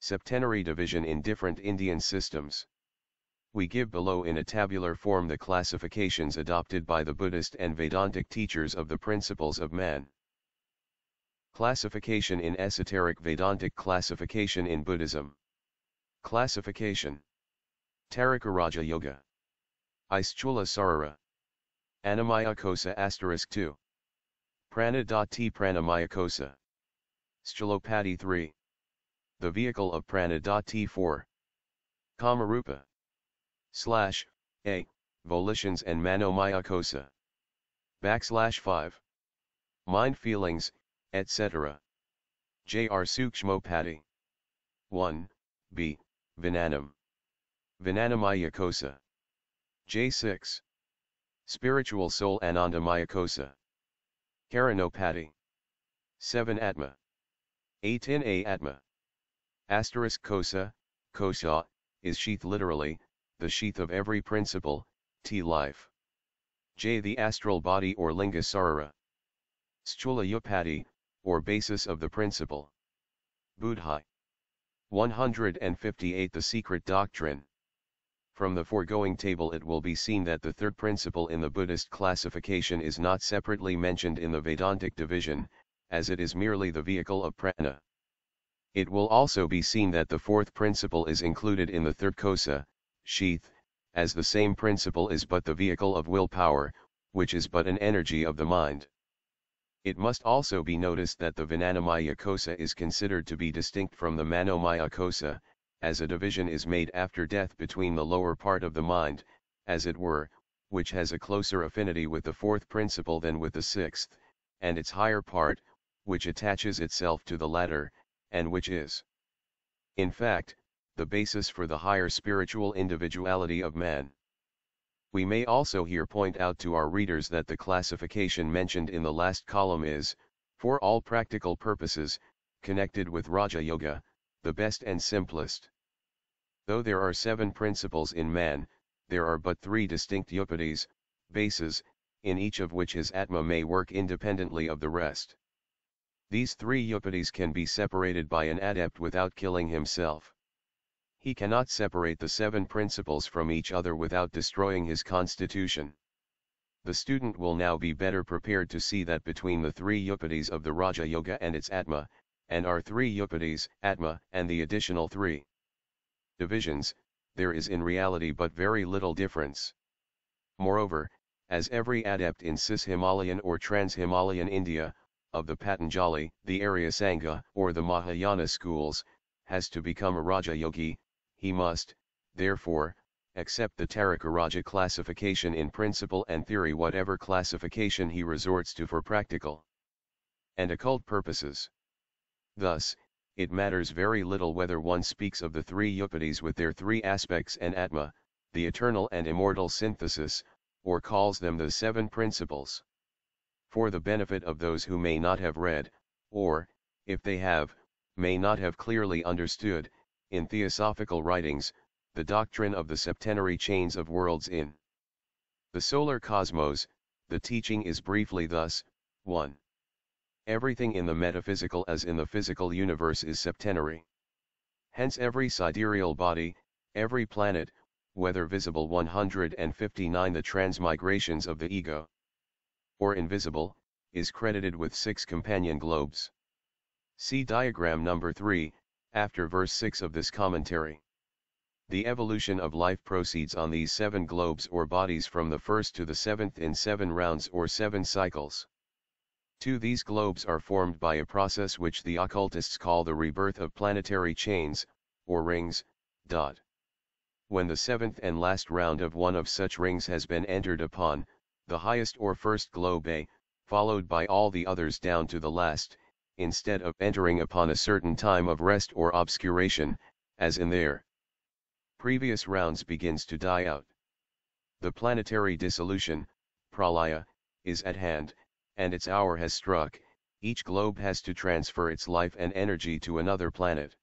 Septenary division in different Indian systems. We give below in a tabular form the classifications adopted by the Buddhist and Vedantic teachers of the principles of man. Classification in esoteric Vedantic, classification in Buddhism. Classification. Tarika Raja Yoga. Ischula Sarara. Annamaya Kosa *2. Prana.T Pranamaya Kosa. Sthulopati 3. The vehicle of Prana.T 4. Kamarupa. /a. Volitions and Manomaya Kosa. /5. Mind, feelings, etc. Jr. Sukshmopati. 1. B. Vinanam. Vinanamaya Kosa. J6. Spiritual soul Anandamaya Kosa. Karanopati. 7. Atma. 18. A Atma. Kosa, Kosa, is sheath, literally, the sheath of every principle, T life. J. The astral body or Linga Sarara. Sthula Upati, or basis of the principle. Buddhi. 158. The secret doctrine. From the foregoing table it will be seen that the third principle in the Buddhist classification is not separately mentioned in the Vedantic division, as it is merely the vehicle of prana. It will also be seen that the fourth principle is included in the third kosa, sheath, as the same principle is but the vehicle of willpower, which is but an energy of the mind. It must also be noticed that the Vinanamaya kosa is considered to be distinct from the Manomaya kosa, as a division is made after death between the lower part of the mind, as it were, which has a closer affinity with the fourth principle than with the sixth, and its higher part, which attaches itself to the latter, and which is, in fact, the basis for the higher spiritual individuality of man. We may also here point out to our readers that the classification mentioned in the last column is, for all practical purposes, connected with Raja Yoga, the best and simplest. Though there are 7 principles in man, there are but 3 distinct upatis, bases, in each of which his Atma may work independently of the rest. These 3 upatis can be separated by an adept without killing himself. He cannot separate the 7 principles from each other without destroying his constitution. The student will now be better prepared to see that between the 3 upatis of the Raja Yoga and its Atma, and our 3 upatis, Atma, and the additional 3 divisions, there is in reality but very little difference. Moreover, as every adept in Cis-Himalayan or Trans-Himalayan India, of the Patanjali, the Arya Sangha, or the Mahayana schools, has to become a Raja Yogi, he must, therefore, accept the Tarika Raja classification in principle and theory, whatever classification he resorts to for practical and occult purposes. Thus, it matters very little whether one speaks of the 3 upatis with their 3 aspects and Atma, the eternal and immortal synthesis, or calls them the 7 principles. For the benefit of those who may not have read, or, if they have, may not have clearly understood, in theosophical writings, the doctrine of the septenary chains of worlds in the solar cosmos, the teaching is briefly thus: 1. Everything in the metaphysical as in the physical universe is septenary. Hence every sidereal body, every planet, whether visible 159 the transmigrations of the ego, or invisible, is credited with 6 companion globes. See diagram number 3, after verse 6 of this commentary. The evolution of life proceeds on these 7 globes or bodies from the first to the 7th in 7 rounds or 7 cycles. 2. These globes are formed by a process which the occultists call the rebirth of planetary chains, or rings. When the 7th and last round of one of such rings has been entered upon, the highest or first globe A, followed by all the others down to the last, instead of entering upon a certain time of rest or obscuration, as in their previous rounds, begins to die out. The planetary dissolution, pralaya, is at hand, and its hour has struck. Each globe has to transfer its life and energy to another planet.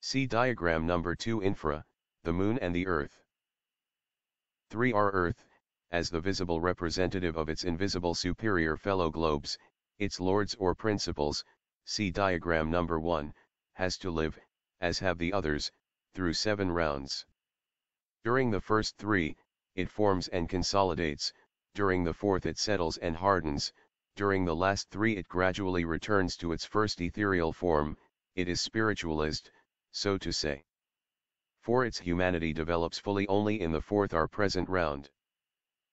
See diagram number 2. Infra, the moon and the earth. 3. Our earth, as the visible representative of its invisible superior fellow globes, its lords or principles, see diagram number 1, has to live, as have the others, through 7 rounds. During the first 3, it forms and consolidates, during the 4th it settles and hardens, during the last 3 it gradually returns to its first ethereal form, it is spiritualized, so to say. For its humanity develops fully only in the 4th or present round.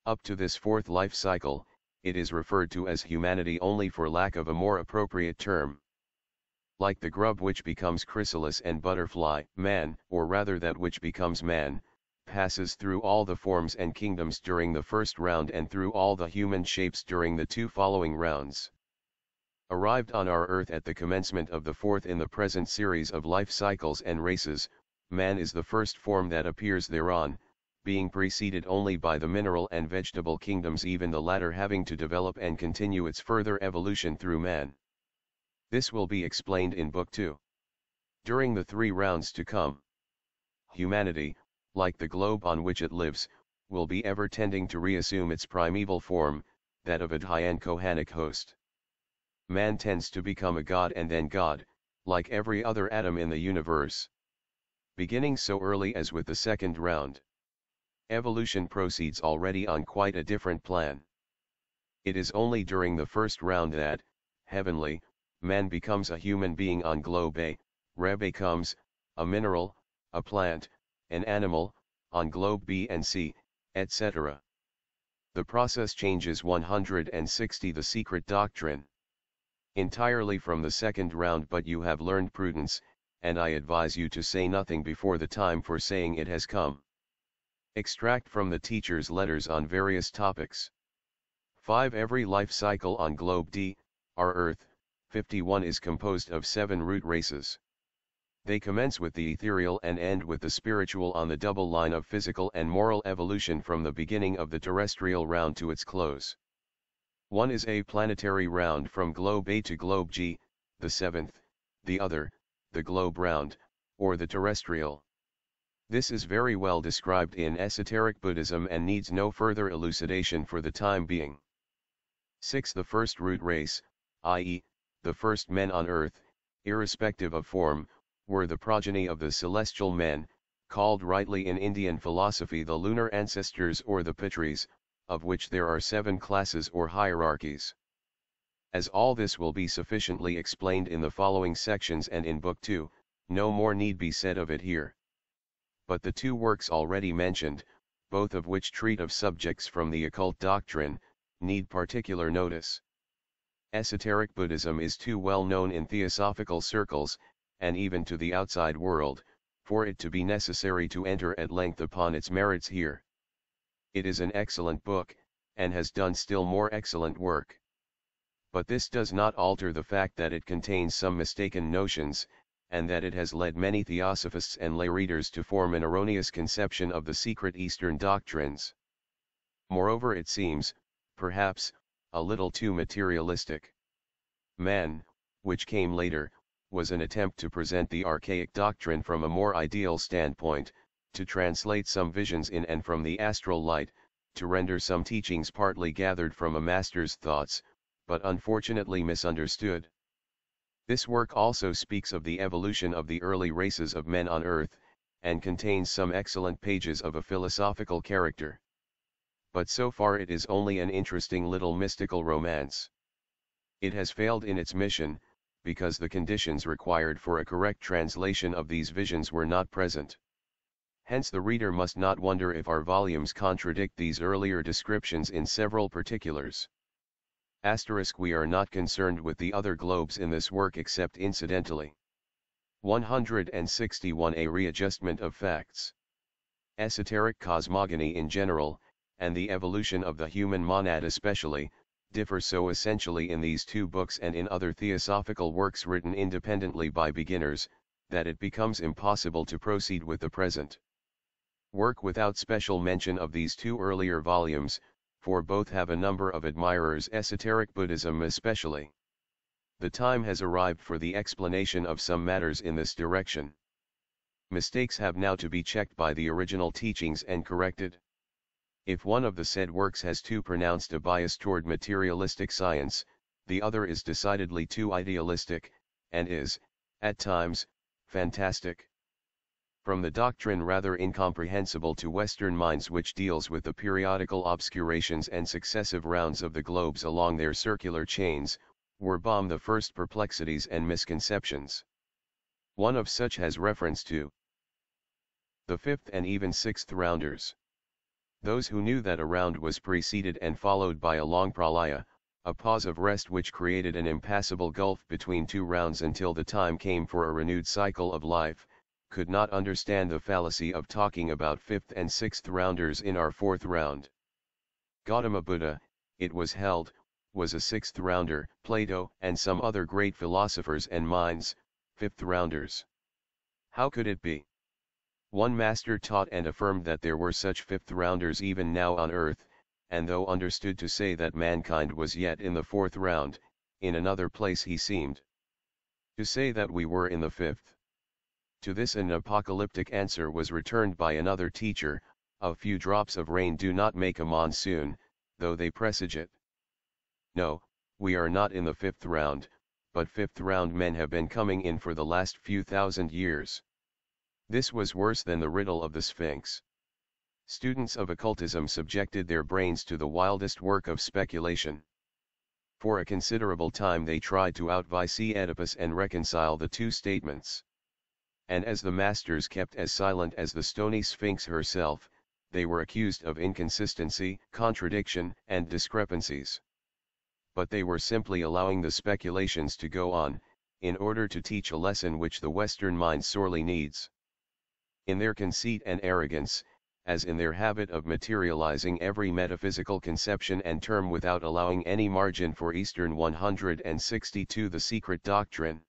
Up to this 4th life cycle, it is referred to as humanity only for lack of a more appropriate term. Like the grub which becomes chrysalis and butterfly, man, or rather that which becomes man, passes through all the forms and kingdoms during the first round and through all the human shapes during the 2 following rounds. Arrived on our earth at the commencement of the 4th in the present series of life cycles and races, man is the first form that appears thereon, being preceded only by the mineral and vegetable kingdoms, even the latter having to develop and continue its further evolution through man. This will be explained in Book 2. During the 3 rounds to come, humanity, like the globe on which it lives, will be ever tending to reassume its primeval form, that of a Dhyan Kohanic host. Man tends to become a god and then God, like every other atom in the universe. Beginning so early as with the 2nd round. Evolution proceeds already on quite a different plan. It is only during the 1st round that, heavenly, man becomes a human being on globe A, Reb becomes, a mineral, a plant, an animal, on globe B and C, etc. The process changes 160 the secret doctrine. Entirely from the 2nd round, but you have learned prudence, and I advise you to say nothing before the time for saying it has come. Extract from the teacher's letters on various topics. 5. Every life cycle on globe D, our Earth, 51 is composed of 7 root races. They commence with the ethereal and end with the spiritual on the double line of physical and moral evolution from the beginning of the terrestrial round to its close. One is a planetary round from globe A to globe G, the 7th, the other, the globe round, or the terrestrial. This is very well described in esoteric Buddhism and needs no further elucidation for the time being. 6. The first root race, i.e., the first men on earth, irrespective of form, were the progeny of the celestial men, called rightly in Indian philosophy the lunar ancestors or the Pitris, of which there are 7 classes or hierarchies. As all this will be sufficiently explained in the following sections and in Book 2, no more need be said of it here. But the 2 works already mentioned, both of which treat of subjects from the occult doctrine, need particular notice. Esoteric Buddhism is too well known in theosophical circles, and even to the outside world, for it to be necessary to enter at length upon its merits here. It is an excellent book, and has done still more excellent work. But this does not alter the fact that it contains some mistaken notions, and that it has led many theosophists and lay readers to form an erroneous conception of the secret Eastern doctrines. Moreover, it seems, perhaps, a little too materialistic. Man, which came later, was an attempt to present the archaic doctrine from a more ideal standpoint, to translate some visions in and from the astral light, to render some teachings partly gathered from a master's thoughts, but unfortunately misunderstood. This work also speaks of the evolution of the early races of men on earth, and contains some excellent pages of a philosophical character. But so far it is only an interesting little mystical romance. It has failed in its mission, because the conditions required for a correct translation of these visions were not present. Hence the reader must not wonder if our volumes contradict these earlier descriptions in several particulars. We are not concerned with the other globes in this work except incidentally. 161. A readjustment of facts. Esoteric cosmogony in general, and the evolution of the human monad especially, differ so essentially in these 2 books and in other theosophical works written independently by beginners, that it becomes impossible to proceed with the present work without special mention of these 2 earlier volumes, for both have a number of admirers, esoteric Buddhism especially. The time has arrived for the explanation of some matters in this direction. Mistakes have now to be checked by the original teachings and corrected. If one of the said works has too pronounced a bias toward materialistic science, the other is decidedly too idealistic, and is, at times, fantastic. From the doctrine rather incomprehensible to Western minds, which deals with the periodical obscurations and successive rounds of the globes along their circular chains, were bombed the first perplexities and misconceptions. One of such has reference to the fifth and even sixth rounders. Those who knew that a round was preceded and followed by a long pralaya, a pause of rest which created an impassable gulf between two rounds until the time came for a renewed cycle of life, could not understand the fallacy of talking about fifth and sixth rounders in our fourth round. Gautama Buddha, it was held, was a sixth rounder, Plato and some other great philosophers and minds, fifth rounders. How could it be? One master taught and affirmed that there were such fifth rounders even now on earth, and though understood to say that mankind was yet in the fourth round, in another place he seemed to say that we were in the fifth. To this an apocalyptic answer was returned by another teacher: a few drops of rain do not make a monsoon, though they presage it. No, we are not in the fifth round, but fifth round men have been coming in for the last few thousand years. This was worse than the riddle of the Sphinx. Students of occultism subjected their brains to the wildest work of speculation. For a considerable time they tried to out-vice Oedipus and reconcile the two statements. And as the masters kept as silent as the stony Sphinx herself, they were accused of inconsistency, contradiction, and discrepancies. But they were simply allowing the speculations to go on, in order to teach a lesson which the Western mind sorely needs. In their conceit and arrogance, as in their habit of materializing every metaphysical conception and term without allowing any margin for Eastern 162 the secret doctrine,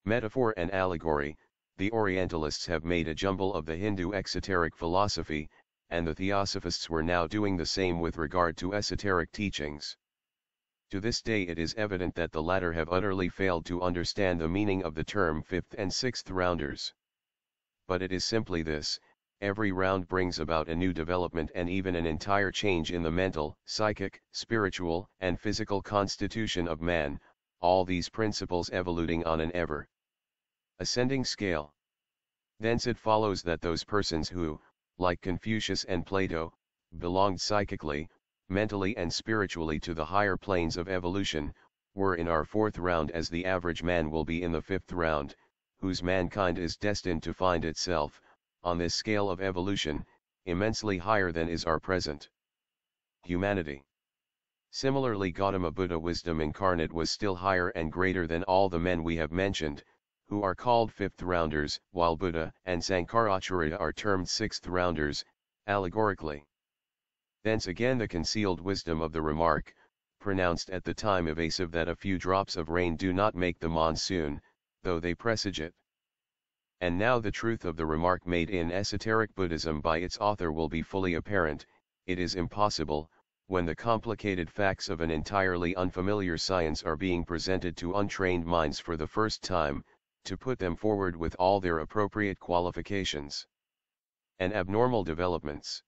metaphor and allegory, the Orientalists have made a jumble of the Hindu exoteric philosophy, and the Theosophists were now doing the same with regard to esoteric teachings. To this day it is evident that the latter have utterly failed to understand the meaning of the term fifth and sixth rounders. But it is simply this: every round brings about a new development and even an entire change in the mental, psychic, spiritual, and physical constitution of man, all these principles evoluting on an ever ascending scale. Thence it follows that those persons who, like Confucius and Plato, belonged psychically, mentally and spiritually to the higher planes of evolution, were in our fourth round as the average man will be in the fifth round, whose mankind is destined to find itself, on this scale of evolution, immensely higher than is our present humanity. Similarly, Gautama Buddha, wisdom incarnate, was still higher and greater than all the men we have mentioned, who are called fifth rounders, while Buddha and Sankaracharya are termed sixth rounders, allegorically. Thence again the concealed wisdom of the remark, pronounced at the time evasive, that a few drops of rain do not make the monsoon, though they presage it. And now the truth of the remark made in esoteric Buddhism by its author will be fully apparent. It is impossible, when the complicated facts of an entirely unfamiliar science are being presented to untrained minds for the first time, to put them forward with all their appropriate qualifications and abnormal developments.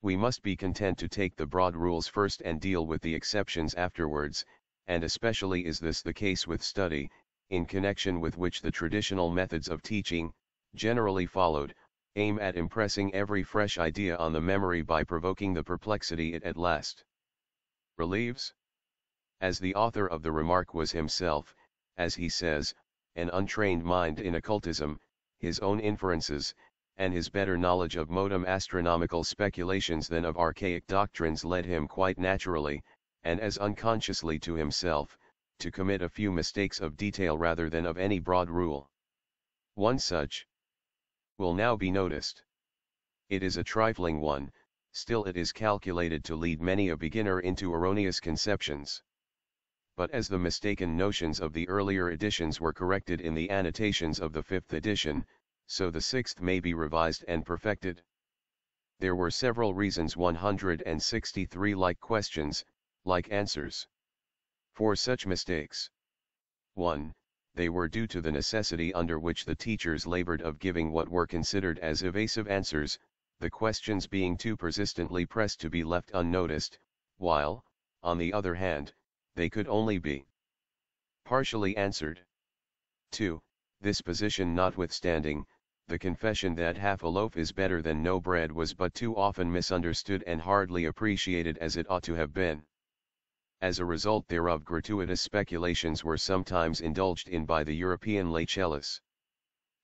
We must be content to take the broad rules first and deal with the exceptions afterwards, and especially is this the case with study, in connection with which the traditional methods of teaching, generally followed, aim at impressing every fresh idea on the memory by provoking the perplexity it at last relieves. As the author of the remark was himself, as he says, an untrained mind in occultism, his own inferences, and his better knowledge of modern astronomical speculations than of archaic doctrines led him quite naturally, and as unconsciously to himself, to commit a few mistakes of detail rather than of any broad rule. One such will now be noticed. It is a trifling one, still it is calculated to lead many a beginner into erroneous conceptions. But as the mistaken notions of the earlier editions were corrected in the annotations of the fifth edition, so the sixth may be revised and perfected. There were several reasons, 163 like questions, like answers, for such mistakes. 1. They were due to the necessity under which the teachers labored of giving what were considered as evasive answers, the questions being too persistently pressed to be left unnoticed, while, on the other hand, they could only be partially answered. 2. This position notwithstanding, the confession that half a loaf is better than no bread was but too often misunderstood and hardly appreciated as it ought to have been. As a result thereof gratuitous speculations were sometimes indulged in by the European Lachelis.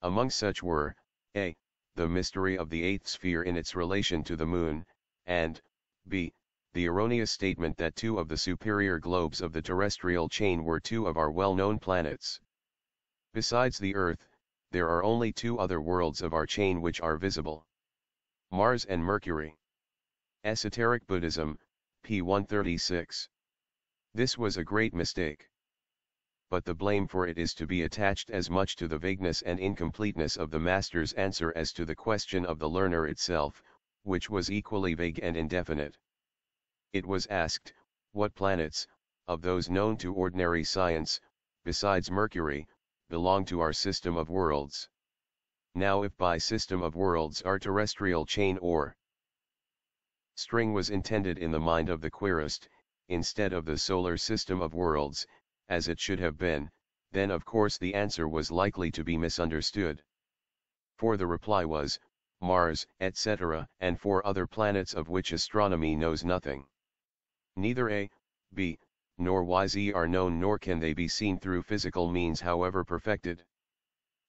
Among such were, a. the mystery of the eighth sphere in its relation to the moon, and, b. the erroneous statement that two of the superior globes of the terrestrial chain were two of our well-known planets. Besides the Earth, there are only two other worlds of our chain which are visible: Mars and Mercury. Esoteric Buddhism, p. 136. This was a great mistake. But the blame for it is to be attached as much to the vagueness and incompleteness of the master's answer as to the question of the learner itself, which was equally vague and indefinite. It was asked, what planets, of those known to ordinary science, besides Mercury, belong to our system of worlds? Now if by system of worlds our terrestrial chain or string was intended in the mind of the querist, instead of the solar system of worlds, as it should have been, then of course the answer was likely to be misunderstood. For the reply was, Mars, etc., and four other planets of which astronomy knows nothing. Neither A, B, nor YZ are known, nor can they be seen through physical means however perfected.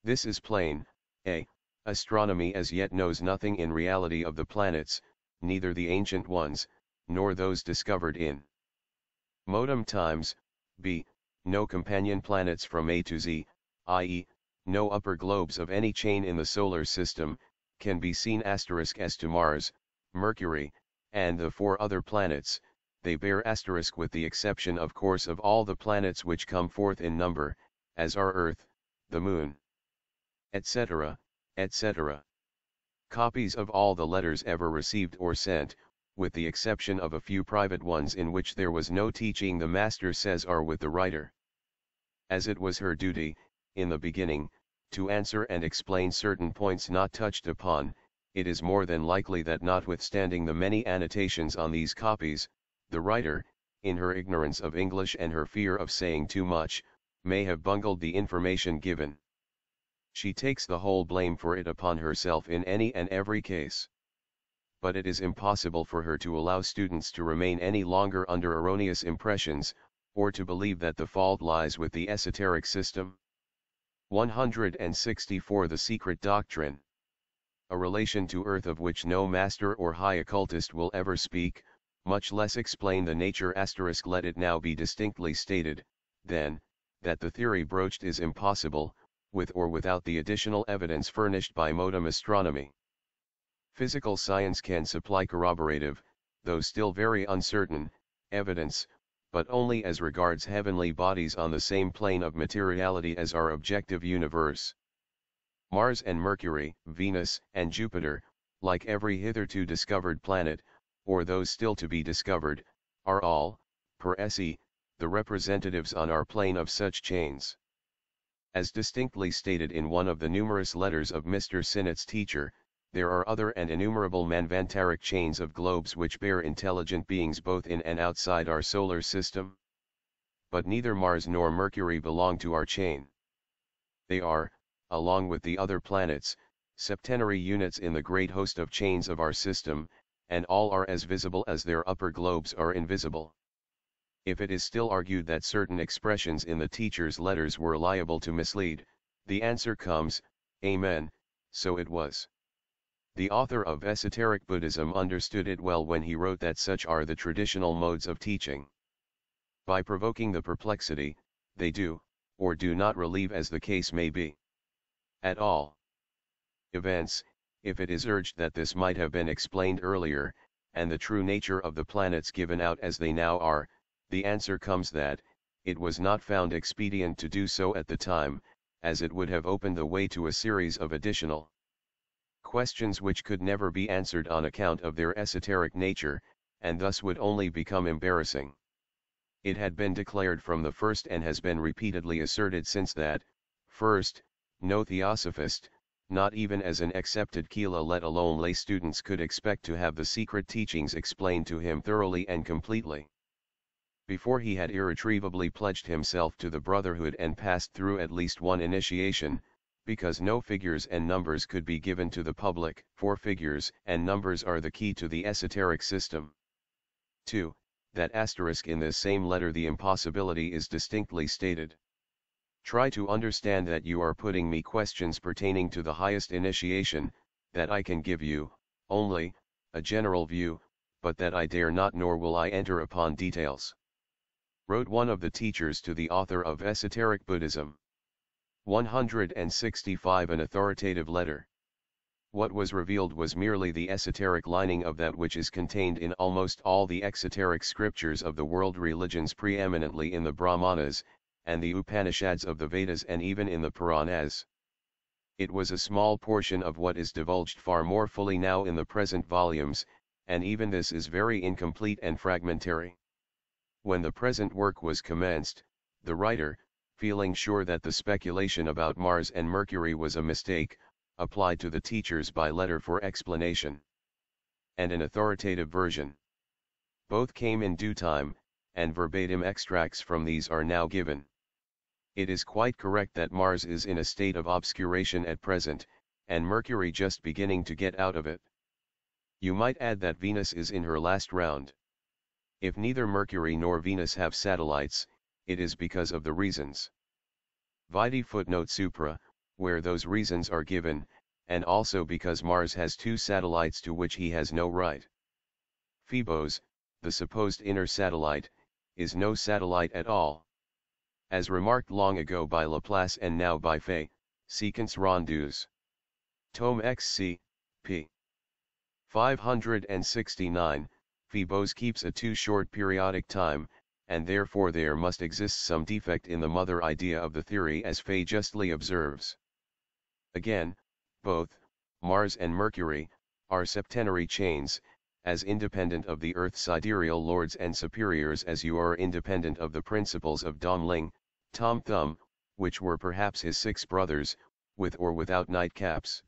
This is plain. A. Astronomy as yet knows nothing in reality of the planets, neither the ancient ones, nor those discovered in modern times. B. No companion planets from A to Z, i.e., no upper globes of any chain in the solar system, can be seen as to Mars, Mercury, and the four other planets. They bear asterisk with the exception of course of all the planets which come forth in number, as are Earth, the Moon, etc., etc. Copies of all the letters ever received or sent, with the exception of a few private ones in which there was no teaching, the master says are with the writer. As it was her duty, in the beginning, to answer and explain certain points not touched upon, it is more than likely that notwithstanding the many annotations on these copies, the writer, in her ignorance of English and her fear of saying too much, may have bungled the information given. She takes the whole blame for it upon herself in any and every case. But it is impossible for her to allow students to remain any longer under erroneous impressions, or to believe that the fault lies with the esoteric system. 164 The Secret Doctrine. A relation to Earth of which no master or high occultist will ever speak, much less explain the nature. Let it now be distinctly stated, then, that the theory broached is impossible, with or without the additional evidence furnished by modern astronomy. Physical science can supply corroborative, though still very uncertain, evidence, but only as regards heavenly bodies on the same plane of materiality as our objective universe. Mars and Mercury, Venus and Jupiter, like every hitherto discovered planet, or those still to be discovered, are all, per se, the representatives on our plane of such chains. As distinctly stated in one of the numerous letters of Mr. Sinnett's teacher, there are other and innumerable manvantaric chains of globes which bear intelligent beings both in and outside our solar system. But neither Mars nor Mercury belong to our chain. They are, along with the other planets, septenary units in the great host of chains of our system, and all are as visible as their upper globes are invisible. If it is still argued that certain expressions in the teacher's letters were liable to mislead, the answer comes, Amen, so it was. The author of Esoteric Buddhism understood it well when he wrote that such are the traditional modes of teaching. By provoking the perplexity, they do, or do not relieve as the case may be. At all events, if it is urged that this might have been explained earlier, and the true nature of the planets given out as they now are, the answer comes that, it was not found expedient to do so at the time, as it would have opened the way to a series of additional questions which could never be answered on account of their esoteric nature, and thus would only become embarrassing. It had been declared from the first and has been repeatedly asserted since that, first, no theosophist, not even as an accepted Kela let alone lay students, could expect to have the secret teachings explained to him thoroughly and completely. Before he had irretrievably pledged himself to the brotherhood and passed through at least one initiation, Because no figures and numbers could be given to the public, for figures and numbers are the key to the esoteric system. 2. That asterisk in this same letter, the impossibility is distinctly stated. Try to understand that you are putting me questions pertaining to the highest initiation, that I can give you, only, a general view, but that I dare not nor will I enter upon details. Wrote one of the teachers to the author of Esoteric Buddhism. 165. An authoritative letter. What was revealed was merely the esoteric lining of that which is contained in almost all the exoteric scriptures of the world religions, preeminently in the Brahmanas, and the Upanishads of the Vedas, and even in the Puranas. It was a small portion of what is divulged far more fully now in the present volumes, and even this is very incomplete and fragmentary. When the present work was commenced, the writer, feeling sure that the speculation about Mars and Mercury was a mistake, applied to the teachers by letter for explanation and an authoritative version. Both came in due time, and verbatim extracts from these are now given. It is quite correct that Mars is in a state of obscuration at present, and Mercury just beginning to get out of it. You might add that Venus is in her last round. If neither Mercury nor Venus have satellites, it is because of the reasons. Vide footnote supra, where those reasons are given, and also because Mars has 2 satellites to which he has no right. Phobos, the supposed inner satellite, is no satellite at all. As remarked long ago by Laplace and now by Fay, Sequence Rendus. Tome XC, p. 569, Phobos keeps a too short periodic time, and therefore there must exist some defect in the mother idea of the theory, as Fay justly observes. Again, both, Mars and Mercury, are septenary chains, as independent of the Earth's sidereal lords and superiors as you are independent of the principles of Dong Ling, Tom Thumb, which were perhaps his 6 brothers, with or without nightcaps.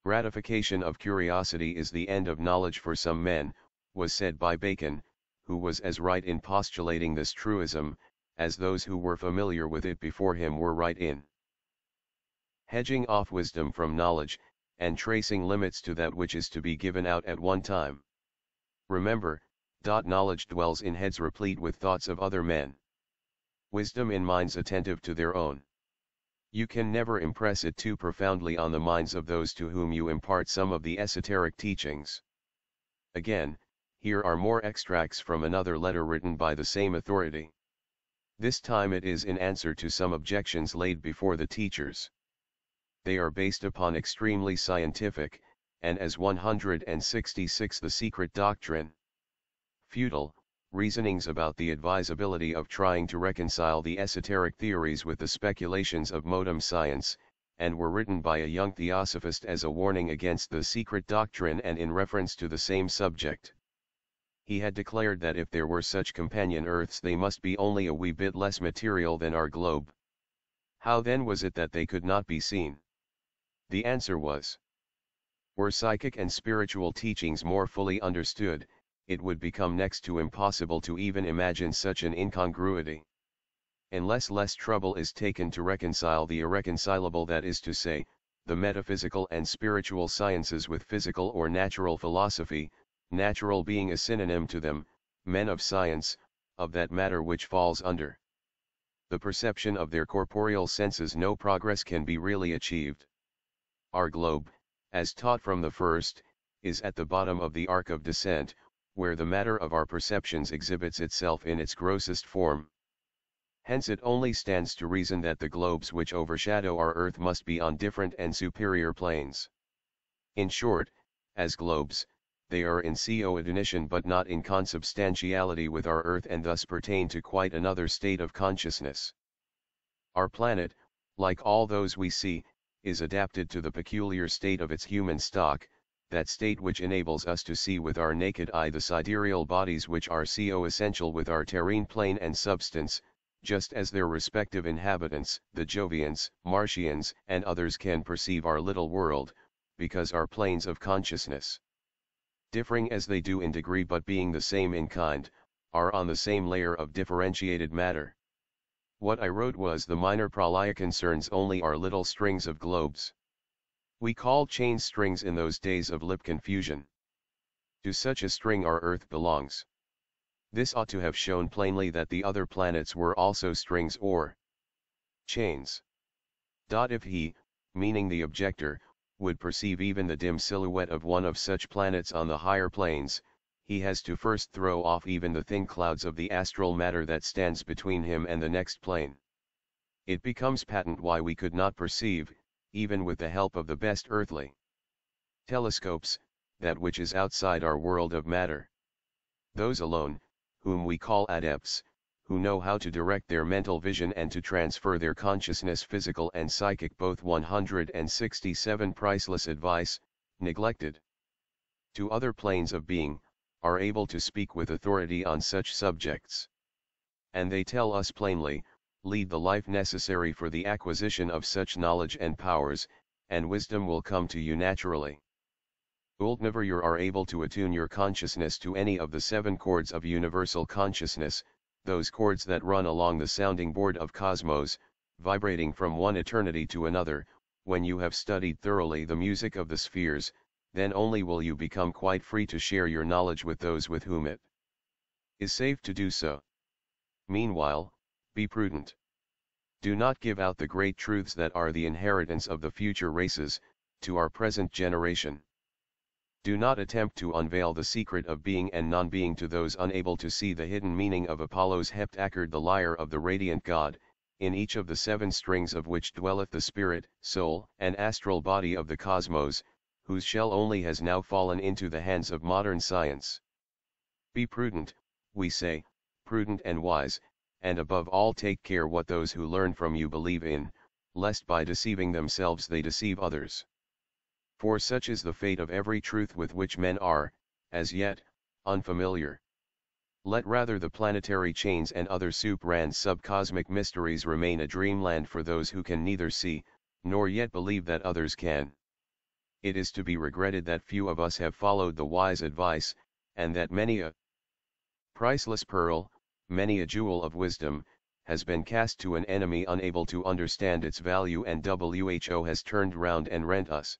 Gratification of curiosity is the end of knowledge for some men, was said by Bacon, who was as right in postulating this truism, as those who were familiar with it before him were right in hedging off wisdom from knowledge, and tracing limits to that which is to be given out at one time. Remember, knowledge dwells in heads replete with thoughts of other men. Wisdom in minds attentive to their own. You can never impress it too profoundly on the minds of those to whom you impart some of the esoteric teachings. Again, here are more extracts from another letter written by the same authority. This time it is in answer to some objections laid before the teachers. They are based upon extremely scientific, and as 166 the secret doctrine. Futile, reasonings about the advisability of trying to reconcile the esoteric theories with the speculations of modern science, and were written by a young theosophist as a warning against the secret doctrine and in reference to the same subject. He had declared that if there were such companion Earths they must be only a wee bit less material than our globe. How then was it that they could not be seen? The answer was, were psychic and spiritual teachings more fully understood, it would become next to impossible to even imagine such an incongruity. Unless less trouble is taken to reconcile the irreconcilable, that is to say, the metaphysical and spiritual sciences with physical or natural philosophy, natural being a synonym to them, men of science, of that matter which falls under the perception of their corporeal senses, no progress can be really achieved. Our globe, as taught from the first, is at the bottom of the arc of descent, where the matter of our perceptions exhibits itself in its grossest form. Hence it only stands to reason that the globes which overshadow our Earth must be on different and superior planes. In short, as globes, they are in coordination but not in consubstantiality with our Earth, and thus pertain to quite another state of consciousness. Our planet, like all those we see, is adapted to the peculiar state of its human stock, that state which enables us to see with our naked eye the sidereal bodies which are co-essential with our terrene plane and substance, just as their respective inhabitants, the Jovians, Martians, and others can perceive our little world, because our planes of consciousness, differing as they do in degree but being the same in kind, are on the same layer of differentiated matter. What I wrote was the minor pralaya concerns only our little strings of globes. We called chains strings in those days of lip confusion. To such a string our Earth belongs. This ought to have shown plainly that the other planets were also strings or chains. If he, meaning the objector, would perceive even the dim silhouette of one of such planets on the higher planes, he has to first throw off even the thin clouds of the astral matter that stands between him and the next plane. It becomes patent why we could not perceive, even with the help of the best earthly telescopes, that which is outside our world of matter. Those alone, whom we call adepts, who know how to direct their mental vision and to transfer their consciousness physical and psychic, both 167 priceless advice, neglected, to other planes of being, are able to speak with authority on such subjects. And they tell us plainly, lead the life necessary for the acquisition of such knowledge and powers, and wisdom will come to you naturally. Never you are able to attune your consciousness to any of the 7 chords of universal consciousness, those chords that run along the sounding board of cosmos, vibrating from one eternity to another. When you have studied thoroughly the music of the spheres, then only will you become quite free to share your knowledge with those with whom it is safe to do so. Meanwhile, be prudent. Do not give out the great truths that are the inheritance of the future races, to our present generation. Do not attempt to unveil the secret of being and non-being to those unable to see the hidden meaning of Apollo's heptachord, the lyre of the radiant god, in each of the 7 strings of which dwelleth the spirit, soul, and astral body of the cosmos, whose shell only has now fallen into the hands of modern science. Be prudent, we say, prudent and wise, and above all take care what those who learn from you believe in, lest by deceiving themselves they deceive others. For such is the fate of every truth with which men are, as yet, unfamiliar. Let rather the planetary chains and other suprand subcosmic mysteries remain a dreamland for those who can neither see, nor yet believe that others can. It is to be regretted that few of us have followed the wise advice, and that many a priceless pearl, many a jewel of wisdom, has been cast to an enemy unable to understand its value, and who has turned round and rent us.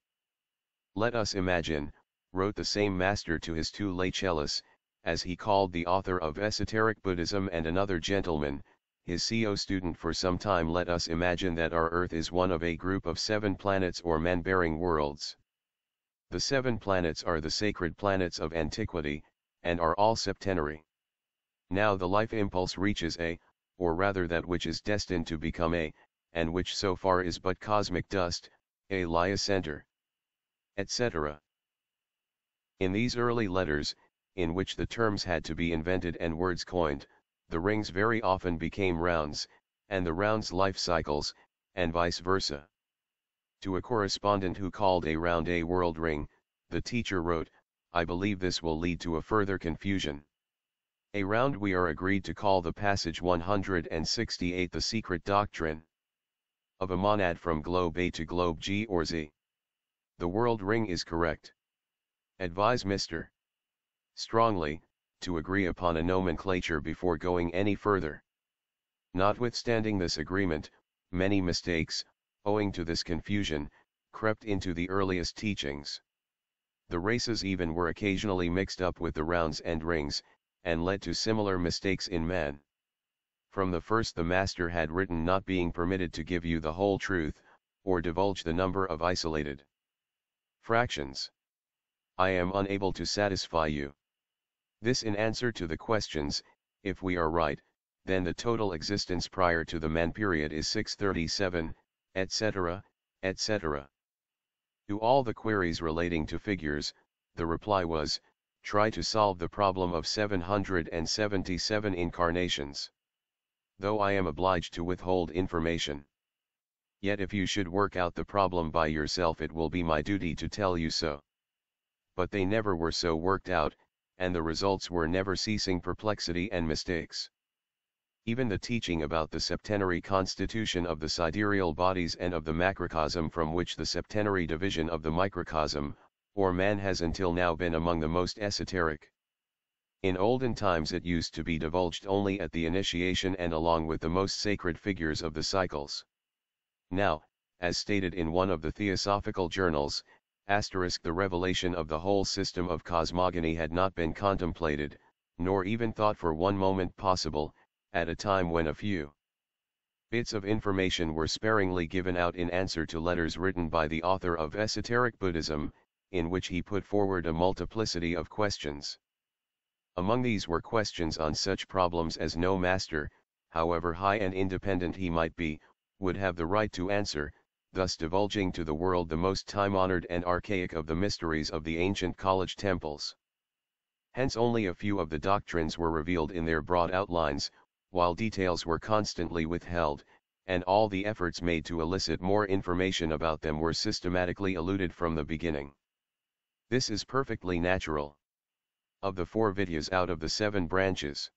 Let us imagine, wrote the same master to his 2 lay chelas, as he called the author of Esoteric Buddhism and another gentleman, his CO student for some time, let us imagine that our Earth is one of a group of 7 planets or man-bearing worlds. The 7 planets are the sacred planets of antiquity, and are all septenary. Now the life impulse reaches a, or rather that which is destined to become a, and which so far is but cosmic dust, a Laya center, etc. In these early letters, in which the terms had to be invented and words coined, the rings very often became rounds, and the rounds life cycles, and vice versa. To a correspondent who called a round a world ring, the teacher wrote, I believe this will lead to a further confusion. A round we are agreed to call the passage 168 the secret doctrine of a monad from globe A to globe G or Z. The world ring is correct. Advise Mr. Strongly, to agree upon a nomenclature before going any further. Notwithstanding this agreement, many mistakes, owing to this confusion, crept into the earliest teachings. The races even were occasionally mixed up with the rounds and rings, and led to similar mistakes in man. From the first the master had written not being permitted to give you the whole truth, or divulge the number of isolated fractions. I am unable to satisfy you. This in answer to the questions, if we are right, then the total existence prior to the man period is 637, etc., etc. To all the queries relating to figures, the reply was, try to solve the problem of 777 incarnations. Though I am obliged to withhold information. Yet if you should work out the problem by yourself, it will be my duty to tell you so. But they never were so worked out, and the results were never ceasing perplexity and mistakes. Even the teaching about the septenary constitution of the sidereal bodies and of the macrocosm from which the septenary division of the microcosm, or man, has until now been among the most esoteric. In olden times it used to be divulged only at the initiation and along with the most sacred figures of the cycles. Now, as stated in one of the Theosophical journals, the revelation of the whole system of cosmogony had not been contemplated, nor even thought for one moment possible, at a time when a few bits of information were sparingly given out in answer to letters written by the author of Esoteric Buddhism, in which he put forward a multiplicity of questions. Among these were questions on such problems as no master, however high and independent he might be, would have the right to answer, thus divulging to the world the most time-honored and archaic of the mysteries of the ancient college temples. Hence only a few of the doctrines were revealed in their broad outlines, while details were constantly withheld, and all the efforts made to elicit more information about them were systematically eluded from the beginning. This is perfectly natural. Of the 4 vidyas out of the 7 branches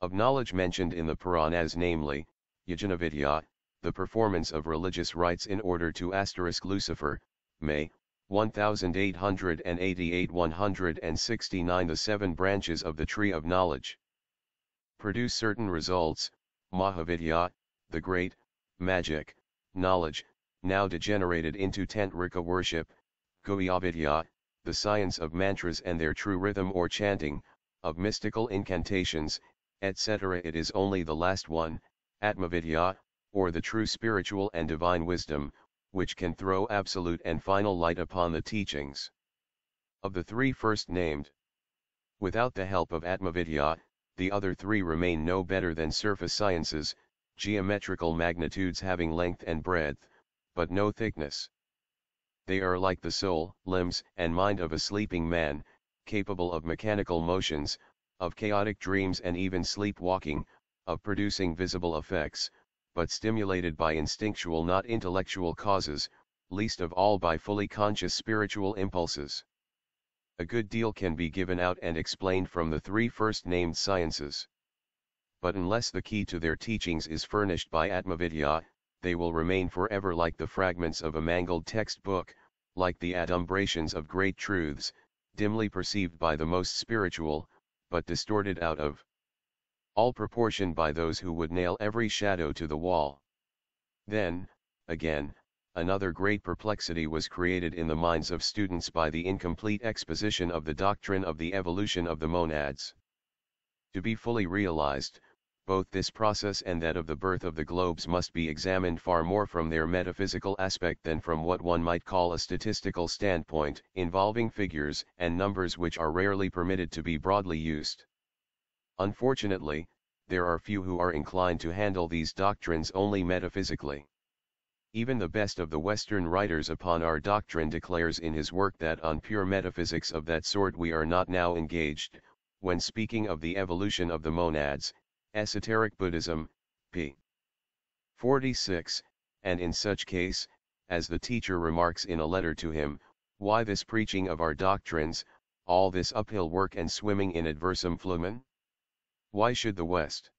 of knowledge mentioned in the Puranas, namely, Yajnavidya, the performance of religious rites in order to Lucifer, May, 1888-169, the 7 branches of the tree of knowledge produce certain results. Mahavidya, the great, magic, knowledge, now degenerated into Tantrika worship. Guhyavidya, the science of mantras and their true rhythm or chanting, of mystical incantations, etc. It is only the last one, Atmavidya, or the true spiritual and divine wisdom, which can throw absolute and final light upon the teachings of the 3 first named. Without the help of Atmavidya, the other 3 remain no better than surface sciences, geometrical magnitudes having length and breadth, but no thickness. They are like the soul, limbs, and mind of a sleeping man, capable of mechanical motions, of chaotic dreams and even sleepwalking, of producing visible effects, but stimulated by instinctual not intellectual causes, least of all by fully conscious spiritual impulses. A good deal can be given out and explained from the 3 first named sciences. But unless the key to their teachings is furnished by Atmavidya, they will remain forever like the fragments of a mangled textbook, like the adumbrations of great truths, dimly perceived by the most spiritual, but distorted out of all proportion by those who would nail every shadow to the wall. Then, again, another great perplexity was created in the minds of students by the incomplete exposition of the doctrine of the evolution of the monads. To be fully realized, both this process and that of the birth of the globes must be examined far more from their metaphysical aspect than from what one might call a statistical standpoint, involving figures and numbers which are rarely permitted to be broadly used. Unfortunately, there are few who are inclined to handle these doctrines only metaphysically. Even the best of the Western writers upon our doctrine declares in his work that on pure metaphysics of that sort we are not now engaged, when speaking of the evolution of the monads, Esoteric Buddhism, p. 46, and in such case, as the teacher remarks in a letter to him, why this preaching of our doctrines, all this uphill work and swimming in adversum flumen? Why should the West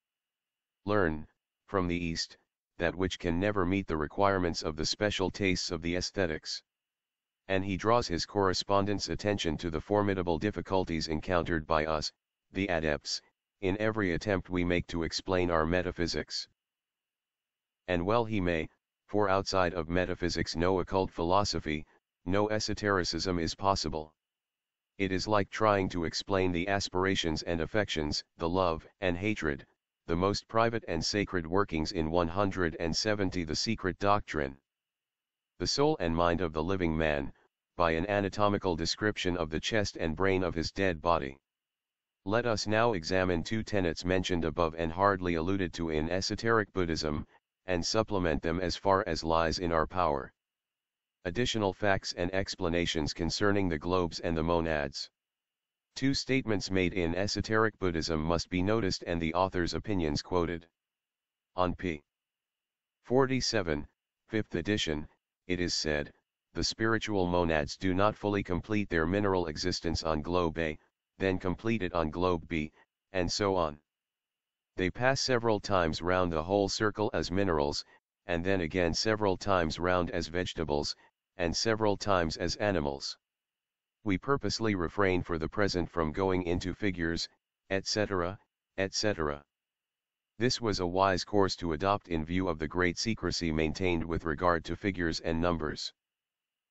learn, from the East, that which can never meet the requirements of the special tastes of the aesthetics? And he draws his correspondent's attention to the formidable difficulties encountered by us, the adepts, in every attempt we make to explain our metaphysics. And well he may, for outside of metaphysics no occult philosophy, no esotericism is possible. It is like trying to explain the aspirations and affections, the love and hatred, the most private and sacred workings in 170 the secret doctrine. The soul and mind of the living man, by an anatomical description of the chest and brain of his dead body. Let us now examine 2 tenets mentioned above and hardly alluded to in Esoteric Buddhism, and supplement them as far as lies in our power. Additional facts and explanations concerning the globes and the monads. 2 statements made in Esoteric Buddhism must be noticed and the author's opinions quoted. On p. 47, 5th edition, it is said, the spiritual monads do not fully complete their mineral existence on globe A, then complete it on globe B, and so on. They pass several times round the whole circle as minerals, and then again several times round as vegetables, and several times as animals. We purposely refrain for the present from going into figures, etc., etc. This was a wise course to adopt in view of the great secrecy maintained with regard to figures and numbers.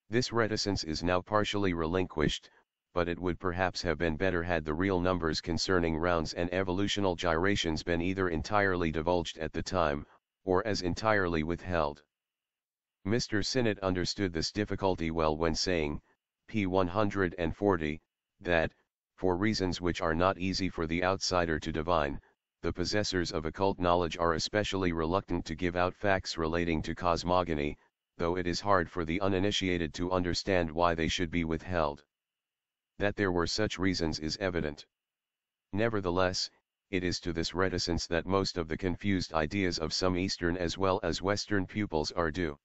This reticence is now partially relinquished, but it would perhaps have been better had the real numbers concerning rounds and evolutional gyrations been either entirely divulged at the time, or as entirely withheld. Mr. Sinnett understood this difficulty well when saying, p. 140, that, for reasons which are not easy for the outsider to divine, the possessors of occult knowledge are especially reluctant to give out facts relating to cosmogony, though it is hard for the uninitiated to understand why they should be withheld. That there were such reasons is evident. Nevertheless, it is to this reticence that most of the confused ideas of some Eastern as well as Western pupils are due.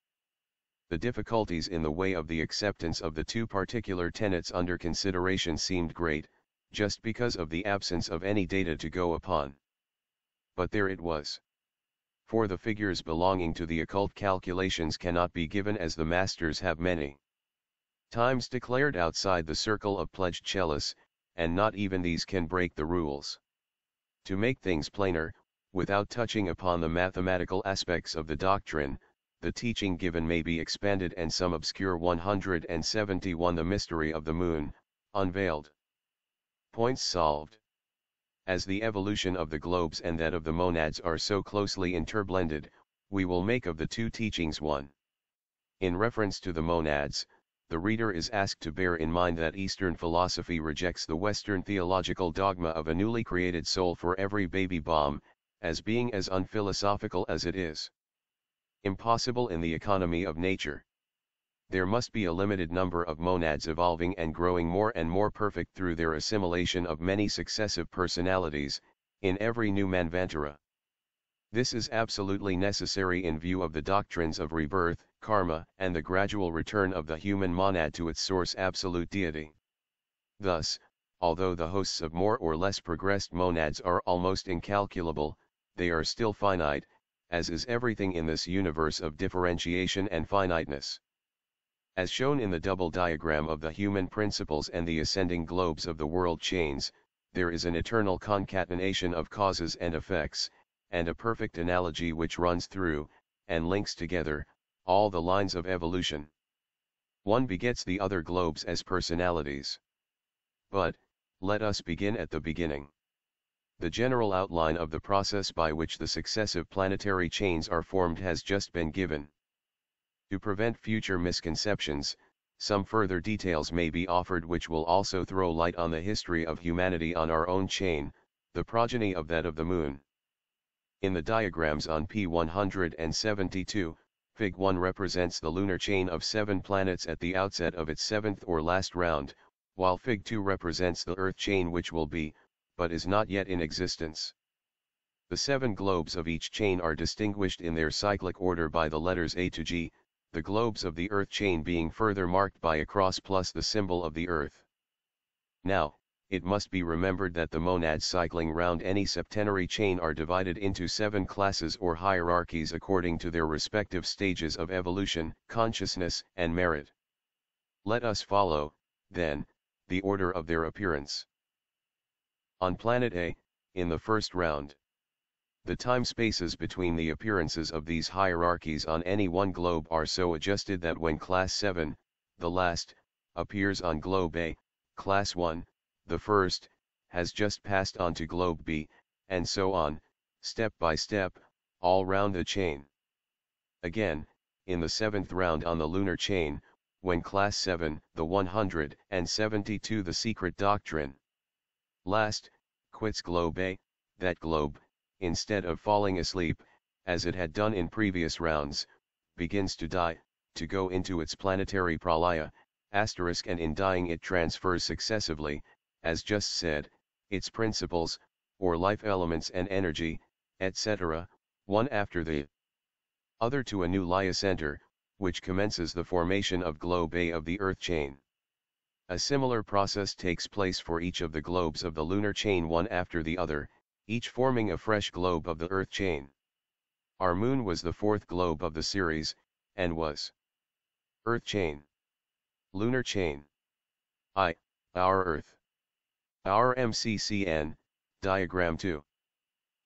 The difficulties in the way of the acceptance of the two particular tenets under consideration seemed great, just because of the absence of any data to go upon. But there it was. For the figures belonging to the occult calculations cannot be given as the masters have many times declared outside the circle of pledged chalice, and not even these can break the rules. To make things plainer, without touching upon the mathematical aspects of the doctrine, the teaching given may be expanded and some obscure 171 the mystery of the moon, unveiled. Points solved. As the evolution of the globes and that of the monads are so closely interblended, we will make of the two teachings one. In reference to the monads, the reader is asked to bear in mind that Eastern philosophy rejects the Western theological dogma of a newly created soul for every baby bomb, as being as unphilosophical as it is impossible in the economy of nature. There must be a limited number of monads evolving and growing more and more perfect through their assimilation of many successive personalities, in every new manvantara. This is absolutely necessary in view of the doctrines of rebirth, karma, and the gradual return of the human monad to its source absolute deity. Thus, although the hosts of more or less progressed monads are almost incalculable, they are still finite, as is everything in this universe of differentiation and finiteness. As shown in the double diagram of the human principles and the ascending globes of the world chains, there is an eternal concatenation of causes and effects, and a perfect analogy which runs through, and links together, all the lines of evolution. One begets the other globes as personalities. But, let us begin at the beginning. The general outline of the process by which the successive planetary chains are formed has just been given. To prevent future misconceptions, some further details may be offered which will also throw light on the history of humanity on our own chain, the progeny of that of the moon. In the diagrams on p. 172, Fig. 1 represents the lunar chain of 7 planets at the outset of its 7th or last round, while Fig. 2 represents the Earth chain which will be, but is not yet in existence. The 7 globes of each chain are distinguished in their cyclic order by the letters A to G, the globes of the Earth chain being further marked by a cross plus the symbol of the Earth. Now, it must be remembered that the monads cycling round any septenary chain are divided into 7 classes or hierarchies according to their respective stages of evolution, consciousness, and merit. Let us follow, then, the order of their appearance. On planet A, in the first round, the time spaces between the appearances of these hierarchies on any one globe are so adjusted that when class 7, the last, appears on globe A, class 1, the first, has just passed on to globe B, and so on, step by step, all round the chain. Again, in the 7th round on the lunar chain, when class 7, the 172 the secret doctrine, last, quits globe A, that globe, instead of falling asleep, as it had done in previous rounds, begins to die, to go into its planetary pralaya, and in dying it transfers successively, as just said, its principles, or life elements and energy, etc., one after the other to a new Laya center, which commences the formation of globe A of the Earth chain. A similar process takes place for each of the globes of the lunar chain one after the other, each forming a fresh globe of the Earth chain. Our moon was the 4th globe of the series, and was Earth chain, lunar chain, I, our Earth. Our MCCN, Diagram 2.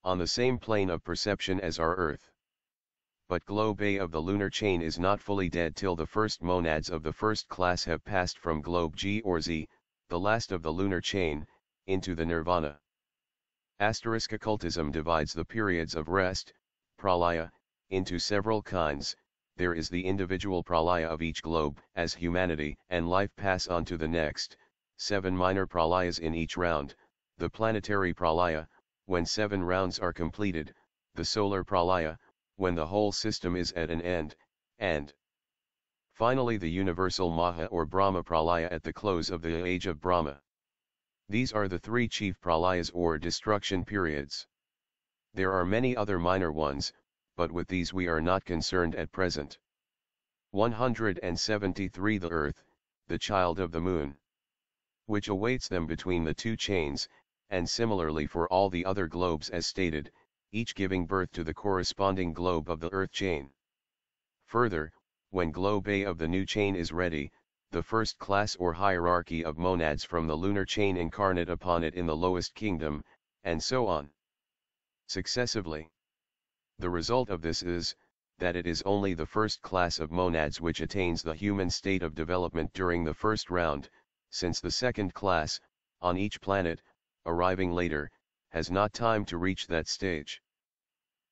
On the same plane of perception as our Earth. But globe A of the lunar chain is not fully dead till the first monads of the first class have passed from globe G or Z, the last of the lunar chain, into the nirvana. Occultism divides the periods of rest, pralaya, into several kinds. There is the individual pralaya of each globe, as humanity and life pass on to the next, 7 minor pralayas in each round, the planetary pralaya, when 7 rounds are completed, the solar pralaya, when the whole system is at an end, and finally the universal Maha or Brahma pralaya at the close of the age of Brahma. These are the 3 chief pralayas or destruction periods. There are many other minor ones, but with these we are not concerned at present. 173 The Earth, the child of the Moon, which awaits them between the 2 chains, and similarly for all the other globes as stated, each giving birth to the corresponding globe of the Earth chain. Further, when globe A of the new chain is ready, the first class or hierarchy of monads from the lunar chain incarnate upon it in the lowest kingdom, and so on successively. The result of this is, that it is only the first class of monads which attains the human state of development during the first round, since the second class, on each planet, arriving later, has not time to reach that stage.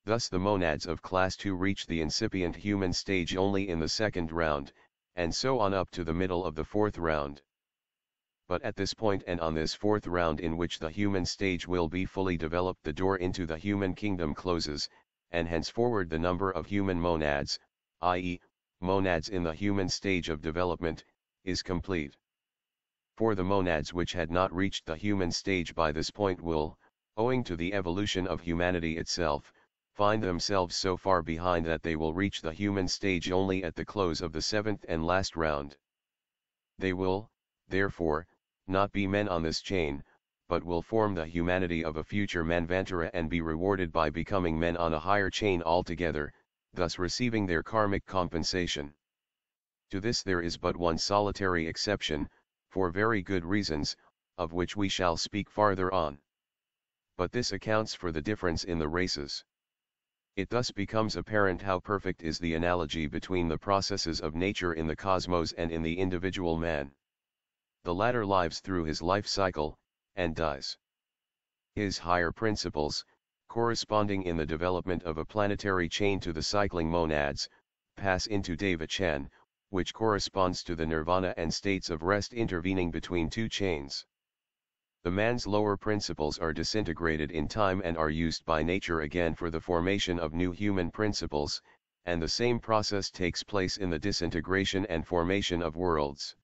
Thus the monads of class 2 reach the incipient human stage only in the second round, and so on up to the middle of the fourth round. But at this point and on this fourth round in which the human stage will be fully developed, the door into the human kingdom closes, and henceforward the number of human monads, i.e., monads in the human stage of development, is complete. For the monads which had not reached the human stage by this point will, owing to the evolution of humanity itself, find themselves so far behind that they will reach the human stage only at the close of the 7th and last round. They will, therefore, not be men on this chain, but will form the humanity of a future Manvantara and be rewarded by becoming men on a higher chain altogether, thus receiving their karmic compensation. To this there is but one solitary exception, for very good reasons, of which we shall speak farther on. But this accounts for the difference in the races. It thus becomes apparent how perfect is the analogy between the processes of nature in the cosmos and in the individual man. The latter lives through his life cycle, and dies. His higher principles, corresponding in the development of a planetary chain to the cycling monads, pass into Devachan, which corresponds to the nirvana and states of rest intervening between 2 chains. The man's lower principles are disintegrated in time and are used by nature again for the formation of new human principles, and the same process takes place in the disintegration and formation of worlds.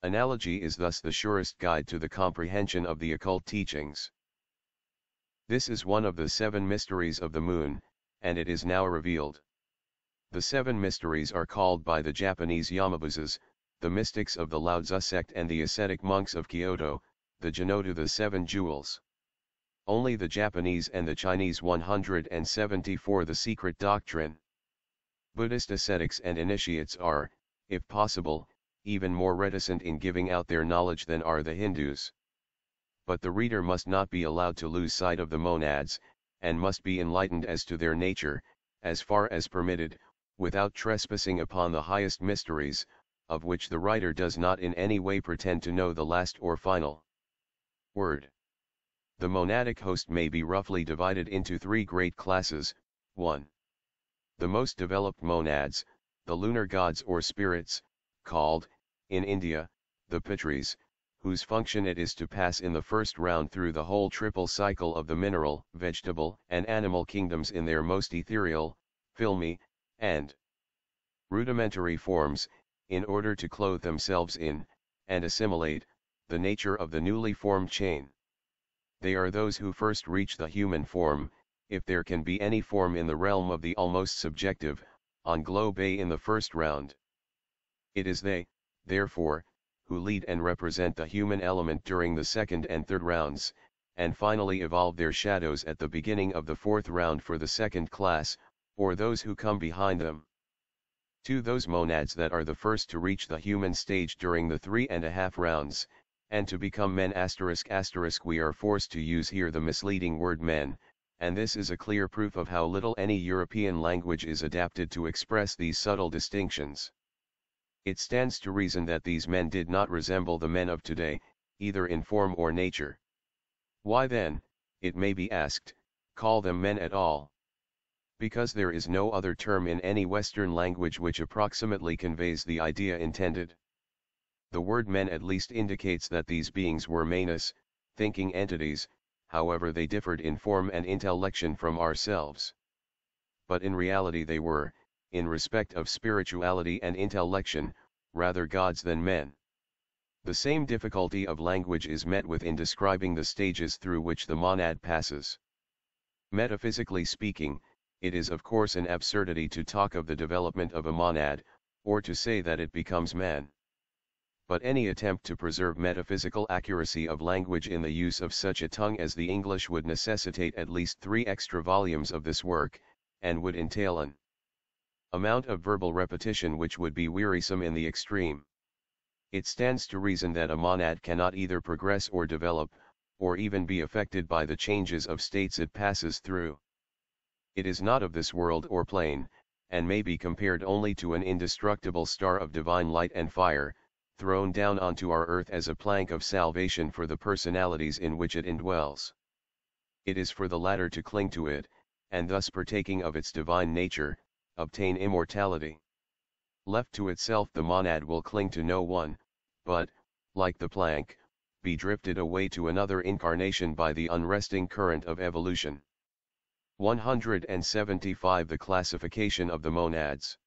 Analogy is thus the surest guide to the comprehension of the occult teachings. This is one of the 7 mysteries of the moon, and it is now revealed. The 7 mysteries are called by the Japanese Yamabuzas, the mystics of the Lao-Tzu sect, and the ascetic monks of Kyoto, the Genoto, the 7 jewels. Only the Japanese and the Chinese 174 the secret doctrine. Buddhist ascetics and initiates are, if possible, even more reticent in giving out their knowledge than are the Hindus. But the reader must not be allowed to lose sight of the monads, and must be enlightened as to their nature, as far as permitted, without trespassing upon the highest mysteries, of which the writer does not in any way pretend to know the last or final word. The monadic host may be roughly divided into 3 great classes. 1. The most developed monads, the lunar gods or spirits, called, in India, the Pitris, whose function it is to pass in the first round through the whole triple cycle of the mineral, vegetable, and animal kingdoms in their most ethereal, filmy, and rudimentary forms, in order to clothe themselves in, and assimilate, the nature of the newly formed chain. They are those who first reach the human form, if there can be any form in the realm of the almost subjective, on globe A in the first round. It is they, therefore, who lead and represent the human element during the second and third rounds, and finally evolve their shadows at the beginning of the fourth round for the second class, or those who come behind them. 2. Those monads that are the first to reach the human stage during the 3.5 rounds, and to become men ***. We are forced to use here the misleading word men, and this is a clear proof of how little any European language is adapted to express these subtle distinctions. It stands to reason that these men did not resemble the men of today, either in form or nature. Why then, it may be asked, call them men at all? Because there is no other term in any Western language which approximately conveys the idea intended. The word men at least indicates that these beings were manas, thinking entities, however they differed in form and intellection from ourselves. But in reality they were, in respect of spirituality and intellection, rather gods than men. The same difficulty of language is met with in describing the stages through which the monad passes. Metaphysically speaking, it is of course an absurdity to talk of the development of a monad, or to say that it becomes man. But any attempt to preserve metaphysical accuracy of language in the use of such a tongue as the English would necessitate at least 3 extra volumes of this work, and would entail an amount of verbal repetition which would be wearisome in the extreme. It stands to reason that a monad cannot either progress or develop, or even be affected by the changes of states it passes through. It is not of this world or plane, and may be compared only to an indestructible star of divine light and fire, thrown down onto our earth as a plank of salvation for the personalities in which it indwells. It is for the latter to cling to it, and thus partaking of its divine nature, obtain immortality. Left to itself the monad will cling to no one, but, like the plank, be drifted away to another incarnation by the unresting current of evolution. 175. The classification of the monads.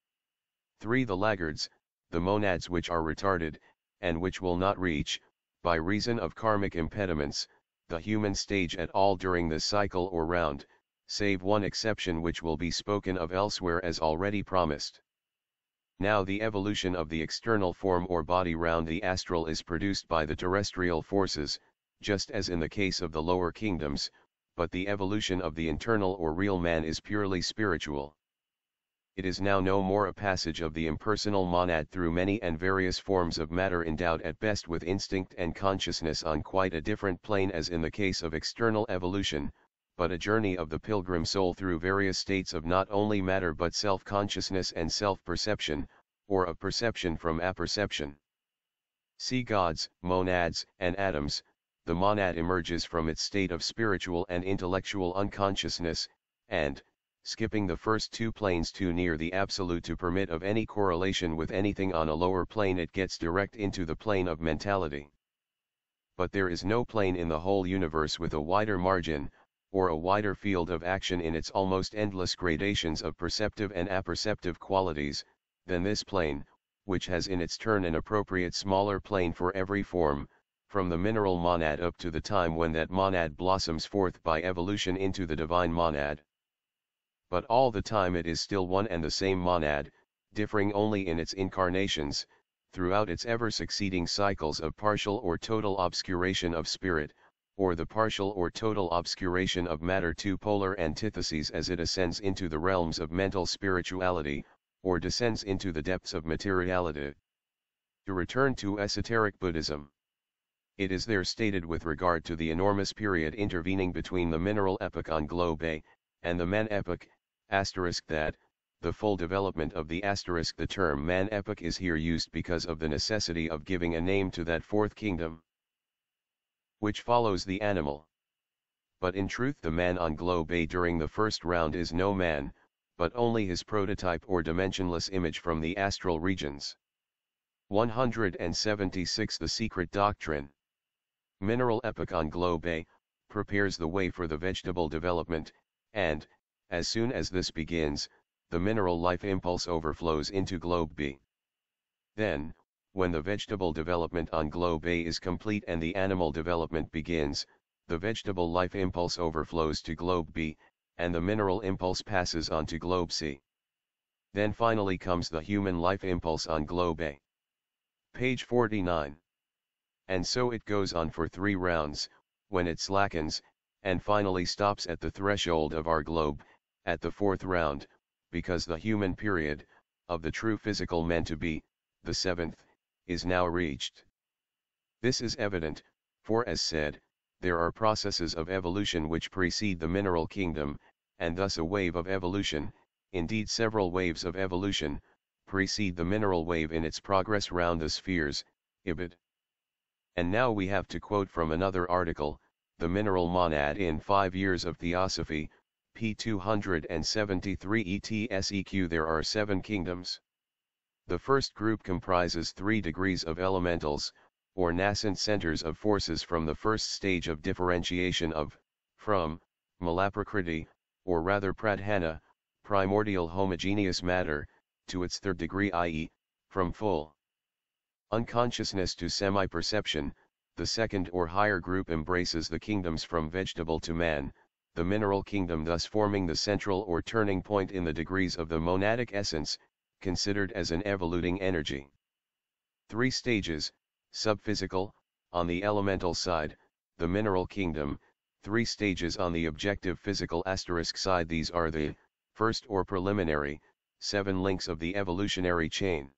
3. The laggards, the monads which are retarded, and which will not reach, by reason of karmic impediments, the human stage at all during this cycle or round, save one exception which will be spoken of elsewhere as already promised. Now the evolution of the external form or body round the astral is produced by the terrestrial forces, just as in the case of the lower kingdoms, but the evolution of the internal or real man is purely spiritual. It is now no more a passage of the impersonal monad through many and various forms of matter endowed at best with instinct and consciousness on quite a different plane as in the case of external evolution, but a journey of the pilgrim soul through various states of not only matter but self-consciousness and self-perception, or of perception from apperception. See gods, monads, and atoms. The monad emerges from its state of spiritual and intellectual unconsciousness, and, skipping the first 2 planes too near the absolute to permit of any correlation with anything on a lower plane, it gets direct into the plane of mentality. But there is no plane in the whole universe with a wider margin, or a wider field of action in its almost endless gradations of perceptive and apperceptive qualities, than this plane, which has in its turn an appropriate smaller plane for every form, from the mineral monad up to the time when that monad blossoms forth by evolution into the divine monad. But all the time it is still one and the same monad, differing only in its incarnations, throughout its ever succeeding cycles of partial or total obscuration of spirit, or the partial or total obscuration of matter, 2 polar antitheses as it ascends into the realms of mental spirituality, or descends into the depths of materiality. To return to esoteric Buddhism. It is there stated with regard to the enormous period intervening between the mineral epoch on globe A, and the man epoch, that, the full development of the the term man epoch is here used because of the necessity of giving a name to that 4th kingdom, which follows the animal. But in truth the man on globe A during the first round is no man, but only his prototype or dimensionless image from the astral regions. 176. The secret doctrine. Mineral epoch on globe A, prepares the way for the vegetable development, and, as soon as this begins, the mineral life impulse overflows into globe B. Then, when the vegetable development on globe A is complete and the animal development begins, the vegetable life impulse overflows to globe B, and the mineral impulse passes on to globe C. Then finally comes the human life impulse on globe A. Page 49. And so it goes on for 3 rounds, when it slackens, and finally stops at the threshold of our globe, at the 4th round, because the human period, of the true physical meant to be, the seventh, is now reached. This is evident, for as said, there are processes of evolution which precede the mineral kingdom, and thus a wave of evolution, indeed several waves of evolution, precede the mineral wave in its progress round the spheres, ibid. And now we have to quote from another article, The Mineral Monad in 5 Years of Theosophy, p. 273 ETSEQ. There are 7 kingdoms. The first group comprises 3 degrees of elementals, or nascent centers of forces from the first stage of differentiation from, Malaprakriti, or rather Pradhana, primordial homogeneous matter, to its third degree, i.e., from full unconsciousness to semi-perception. The second or higher group embraces the kingdoms from vegetable to man, the mineral kingdom thus forming the central or turning point in the degrees of the monadic essence, considered as an evoluting energy. 3 stages, subphysical, on the elemental side, the mineral kingdom, 3 stages on the objective physical * side. These are the first or preliminary, 7 links of the evolutionary chain.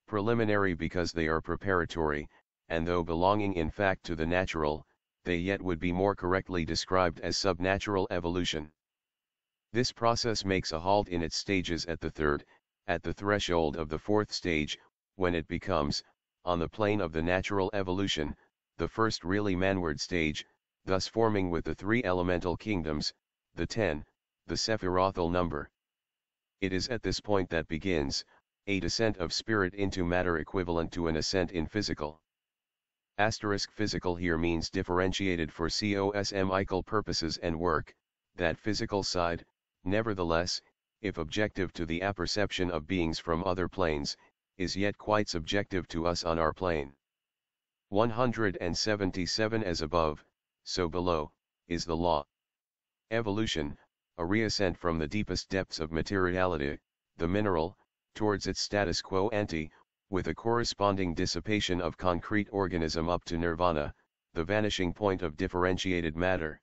Preliminary because they are preparatory, and though belonging in fact to the natural, they yet would be more correctly described as subnatural evolution. This process makes a halt in its stages at the third, at the threshold of the 4th stage, when it becomes, on the plane of the natural evolution, the first really manward stage, thus forming with the 3 elemental kingdoms, the 10, the Sephirothal number. It is at this point that begins, a descent of spirit into matter equivalent to an ascent in physical. Physical here means differentiated for cosmical purposes and work, that physical side, nevertheless, if objective to the apperception of beings from other planes, is yet quite subjective to us on our plane. 177 As above, so below, is the law. Evolution, a reascent from the deepest depths of materiality, the mineral, towards its status quo ante, with a corresponding dissipation of concrete organism up to nirvana, the vanishing point of differentiated matter.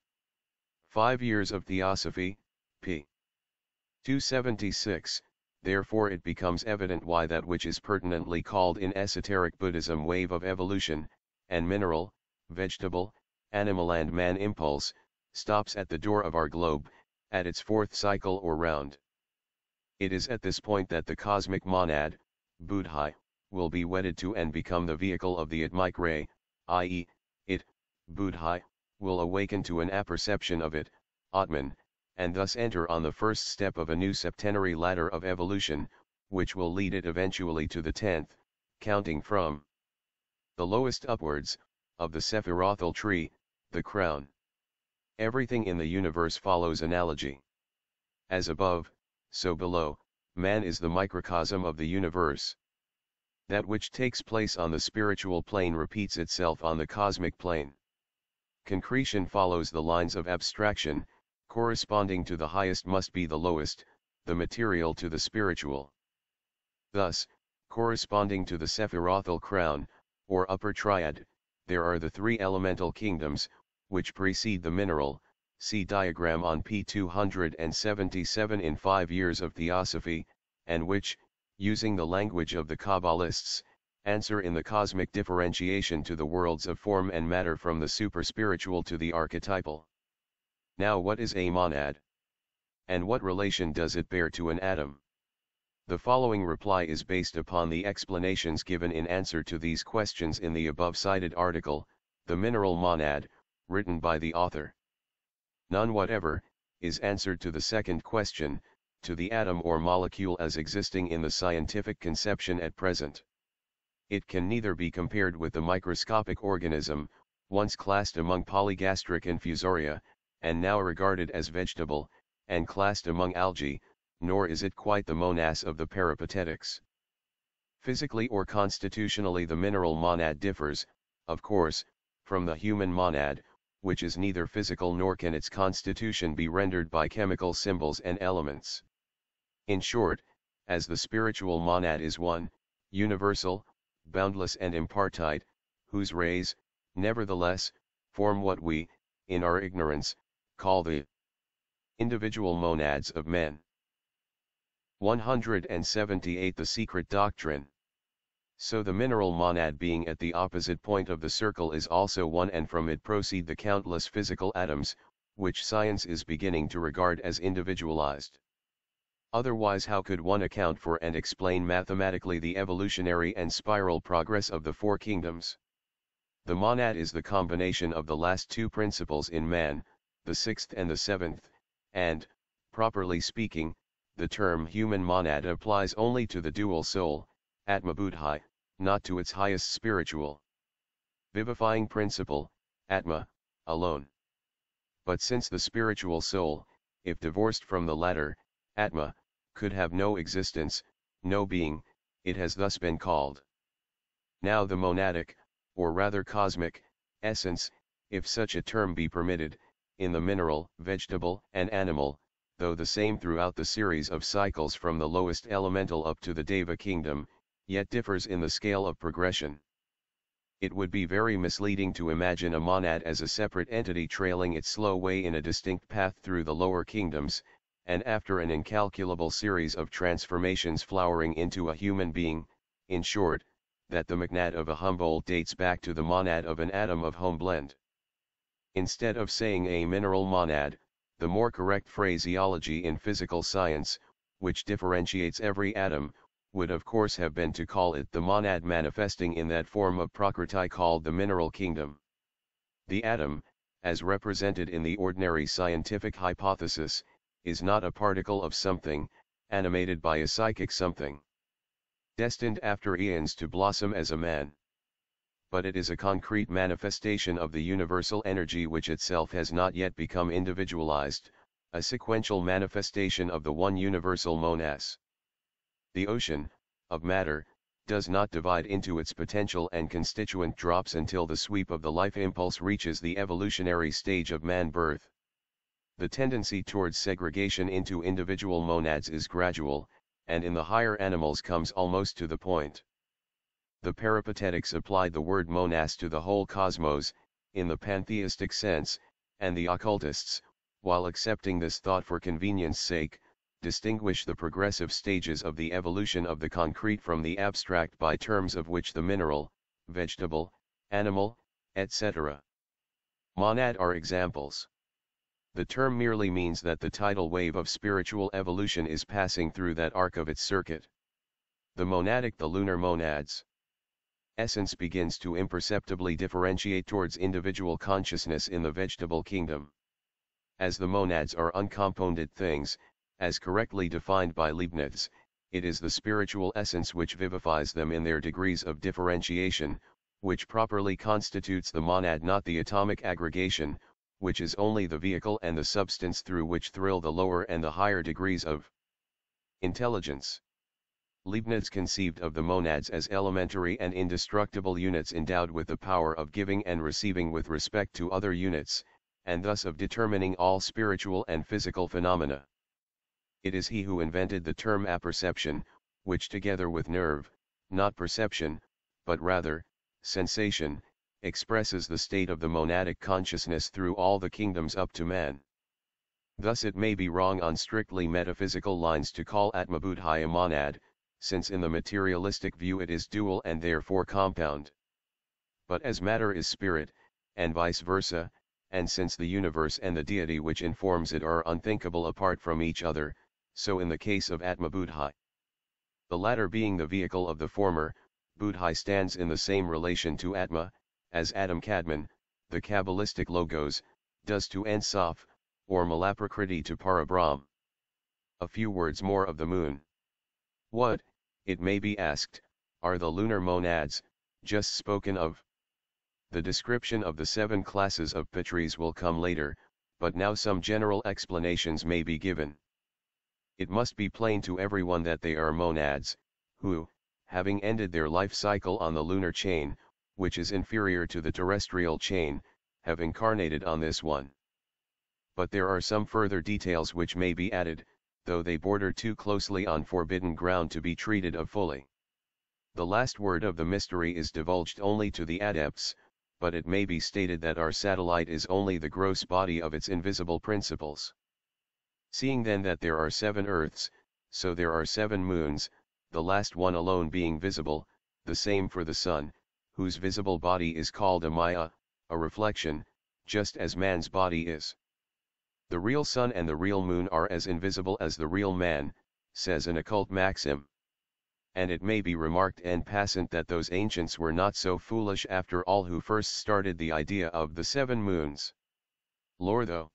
5 Years of Theosophy, p. 276. Therefore it becomes evident why that which is pertinently called in esoteric Buddhism wave of evolution, and mineral, vegetable, animal and man impulse, stops at the door of our globe, at its 4th cycle or round. It is at this point that the cosmic monad, Buddhi, will be wedded to and become the vehicle of the Atmic ray, i.e., it, Buddhi, will awaken to an apperception of it, Atman, and thus enter on the first step of a new septenary ladder of evolution, which will lead it eventually to the 10th, counting from the lowest upwards, of the Sephirothal tree, the crown. Everything in the universe follows analogy. As above, so below, man is the microcosm of the universe. That which takes place on the spiritual plane repeats itself on the cosmic plane. Concretion follows the lines of abstraction, corresponding to the highest must be the lowest, the material to the spiritual. Thus, corresponding to the Sephirothal crown, or upper triad, there are the 3 elemental kingdoms, which precede the mineral, see diagram on p. 277 in 5 Years of Theosophy, and which, using the language of the Kabbalists, answer in the cosmic differentiation to the worlds of form and matter from the super-spiritual to the archetypal. Now what is a monad? And what relation does it bear to an atom? The following reply is based upon the explanations given in answer to these questions in the above-cited article, The Mineral Monad, written by the author. None whatever is answered to the second question, to the atom or molecule as existing in the scientific conception at present. It can neither be compared with the microscopic organism, once classed among polygastric infusoria, and now regarded as vegetable, and classed among algae, nor is it quite the monas of the peripatetics. Physically or constitutionally the mineral monad differs, of course, from the human monad, which is neither physical nor can its constitution be rendered by chemical symbols and elements. In short, as the spiritual monad is one, universal, boundless and impartite, whose rays, nevertheless, form what we, in our ignorance, call the individual monads of men. 178 The Secret Doctrine. So the mineral monad being at the opposite point of the circle is also one, and from it proceed the countless physical atoms, which science is beginning to regard as individualized. Otherwise how could one account for and explain mathematically the evolutionary and spiral progress of the four kingdoms? The monad is the combination of the last two principles in man, the sixth and the seventh, and, properly speaking, the term human monad applies only to the dual soul, Atma Buddhi, not to its highest spiritual, vivifying principle, Atma, alone. But since the spiritual soul, if divorced from the latter, Atma, could have no existence, no being, it has thus been called. Now the monadic, or rather cosmic, essence, if such a term be permitted, in the mineral, vegetable, and animal, though the same throughout the series of cycles from the lowest elemental up to the Deva kingdom, yet differs in the scale of progression. It would be very misleading to imagine a monad as a separate entity trailing its slow way in a distinct path through the lower kingdoms, and after an incalculable series of transformations flowering into a human being, in short, that the monad of a Humboldt dates back to the monad of an atom of Humboldt. Instead of saying a mineral monad, the more correct phraseology in physical science, which differentiates every atom, would of course have been to call it the monad manifesting in that form of prakriti called the mineral kingdom. The atom, as represented in the ordinary scientific hypothesis, is not a particle of something, animated by a psychic something, destined after eons to blossom as a man. But it is a concrete manifestation of the universal energy which itself has not yet become individualized, a sequential manifestation of the one universal monas. The ocean, of matter, does not divide into its potential and constituent drops until the sweep of the life impulse reaches the evolutionary stage of man birth. The tendency towards segregation into individual monads is gradual, and in the higher animals comes almost to the point. The Peripatetics applied the word monas to the whole cosmos, in the pantheistic sense, and the occultists, while accepting this thought for convenience sake, distinguish the progressive stages of the evolution of the concrete from the abstract by terms of which the mineral, vegetable, animal, etc. monad are examples. The term merely means that the tidal wave of spiritual evolution is passing through that arc of its circuit. The monadic, the lunar monads, essence begins to imperceptibly differentiate towards individual consciousness in the vegetable kingdom. As the monads are uncompounded things, as correctly defined by Leibniz, it is the spiritual essence which vivifies them in their degrees of differentiation, which properly constitutes the monad, not the atomic aggregation, which is only the vehicle and the substance through which thrill the lower and the higher degrees of intelligence. Leibniz conceived of the monads as elementary and indestructible units endowed with the power of giving and receiving with respect to other units, and thus of determining all spiritual and physical phenomena. It is he who invented the term apperception, which together with nerve, not perception, but rather, sensation, expresses the state of the monadic consciousness through all the kingdoms up to man. Thus it may be wrong on strictly metaphysical lines to call Atmabuddhi a monad, since in the materialistic view it is dual and therefore compound. But as matter is spirit, and vice versa, and since the universe and the deity which informs it are unthinkable apart from each other, so in the case of Atmabuddhi. The latter being the vehicle of the former, Buddhi stands in the same relation to Atma, as Adam Kadmon, the Kabbalistic logos, does to Ein Sof, or Malaprakriti to Parabrahm. A few words more of the moon. What, it may be asked, are the lunar monads, just spoken of? The description of the 7 classes of Patris will come later, but now some general explanations may be given. It must be plain to everyone that they are monads, who, having ended their life cycle on the lunar chain, which is inferior to the terrestrial chain, have incarnated on this one. But there are some further details which may be added, though they border too closely on forbidden ground to be treated of fully. The last word of the mystery is divulged only to the adepts, but it may be stated that our satellite is only the gross body of its invisible principles. Seeing then that there are 7 earths, so there are 7 moons, the last one alone being visible, the same for the sun, whose visible body is called a maya, a reflection, just as man's body is. The real sun and the real moon are as invisible as the real man, says an occult maxim. And it may be remarked en passant that those ancients were not so foolish after all who first started the idea of the 7 moons. Lore though.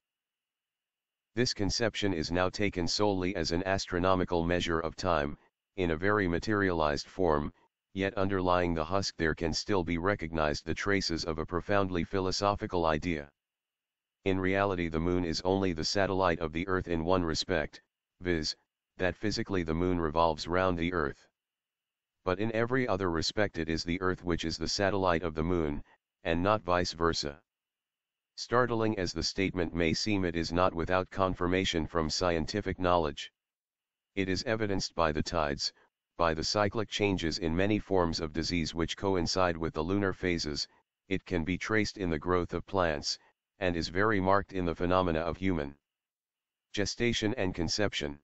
This conception is now taken solely as an astronomical measure of time, in a very materialized form, yet underlying the husk there can still be recognized the traces of a profoundly philosophical idea. In reality the moon is only the satellite of the earth in one respect, viz., that physically the moon revolves round the earth. But in every other respect it is the earth which is the satellite of the moon, and not vice versa. Startling as the statement may seem, it is not without confirmation from scientific knowledge. It is evidenced by the tides, by the cyclic changes in many forms of disease which coincide with the lunar phases, it can be traced in the growth of plants, and is very marked in the phenomena of human gestation and conception.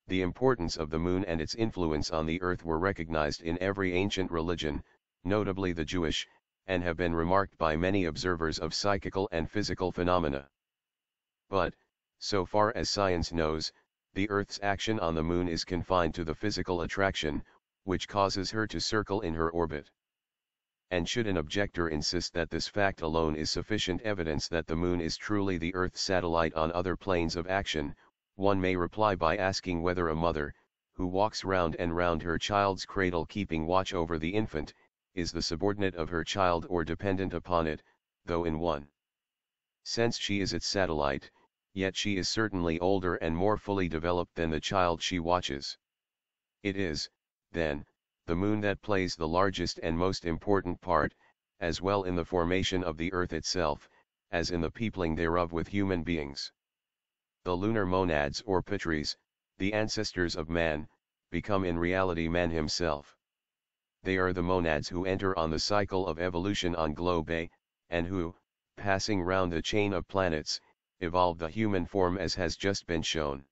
The importance of the moon and its influence on the earth were recognized in every ancient religion, notably the Jewish, and have been remarked by many observers of psychical and physical phenomena. But, so far as science knows, the Earth's action on the moon is confined to the physical attraction, which causes her to circle in her orbit. And should an objector insist that this fact alone is sufficient evidence that the moon is truly the Earth's satellite on other planes of action, one may reply by asking whether a mother, who walks round and round her child's cradle keeping watch over the infant, is the subordinate of her child or dependent upon it, though in one sense she is its satellite, yet she is certainly older and more fully developed than the child she watches. It is, then, the moon that plays the largest and most important part, as well in the formation of the earth itself, as in the peopling thereof with human beings. The lunar monads or pitris, the ancestors of man, become in reality man himself. They are the monads who enter on the cycle of evolution on globe A, and who, passing round the chain of planets, evolve the human form as has just been shown.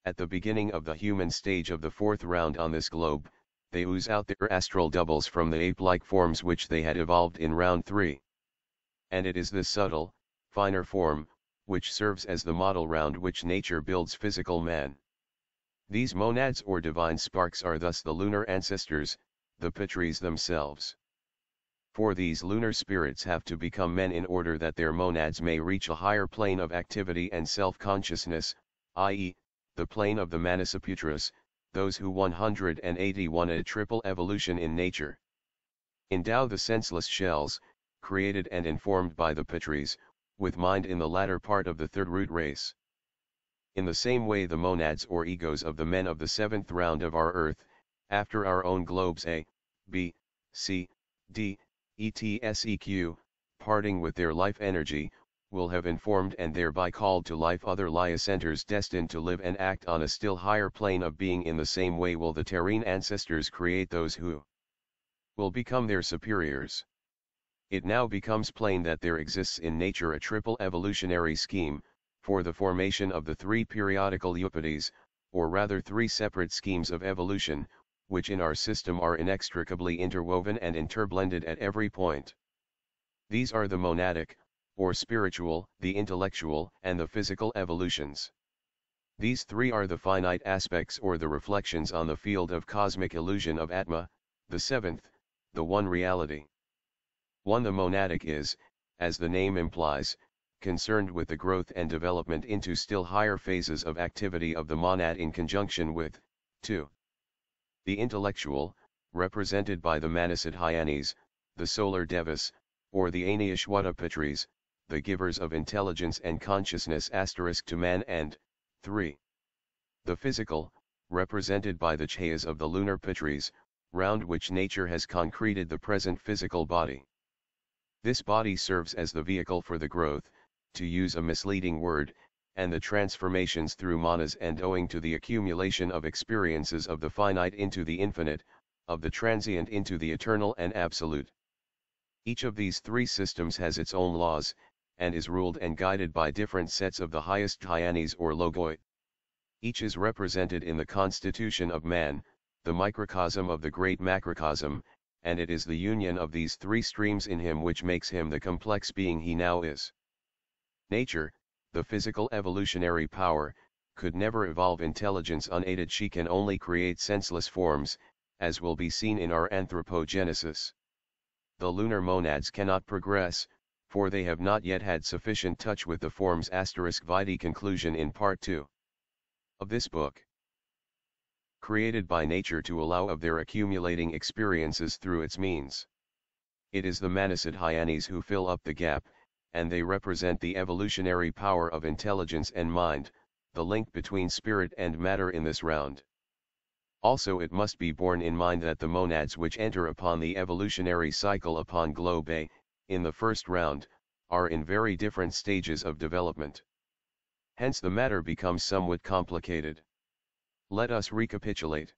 At the beginning of the human stage of the 4th round on this globe, they ooze out their astral doubles from the ape-like forms which they had evolved in round 3. And it is this subtle, finer form, which serves as the model round which nature builds physical man. These monads or divine sparks are thus the lunar ancestors, the pitris themselves. For these lunar spirits have to become men in order that their monads may reach a higher plane of activity and self-consciousness, i.e., the plane of the Manasaputras, those who 181 a triple evolution in nature. Endow the senseless shells, created and informed by the pitris, with mind in the latter part of the 3rd root race. In the same way the monads or egos of the men of the 7th round of our earth, after our own globes A, B, C, D, ETSEQ, parting with their life energy, will have informed and thereby called to life other Lyocenters destined to live and act on a still higher plane of being. In the same way will the terrene ancestors create those who will become their superiors. It now becomes plain that there exists in nature a triple evolutionary scheme, for the formation of the 3 periodical eupodies, or rather 3 separate schemes of evolution, which in our system are inextricably interwoven and interblended at every point. These are the monadic, or spiritual, the intellectual, and the physical evolutions. These 3 are the finite aspects or the reflections on the field of cosmic illusion of Atma, the 7th, the one reality. 1. The monadic is, as the name implies, concerned with the growth and development into still higher phases of activity of the monad in conjunction with, 2. The intellectual, represented by the Manasiddhyanis, the solar devas, or the Aniashwata pitris, the givers of intelligence and consciousness to man, and, 3. The physical, represented by the chayas of the lunar pitris, round which nature has concreted the present physical body. This body serves as the vehicle for the growth, to use a misleading word, and the transformations through manas, and owing to the accumulation of experiences of the finite into the infinite, of the transient into the eternal and absolute. Each of these 3 systems has its own laws, and is ruled and guided by different sets of the highest dhyanis or logoi. Each is represented in the constitution of man, the microcosm of the great macrocosm, and it is the union of these three streams in him which makes him the complex being he now is. Nature, the physical evolutionary power, could never evolve intelligence unaided. She can only create senseless forms, as will be seen in our anthropogenesis. The lunar monads cannot progress, for they have not yet had sufficient touch with the forms. Vide conclusion in part 2 of this book. Created by nature to allow of their accumulating experiences through its means. It is the Manasid Hyanis who fill up the gap, and they represent the evolutionary power of intelligence and mind, the link between spirit and matter in this round. Also it must be borne in mind that the monads which enter upon the evolutionary cycle upon globe A, in the first round, are in very different stages of development. Hence the matter becomes somewhat complicated. Let us recapitulate.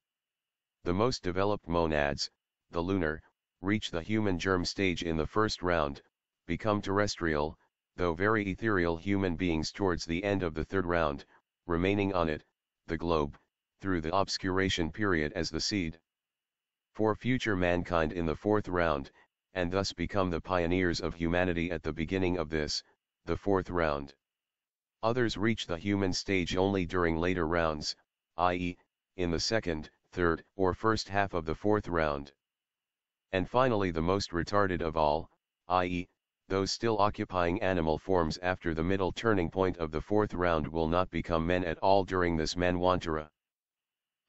The most developed monads, the lunar, reach the human germ stage in the first round, become terrestrial, though very ethereal human beings towards the end of the third round, remaining on it, the globe, through the obscuration period as the seed. For future mankind in the fourth round, and thus become the pioneers of humanity at the beginning of this, the fourth round. Others reach the human stage only during later rounds, i.e., in the second, third, or first half of the fourth round. And finally the most retarded of all, i.e., those still occupying animal forms after the middle turning point of the fourth round will not become men at all during this manvantara.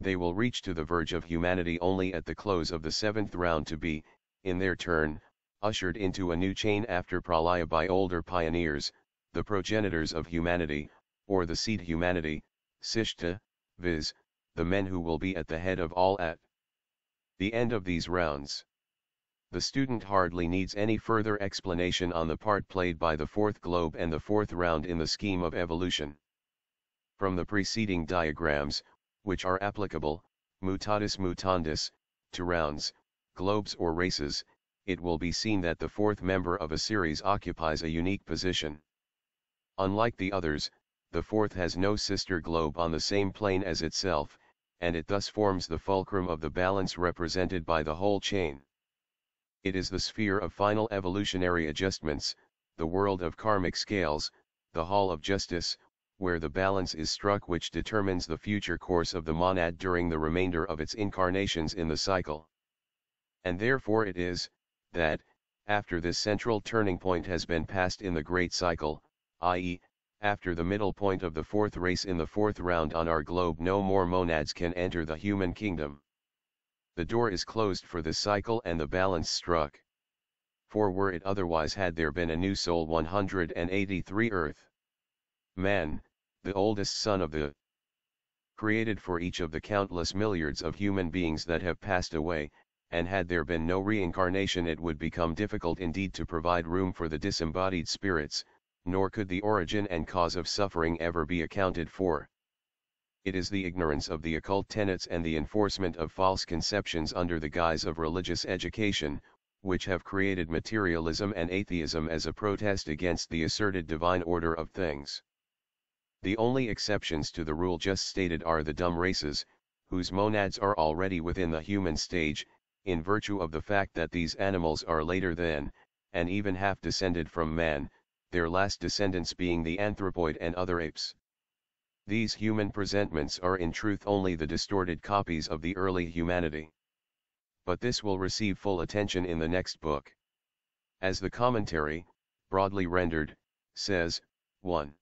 They will reach to the verge of humanity only at the close of the seventh round to be, in their turn, ushered into a new chain after pralaya by older pioneers, the progenitors of humanity, or the seed humanity, Sishta, viz., the men who will be at the head of all at the end of these rounds. The student hardly needs any further explanation on the part played by the fourth globe and the fourth round in the scheme of evolution. From the preceding diagrams, which are applicable, mutatis mutandis, to rounds, globes or races, it will be seen that the fourth member of a series occupies a unique position. Unlike the others, the fourth has no sister globe on the same plane as itself, and it thus forms the fulcrum of the balance represented by the whole chain. It is the sphere of final evolutionary adjustments, the world of karmic scales, the hall of justice, where the balance is struck which determines the future course of the monad during the remainder of its incarnations in the cycle. And therefore it is, that, after this central turning point has been passed in the great cycle, i.e., after the middle point of the fourth race in the fourth round on our globe, no more monads can enter the human kingdom. The door is closed for this cycle and the balance struck. For were it otherwise, had there been a new soul 183 earth. Man, the oldest son of the created for each of the countless milliards of human beings that have passed away, and had there been no reincarnation, it would become difficult indeed to provide room for the disembodied spirits, nor could the origin and cause of suffering ever be accounted for. It is the ignorance of the occult tenets and the enforcement of false conceptions under the guise of religious education, which have created materialism and atheism as a protest against the asserted divine order of things. The only exceptions to the rule just stated are the dumb races, whose monads are already within the human stage, in virtue of the fact that these animals are later than, and even half descended from man, their last descendants being the anthropoid and other apes. These human presentments are in truth only the distorted copies of the early humanity. But this will receive full attention in the next book. As the commentary, broadly rendered, says, 1.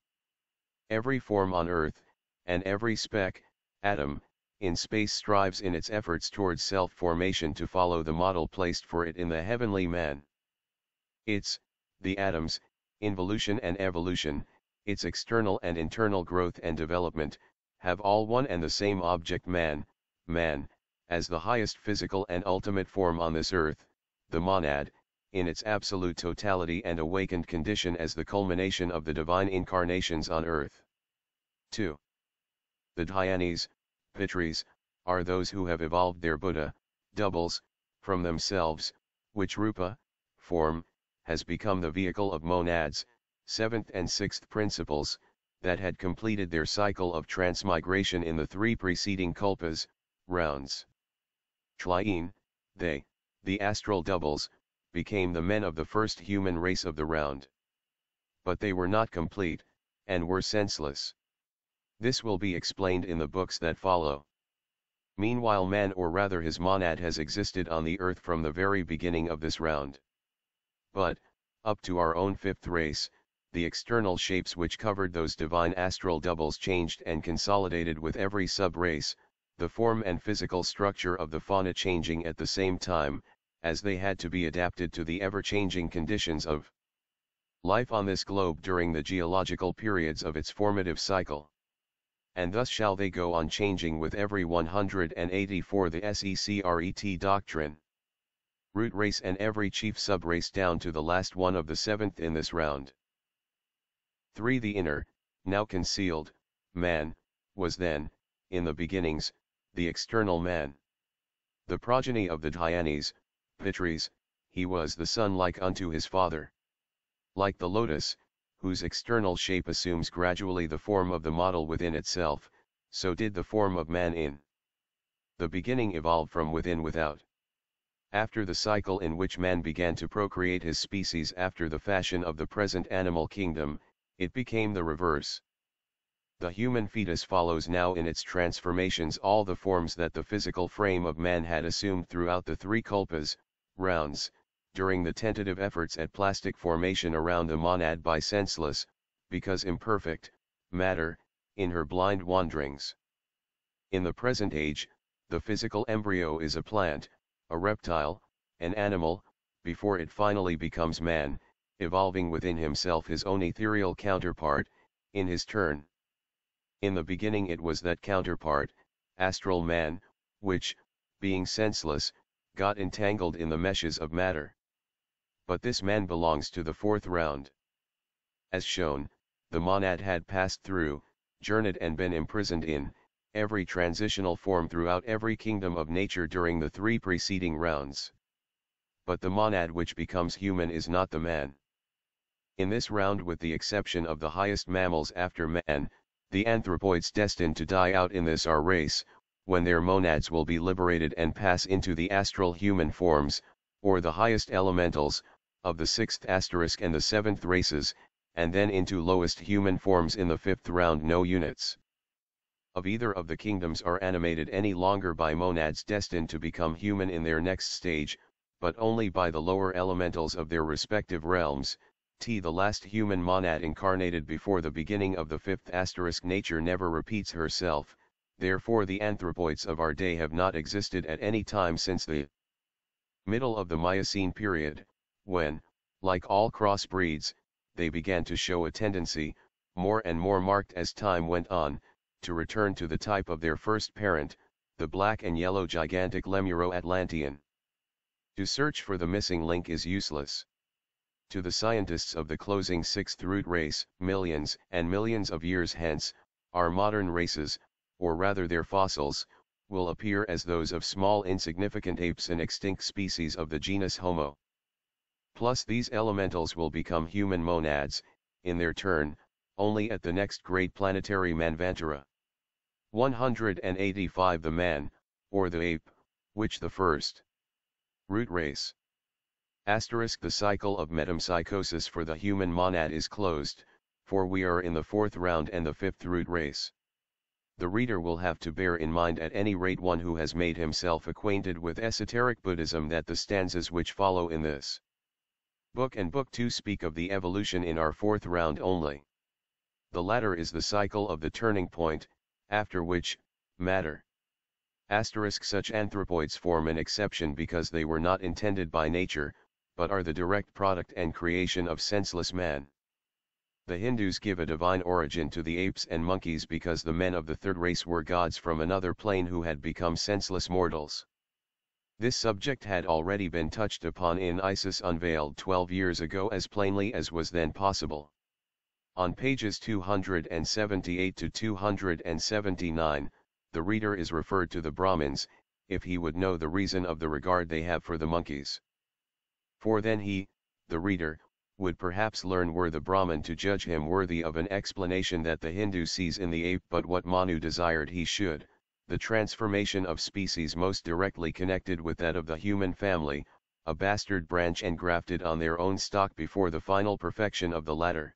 Every form on earth, and every speck, atom, in space strives in its efforts towards self-formation to follow the model placed for it in the heavenly man. Its, the atom's, involution and evolution, its external and internal growth and development, have all one and the same object: man, as the highest physical and ultimate form on this earth, the monad, in its absolute totality and awakened condition as the culmination of the divine incarnations on earth. 2. The dhyanis, pitris, are those who have evolved their Buddha, doubles, from themselves, which rupa, form, has become the vehicle of monads, seventh and sixth principles, that had completed their cycle of transmigration in the 3 preceding kalpas, rounds. Tlyene, they, the astral doubles, became the men of the first human race of the round. But they were not complete, and were senseless. This will be explained in the books that follow. Meanwhile man, or rather his monad, has existed on the earth from the very beginning of this round. But, up to our own 5th race, the external shapes which covered those divine astral doubles changed and consolidated with every sub-race, the form and physical structure of the fauna changing at the same time, as they had to be adapted to the ever-changing conditions of life on this globe during the geological periods of its formative cycle. And thus shall they go on changing with every 184 the secret doctrine. Root race and every chief sub-race down to the last one of the 7th in this round. 3. The inner, now concealed, man, was then, in the beginnings, the external man. The progeny of the Dhyanis, Pitris, he was the son like unto his father. Like the lotus, whose external shape assumes gradually the form of the model within itself, so did the form of man in the beginning evolve from within without. After the cycle in which man began to procreate his species after the fashion of the present animal kingdom, it became the reverse. The human fetus follows now in its transformations all the forms that the physical frame of man had assumed throughout the 3 kalpas, rounds, during the tentative efforts at plastic formation around the monad by senseless, because imperfect, matter, in her blind wanderings. In the present age, the physical embryo is a plant, a reptile, an animal, before it finally becomes man, evolving within himself his own ethereal counterpart, in his turn. In the beginning it was that counterpart, astral man, which, being senseless, got entangled in the meshes of matter. But this man belongs to the 4th round. As shown, the monad had passed through, journeyed and been imprisoned in, every transitional form throughout every kingdom of nature during the 3 preceding rounds. But the monad which becomes human is not the man. In this round, with the exception of the highest mammals after man, the anthropoids destined to die out in this our race, when their monads will be liberated and pass into the astral human forms, or the highest elementals, of the 6th asterisk and the 7th races, and then into lowest human forms in the 5th round. No units of either of the kingdoms are animated any longer by monads destined to become human in their next stage, but only by the lower elementals of their respective realms. The last human monad incarnated before the beginning of the 5th asterisk. Nature never repeats herself, therefore the anthropoids of our day have not existed at any time since the middle of the Miocene period, when, like all crossbreeds, they began to show a tendency, more and more marked as time went on, to return to the type of their first parent, the black and yellow gigantic Lemuro-Atlantean. To search for the missing link is useless. To the scientists of the closing 6th root race, millions and millions of years hence, our modern races, or rather their fossils, will appear as those of small insignificant apes, an extinct species of the genus Homo. Plus these elementals will become human monads, in their turn, only at the next great planetary Manvantara. 185 The man, or the ape, which the first root race. Asterisk. The cycle of metempsychosis for the human monad is closed, for we are in the 4th round and the 5th root race. The reader will have to bear in mind, at any rate one who has made himself acquainted with esoteric Buddhism, that the stanzas which follow in this book and book 2 speak of the evolution in our 4th round only. The latter is the cycle of the turning point, after which, matter. Asterisk. Such anthropoids form an exception because they were not intended by nature, but are the direct product and creation of senseless man. The Hindus give a divine origin to the apes and monkeys because the men of the 3rd race were gods from another plane who had become senseless mortals. This subject had already been touched upon in Isis Unveiled 12 years ago as plainly as was then possible. On pages 278 to 279, the reader is referred to the Brahmins, if he would know the reason of the regard they have for the monkeys. For then he, the reader, would perhaps learn were the Brahman to judge him worthy of an explanation that the Hindu sees in the ape, but what Manu desired he should, the transformation of species most directly connected with that of the human family, a bastard branch engrafted on their own stock before the final perfection of the latter.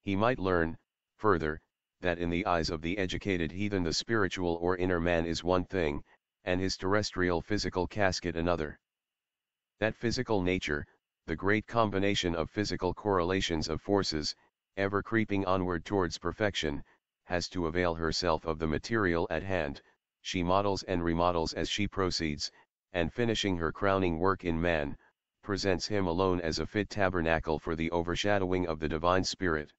He might learn, further, that in the eyes of the educated heathen the spiritual or inner man is one thing, and his terrestrial physical casket another. That physical nature, the great combination of physical correlations of forces, ever creeping onward towards perfection, has to avail herself of the material at hand, she models and remodels as she proceeds, and finishing her crowning work in man, presents him alone as a fit tabernacle for the overshadowing of the divine spirit.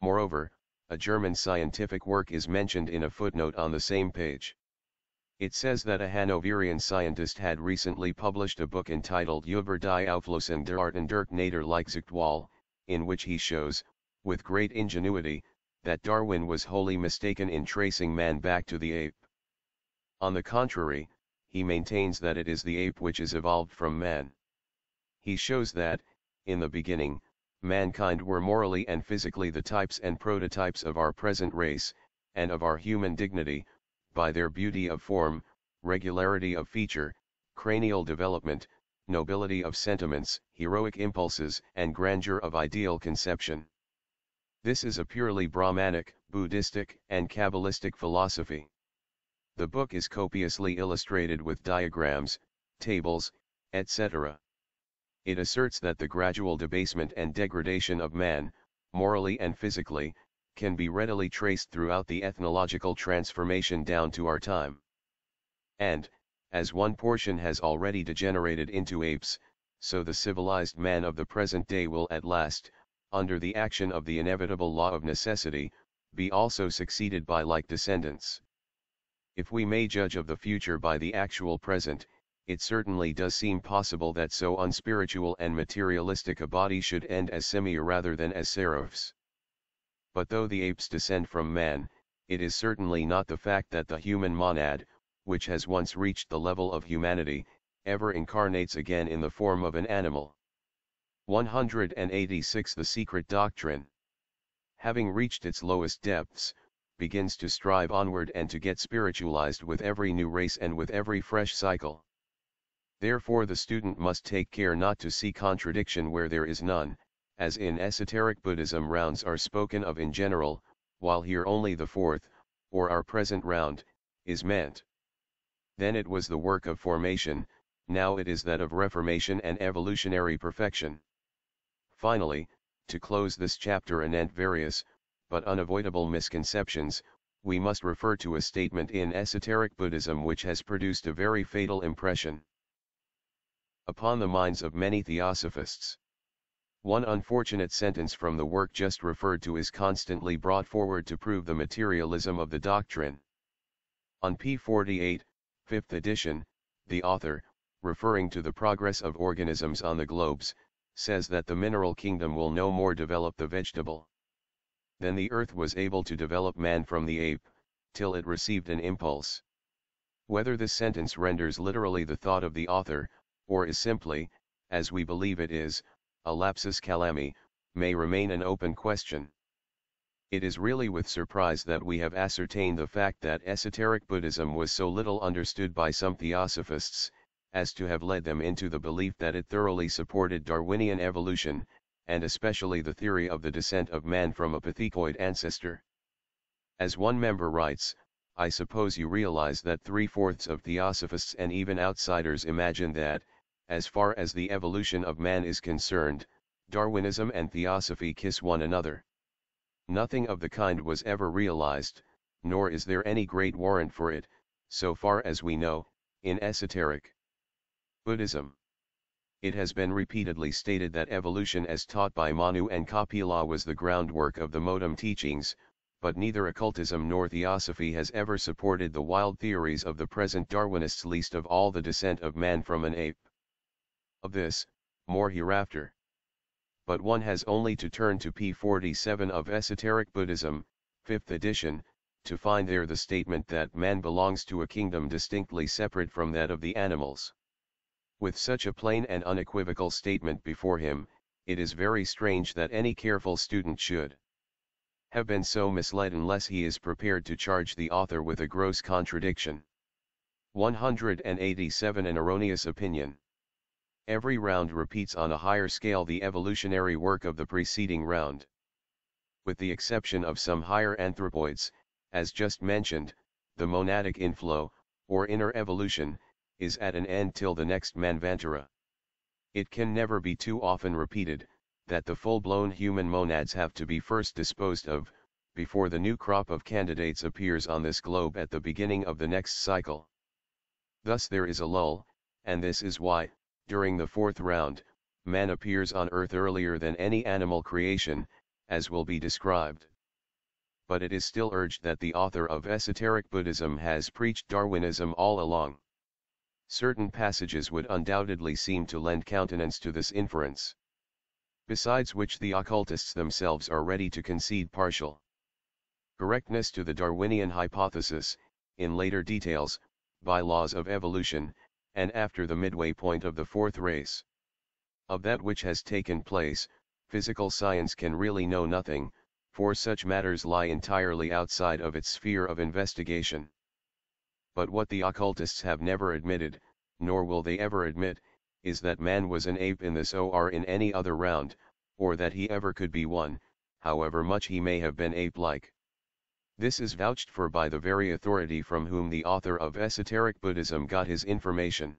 Moreover, a German scientific work is mentioned in a footnote on the same page. It says that a Hanoverian scientist had recently published a book entitled Über die Auflösung der Arten durch Naturlichzüchtwahl, in which he shows, with great ingenuity, that Darwin was wholly mistaken in tracing man back to the ape. On the contrary, he maintains that it is the ape which is evolved from man. He shows that, in the beginning, mankind were morally and physically the types and prototypes of our present race, and of our human dignity, by their beauty of form, regularity of feature, cranial development, nobility of sentiments, heroic impulses, and grandeur of ideal conception. This is a purely Brahmanic, Buddhistic, and Kabbalistic philosophy. The book is copiously illustrated with diagrams, tables, etc. It asserts that the gradual debasement and degradation of man, morally and physically, can be readily traced throughout the ethnological transformation down to our time. And, as one portion has already degenerated into apes, so the civilized man of the present day will at last, under the action of the inevitable law of necessity, be also succeeded by like descendants. If we may judge of the future by the actual present, it certainly does seem possible that so unspiritual and materialistic a body should end as simian rather than as seraphs. But though the apes descend from man, it is certainly not the fact that the human monad, which has once reached the level of humanity, ever incarnates again in the form of an animal. 186 The secret doctrine, having reached its lowest depths, begins to strive onward and to get spiritualized with every new race and with every fresh cycle. Therefore the student must take care not to see contradiction where there is none, as in esoteric Buddhism rounds are spoken of in general, while here only the fourth, or our present round, is meant. Then it was the work of formation, now it is that of reformation and evolutionary perfection. Finally, to close this chapter anent various, but unavoidable misconceptions, we must refer to a statement in esoteric Buddhism which has produced a very fatal impression upon the minds of many theosophists. One unfortunate sentence from the work just referred to is constantly brought forward to prove the materialism of the doctrine. On p. 48, 5th edition, the author, referring to the progress of organisms on the globes, says that the mineral kingdom will no more develop the vegetable than the earth was able to develop man from the ape, till it received an impulse. Whether this sentence renders literally the thought of the author, or is simply, as we believe it is, a lapsus calami, may remain an open question. It is really with surprise that we have ascertained the fact that esoteric Buddhism was so little understood by some theosophists, as to have led them into the belief that it thoroughly supported Darwinian evolution, and especially the theory of the descent of man from a pithecoid ancestor. As one member writes, I suppose you realize that 3/4 of theosophists and even outsiders imagine that, as far as the evolution of man is concerned, Darwinism and theosophy kiss one another. Nothing of the kind was ever realized, nor is there any great warrant for it, so far as we know, in esoteric Buddhism. It has been repeatedly stated that evolution as taught by Manu and Kapila was the groundwork of the modem teachings, but neither occultism nor theosophy has ever supported the wild theories of the present Darwinists, least of all the descent of man from an ape. Of this, more hereafter. But one has only to turn to p. 47 of Esoteric Buddhism, 5th edition, to find there the statement that man belongs to a kingdom distinctly separate from that of the animals. With such a plain and unequivocal statement before him, it is very strange that any careful student should have been so misled unless he is prepared to charge the author with a gross contradiction. 187 An erroneous opinion. Every round repeats on a higher scale the evolutionary work of the preceding round. With the exception of some higher anthropoids, as just mentioned, the monadic inflow, or inner evolution, is at an end till the next Manvantara. It can never be too often repeated, that the full-blown human monads have to be first disposed of, before the new crop of candidates appears on this globe at the beginning of the next cycle. Thus there is a lull, and this is why, during the fourth round, man appears on earth earlier than any animal creation, as will be described. But it is still urged that the author of esoteric Buddhism has preached Darwinism all along. Certain passages would undoubtedly seem to lend countenance to this inference. Besides which the occultists themselves are ready to concede partial correctness to the Darwinian hypothesis, in later details, by laws of evolution, and after the midway point of the fourth race. Of that which has taken place, physical science can really know nothing, for such matters lie entirely outside of its sphere of investigation. But what the occultists have never admitted, nor will they ever admit, is that man was an ape in this or in any other round, or that he ever could be one, however much he may have been ape-like. This is vouched for by the very authority from whom the author of esoteric Buddhism got his information.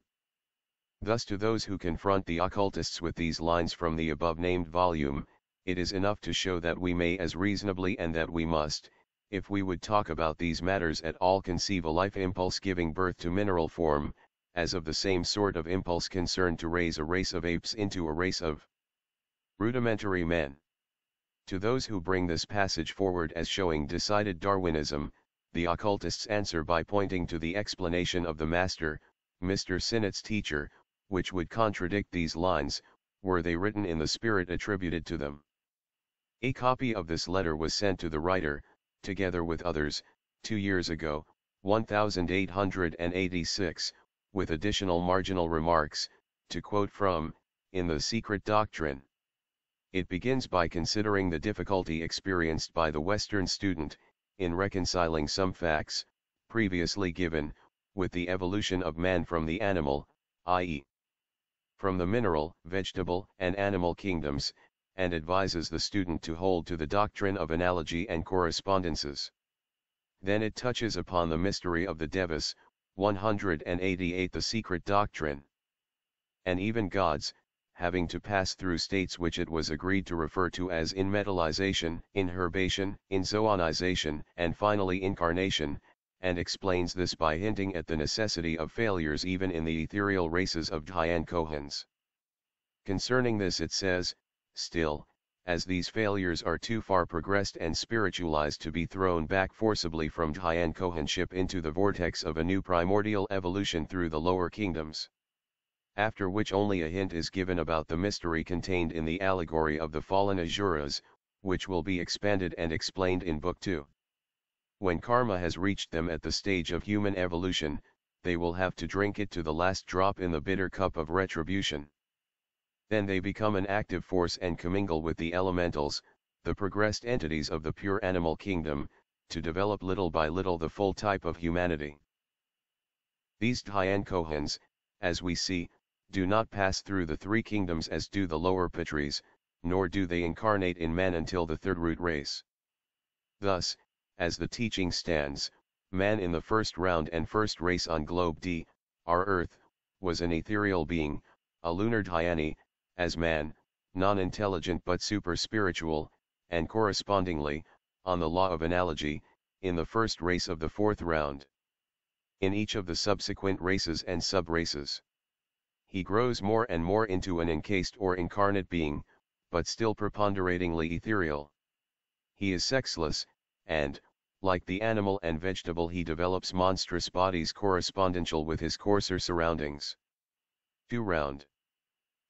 Thus to those who confront the occultists with these lines from the above-named volume, it is enough to show that we may as reasonably and that we must, if we would talk about these matters at all, conceive a life impulse giving birth to mineral form, as of the same sort of impulse concerned to raise a race of apes into a race of rudimentary men. To those who bring this passage forward as showing decided Darwinism, the occultists answer by pointing to the explanation of the master, Mr. Sinnett's teacher, which would contradict these lines, were they written in the spirit attributed to them. A copy of this letter was sent to the writer, together with others, 2 years ago, 1886, with additional marginal remarks, to quote from, in The Secret Doctrine. It begins by considering the difficulty experienced by the Western student, in reconciling some facts, previously given, with the evolution of man from the animal, i.e., from the mineral, vegetable, and animal kingdoms, and advises the student to hold to the doctrine of analogy and correspondences. Then it touches upon the mystery of the devas, 188 The Secret Doctrine. And even gods, having to pass through states which it was agreed to refer to as inmetallization, inherbation, inzoonization, and finally incarnation, and explains this by hinting at the necessity of failures even in the ethereal races of Dhyan Kohans. Concerning this it says, still, as these failures are too far progressed and spiritualized to be thrown back forcibly from Dhyan Kohanship into the vortex of a new primordial evolution through the lower kingdoms. After which only a hint is given about the mystery contained in the allegory of the fallen Asuras, which will be expanded and explained in Book 2. When karma has reached them at the stage of human evolution, they will have to drink it to the last drop in the bitter cup of retribution. Then they become an active force and commingle with the elementals, the progressed entities of the pure animal kingdom, to develop little by little the full type of humanity. These Dhyan Kohans, as we see, do not pass through the three kingdoms as do the lower Pitris, nor do they incarnate in man until the third root race. Thus, as the teaching stands, man in the first round and first race on globe D, our earth, was an ethereal being, a lunar dhyani, as man, non-intelligent but super-spiritual, and correspondingly, on the law of analogy, in the first race of the fourth round. In each of the subsequent races and sub-races, he grows more and more into an encased or incarnate being, but still preponderatingly ethereal. He is sexless, and, like the animal and vegetable, he develops monstrous bodies correspondential with his coarser surroundings. 2 round.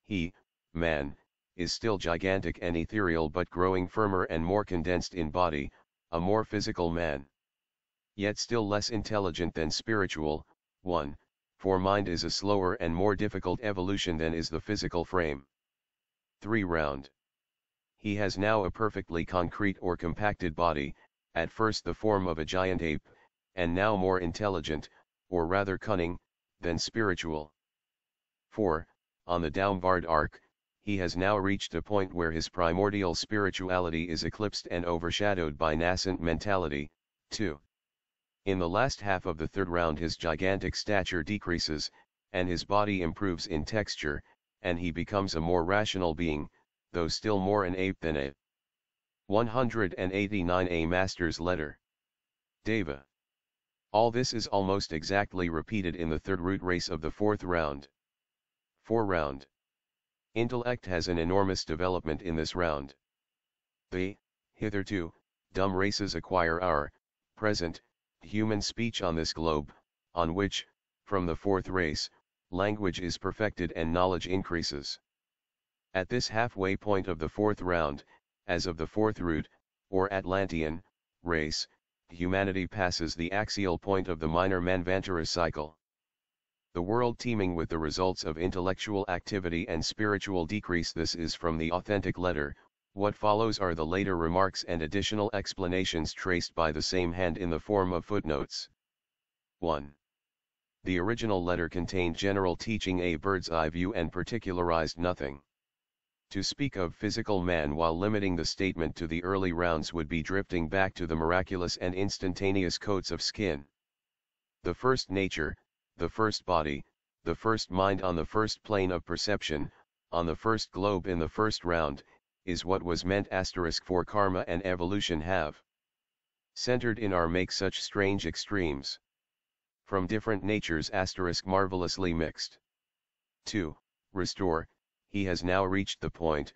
He, man, is still gigantic and ethereal but growing firmer and more condensed in body, a more physical man. Yet still less intelligent than spiritual, 1, for mind is a slower and more difficult evolution than is the physical frame. 3 round. He has now a perfectly concrete or compacted body, at first the form of a giant ape, and now more intelligent, or rather cunning, than spiritual. 4. On the downward arc, he has now reached a point where his primordial spirituality is eclipsed and overshadowed by nascent mentality. 2. In the last half of the third round his gigantic stature decreases, and his body improves in texture, and he becomes a more rational being, though still more an ape than a. 189 A Master's Letter. Deva. All this is almost exactly repeated in the third root race of the fourth round. 4 round. Intellect has an enormous development in this round. The, hitherto, dumb races acquire our, present, human speech on this globe, on which, from the fourth race, language is perfected and knowledge increases. At this halfway point of the fourth round, as of the fourth root, or Atlantean, race, humanity passes the axial point of the minor Manvantara cycle. The world teeming with the results of intellectual activity and spiritual decrease. This is from the authentic letter. What follows are the later remarks and additional explanations traced by the same hand in the form of footnotes. 1. The original letter contained general teaching, a bird's eye view, and particularized nothing. To speak of physical man while limiting the statement to the early rounds would be drifting back to the miraculous and instantaneous coats of skin. The first nature, the first body, the first mind on the first plane of perception, on the first globe in the first round, is what was meant for karma and evolution have centered in our make such strange extremes. From different natures marvelously mixed. 2. Restore, he has now reached the point,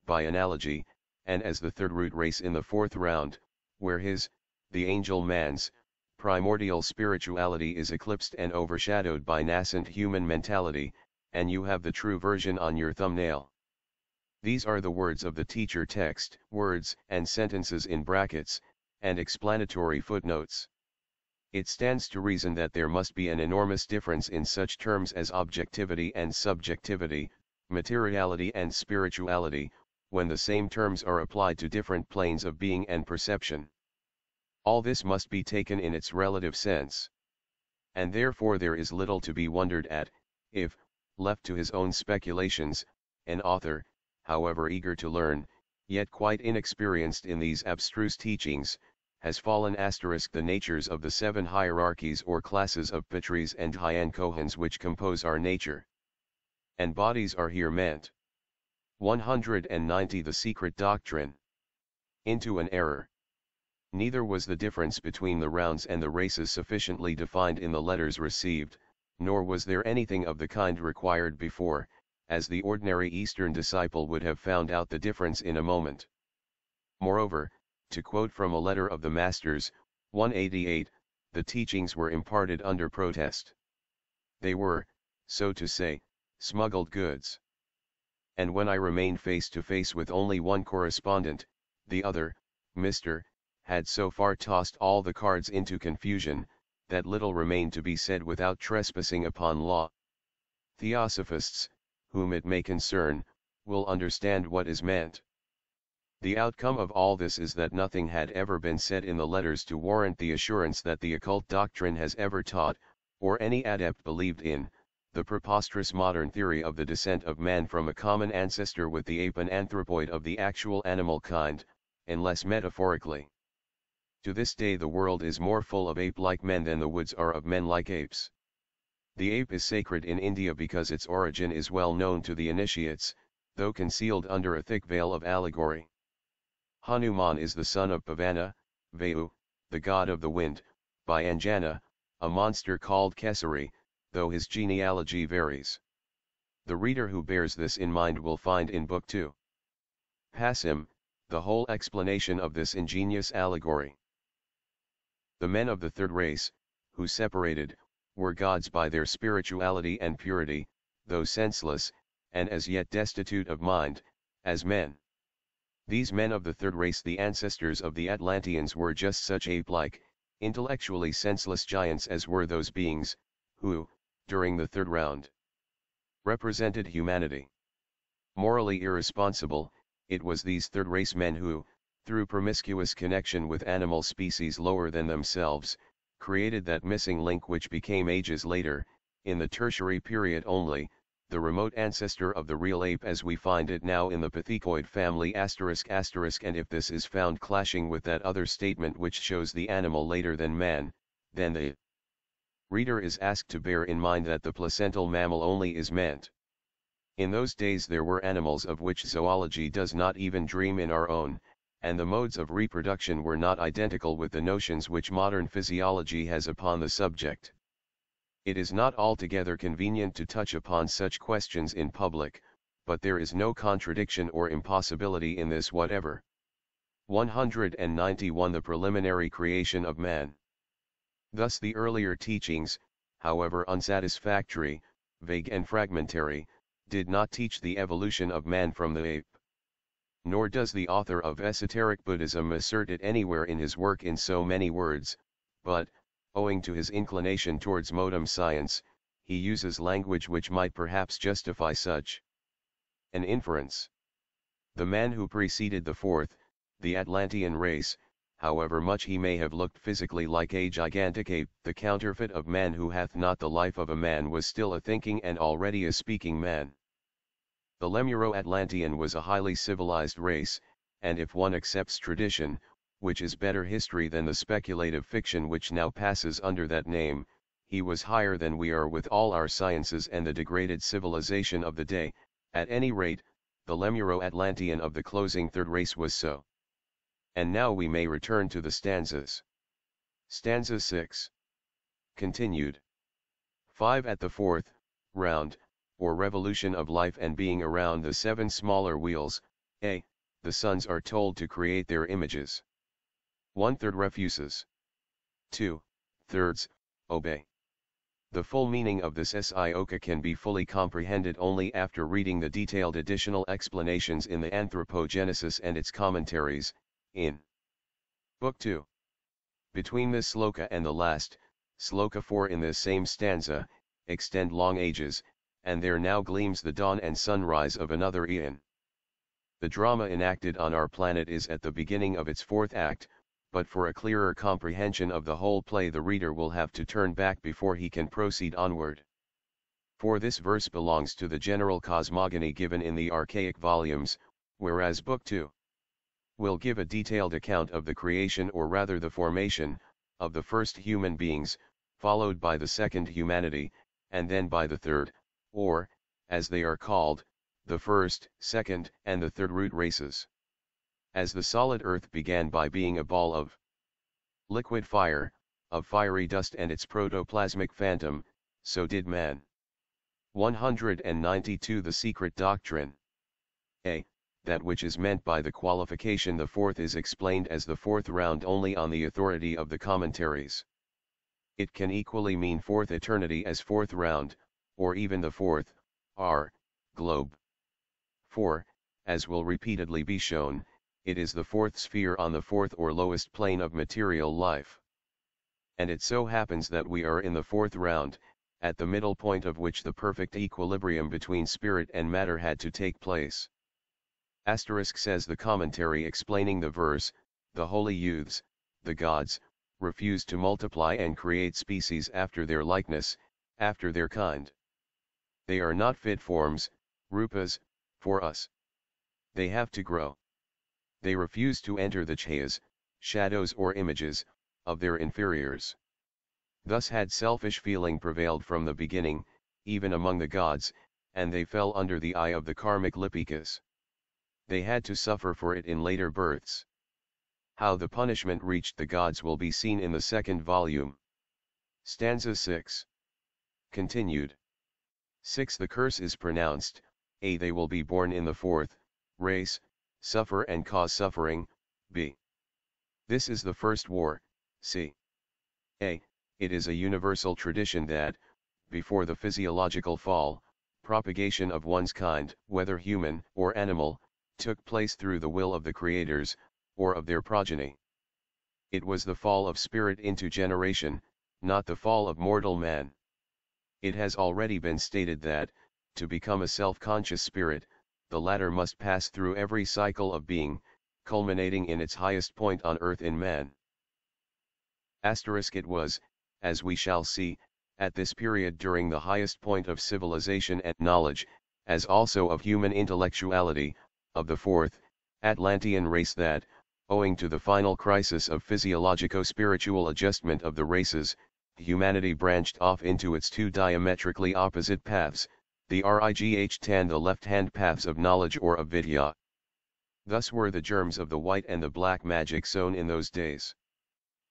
by analogy, and as the third root race in the fourth round, where his, the angel man's, primordial spirituality is eclipsed and overshadowed by nascent human mentality, and you have the true version on your thumbnail. These are the words of the teacher text, words and sentences in brackets, and explanatory footnotes. It stands to reason that there must be an enormous difference in such terms as objectivity and subjectivity, materiality and spirituality, when the same terms are applied to different planes of being and perception. All this must be taken in its relative sense. And therefore there is little to be wondered at, if, left to his own speculations, an author, however eager to learn, yet quite inexperienced in these abstruse teachings, has fallen the natures of the 7 hierarchies or classes of Pitris and Hyan Kohans which compose our nature. And bodies are here meant. 190 The secret doctrine. Into an error. Neither was the difference between the rounds and the races sufficiently defined in the letters received, nor was there anything of the kind required before, as the ordinary Eastern disciple would have found out the difference in a moment. Moreover, to quote from a letter of the Masters, 188, the teachings were imparted under protest. They were, so to say, smuggled goods. And when I remained face to face with only one correspondent, the other, Mr., had so far tossed all the cards into confusion, that little remained to be said without trespassing upon law. Theosophists, whom it may concern, will understand what is meant. The outcome of all this is that nothing had ever been said in the letters to warrant the assurance that the occult doctrine has ever taught, or any adept believed in, the preposterous modern theory of the descent of man from a common ancestor with the ape and anthropoid of the actual animal kind, unless metaphorically. To this day the world is more full of ape-like men than the woods are of men like apes. The ape is sacred in India because its origin is well known to the initiates, though concealed under a thick veil of allegory. Hanuman is the son of Pavana, Vayu, the god of the wind, by Anjana, a monster called Kesari, though his genealogy varies. The reader who bears this in mind will find in Book 2. Passim, the whole explanation of this ingenious allegory. The men of the third race, who separated, were gods by their spirituality and purity, though senseless, and as yet destitute of mind, as men. These men of the third race, the ancestors of the Atlanteans, were just such ape-like, intellectually senseless giants as were those beings, who, during the third round, represented humanity. Morally irresponsible, it was these third-race men who, through promiscuous connection with animal species lower than themselves, created that missing link which became ages later, in the tertiary period only, the remote ancestor of the real ape as we find it now in the pithecoid family ****, and if this is found clashing with that other statement which shows the animal later than man, then the reader is asked to bear in mind that the placental mammal only is meant. In those days there were animals of which zoology does not even dream in our own, and the modes of reproduction were not identical with the notions which modern physiology has upon the subject. It is not altogether convenient to touch upon such questions in public, but there is no contradiction or impossibility in this whatever. 191 The preliminary creation of man. Thus the earlier teachings, however unsatisfactory, vague and fragmentary, did not teach the evolution of man from the ape. Nor does the author of esoteric Buddhism assert it anywhere in his work in so many words, but, owing to his inclination towards modern science, he uses language which might perhaps justify such an inference. The man who preceded the fourth, the Atlantean race, however much he may have looked physically like a gigantic ape, the counterfeit of man who hath not the life of a man was still a thinking and already a speaking man. The Lemuro-Atlantean was a highly civilized race, and if one accepts tradition, which is better history than the speculative fiction which now passes under that name, he was higher than we are with all our sciences and the degraded civilization of the day. At any rate, the Lemuro-Atlantean of the closing third race was so. And now we may return to the stanzas. Stanza 6. Continued. 5 At the fourth round, or revolution of life and being around the 7 smaller wheels, a, the sons are told to create their images. 1/3 refuses. 2/3 obey. The full meaning of this sioka can be fully comprehended only after reading the detailed additional explanations in the Anthropogenesis and its commentaries, in Book 2. Between this sloka and the last, sloka 4 in this same stanza, extend long ages, and there now gleams the dawn and sunrise of another eon. The drama enacted on our planet is at the beginning of its fourth act, but for a clearer comprehension of the whole play the reader will have to turn back before he can proceed onward. For this verse belongs to the general cosmogony given in the archaic volumes, whereas Book 2 will give a detailed account of the creation or rather the formation, of the first human beings, followed by the second humanity, and then by the third, or, as they are called, the first, second, and the third root races. As the solid earth began by being a ball of liquid fire, of fiery dust and its protoplasmic phantom, so did man. 192 The secret doctrine. A. That which is meant by the qualification the fourth is explained as the fourth round only on the authority of the commentaries. It can equally mean fourth eternity as fourth round, or even the fourth, globe. 4, as will repeatedly be shown, it is the fourth sphere on the fourth or lowest plane of material life. And it so happens that we are in the fourth round, at the middle point of which the perfect equilibrium between spirit and matter had to take place. Asterisk says the commentary explaining the verse, the holy youths, the gods, refuse to multiply and create species after their likeness, after their kind. They are not fit forms, rupas, for us. They have to grow. They refuse to enter the chayas, shadows or images, of their inferiors. Thus had selfish feeling prevailed from the beginning, even among the gods, and they fell under the eye of the karmic lipikas. They had to suffer for it in later births. How the punishment reached the gods will be seen in the second volume. Stanza 6. Continued. 6 The curse is pronounced, a. They will be born in the fourth race, suffer and cause suffering, b. This is the first war, c. a. It is a universal tradition that, before the physiological fall, propagation of one's kind, whether human or animal, took place through the will of the creators, or of their progeny. It was the fall of spirit into generation, not the fall of mortal man. It has already been stated that, to become a self-conscious spirit, the latter must pass through every cycle of being, culminating in its highest point on earth in man. It was, as we shall see, at this period during the highest point of civilization and knowledge, as also of human intellectuality, of the fourth, Atlantean race that, owing to the final crisis of physiologico-spiritual adjustment of the races, humanity branched off into its two diametrically opposite paths, the Right the left-hand paths of knowledge or of vidya. Thus were the germs of the white and the black magic sown in those days.